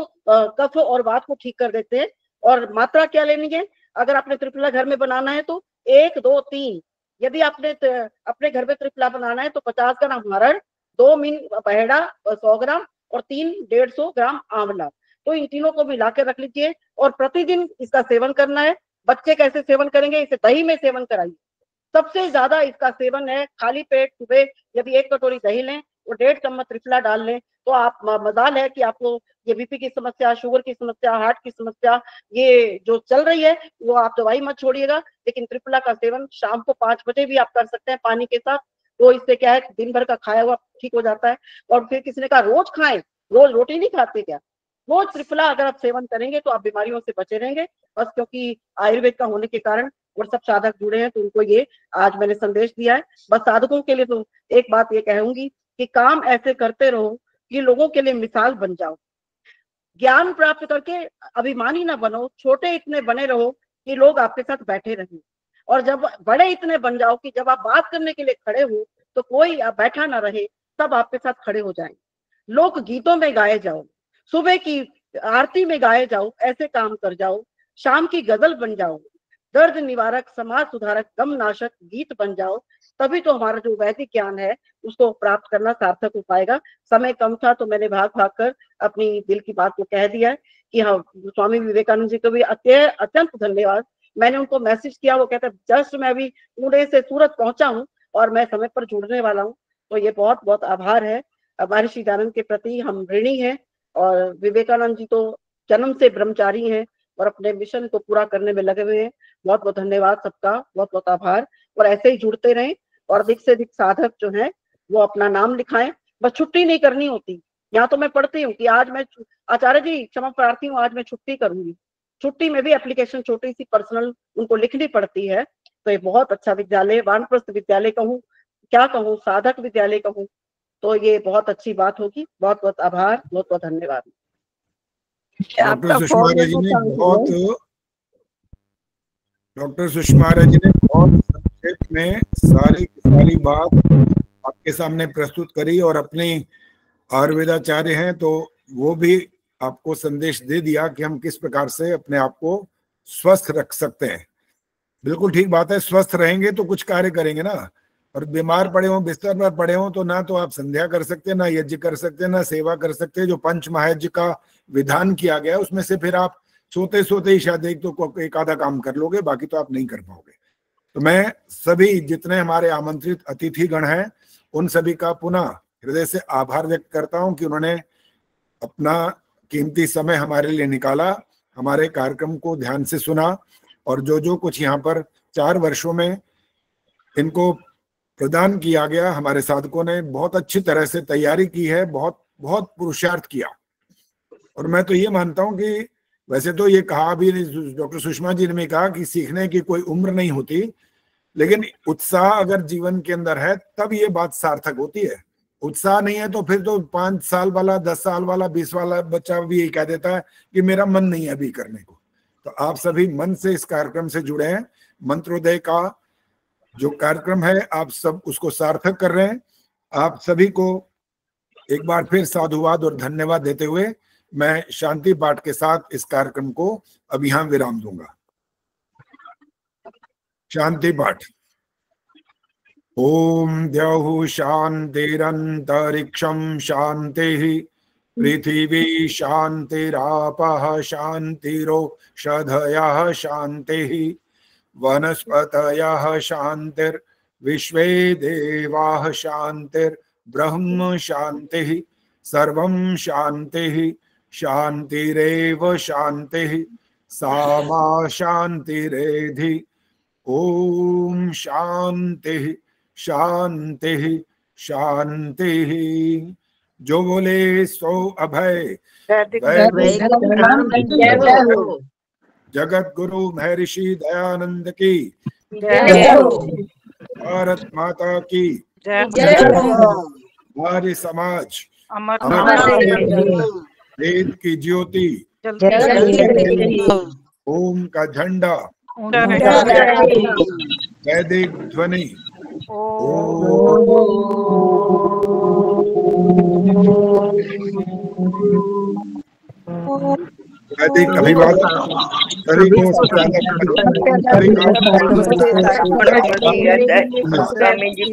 कफ और वात को ठीक कर देते हैं। और मात्रा क्या लेनी है, अगर आपने त्रिफला घर में बनाना है तो 1, 2, 3, यदि आपने अपने घर में त्रिफला बनाना है तो 50 ग्राम हरड़, 2 मीन बहेड़ा 100 ग्राम और 3 150 ग्राम आंवला। तो इन तीनों को मिला के रख लीजिए और प्रतिदिन इसका सेवन करना है। बच्चे कैसे सेवन करेंगे, इसे दही में सेवन कराइए। सबसे ज्यादा इसका सेवन है खाली पेट सुबह, यदि 1 कटोरी दही लें और 1.5 चम्मच त्रिफला डाल लें तो आप, मजाल है कि आपको ये बीपी की समस्या, शुगर की समस्या, हार्ट की समस्या ये जो चल रही है वो आप दवाई मत छोड़िएगा। लेकिन त्रिफला का सेवन शाम को 5 बजे भी आप कर सकते हैं पानी के साथ। तो इससे क्या है, दिन भर का खाया हुआ ठीक हो जाता है। और फिर किसी ने कहा रोज खाएं, रोज रोटी नहीं खाते क्या? रोज त्रिफला अगर आप सेवन करेंगे तो आप बीमारियों से बचे रहेंगे। बस क्योंकि आयुर्वेद का होने के कारण और सब साधक जुड़े हैं तो उनको ये आज मैंने संदेश दिया है। बस साधकों के लिए तो एक बात ये कहूंगी कि काम ऐसे करते रहो कि लोगों के लिए मिसाल बन जाओ। ज्ञान प्राप्त करके अभिमानी ना बनो, छोटे इतने बने रहो कि लोग आपके साथ बैठे रहें। और जब बड़े इतने बन जाओ कि जब आप बात करने के लिए खड़े हो तो कोई बैठा ना रहे, सब आपके साथ खड़े हो जाएं। लोक गीतों में गाए जाओ, सुबह की आरती में गाए जाओ, ऐसे काम कर जाओ। शाम की गजल बन जाओ, दर्द निवारक, समाज सुधारक, गम नाशक गीत बन जाओ। तभी तो हमारा जो वैदिक ज्ञान है उसको प्राप्त करना सार्थक हो पाएगा। समय कम था तो मैंने भाग भाग कर अपनी दिल की बात को कह दिया है कि हाँ, स्वामी विवेकानंद जी को भी अत्यंत धन्यवाद। मैंने उनको मैसेज किया, वो कहते जस्ट मैं अभी पुणे से सूरत पहुंचा हूँ और मैं समय पर जुड़ने वाला हूँ। तो ये बहुत बहुत आभार है। महर्षि दयानंद के प्रति हम ऋणी हैं और विवेकानंद जी तो जन्म से ब्रह्मचारी हैं और अपने मिशन को पूरा करने में लगे हुए हैं। बहुत बहुत धन्यवाद सबका, बहुत बहुत आभार। और ऐसे ही जुड़ते रहें और अधिक से अधिक साधक जो हैं वो अपना नाम लिखाएं। बस छुट्टी नहीं करनी होती। यहाँ तो मैं पढ़ती हूँ कि आज मैं, आचार्य जी क्षमा प्रार्थी हूँ, आज मैं छुट्टी करूंगी। छुट्टी में भी एप्लीकेशन छोटी सी पर्सनल उनको लिखनी पड़ती है। तो ये बहुत अच्छा विद्यालय, वानप्रस्थ विद्यालय कहूँ, क्या कहूँ, साधक विद्यालय कहूँ तो ये बहुत अच्छी बात होगी। बहुत बहुत आभार, बहुत बहुत धन्यवाद। डॉक्टर सुषमा आर्य जी ने बहुत संक्षेप में सारी बात आपके सामने प्रस्तुत करी और अपनी आयुर्वेदाचार्य हैं तो वो भी आपको संदेश दे दिया कि हम किस प्रकार से अपने आप को स्वस्थ रख सकते हैं। बिल्कुल ठीक बात है, स्वस्थ रहेंगे तो कुछ कार्य करेंगे ना। और बीमार पड़े हों, बिस्तर पर पड़े हों तो ना तो आप संध्या कर सकते हैं, ना यज्ञ कर सकते हैं, ना सेवा कर सकते हैं। जो पंच महायज्ञ का विधान किया गया उसमें से फिर आप सोते सोते ही शायद एक आधा काम कर लोगे, बाकी तो आप नहीं कर पाओगे। तो मैं सभी जितने हमारे आमंत्रित अतिथिगण हैं उन सभी का पुनः हृदय से आभार व्यक्त करता हूं कि उन्होंने अपना कीमती समय हमारे लिए निकाला, हमारे कार्यक्रम को ध्यान से सुना और जो कुछ यहाँ पर 4 वर्षों में इनको प्रदान किया गया, हमारे साधकों ने बहुत अच्छी तरह से तैयारी की है, बहुत बहुत पुरुषार्थ किया। और मैं तो ये मानता हूँ कि वैसे तो ये कहा भी डॉक्टर सुषमा जी ने भी कहा कि सीखने की कोई उम्र नहीं होती, लेकिन उत्साह अगर जीवन के अंदर है तब ये बात सार्थक होती है। उत्साह नहीं है तो फिर तो 5 साल वाला, 10 साल वाला, 20 वाला बच्चा भी यही कह देता है कि मेरा मन नहीं है अभी करने को। तो आप सभी मन से इस कार्यक्रम से जुड़े हैं। मंत्रोदय का जो कार्यक्रम है आप सब उसको सार्थक कर रहे हैं। आप सभी को एक बार फिर साधुवाद और धन्यवाद देते हुए मैं शांति पाठ के साथ इस कार्यक्रम को अब यहाँ विराम दूंगा। शांति पाठ। ओम द्यौः शान्तिरन्तरिक्षं शान्तिः, पृथिवी शान्तिरापः शान्तिरोषधयः शान्तिः, वनस्पतयः शान्तिर्विश्वे देवाः शान्तिर्ब्रह्म शान्तिः, सर्वं शान्तिः शान्तिरेव शान्तिः, सा मा शान्तिरेधि। ओम शान्तिः शान्तिः शान्तिः। जो बोले सो अभय। जगत गुरु महर्षि दयानंद की, भारत माता की, आर्य समाज वेद की ज्योति, ओम का झंडा, वैदिक ध्वनि, वैदिक अभिवादन सभी को स्वामी जी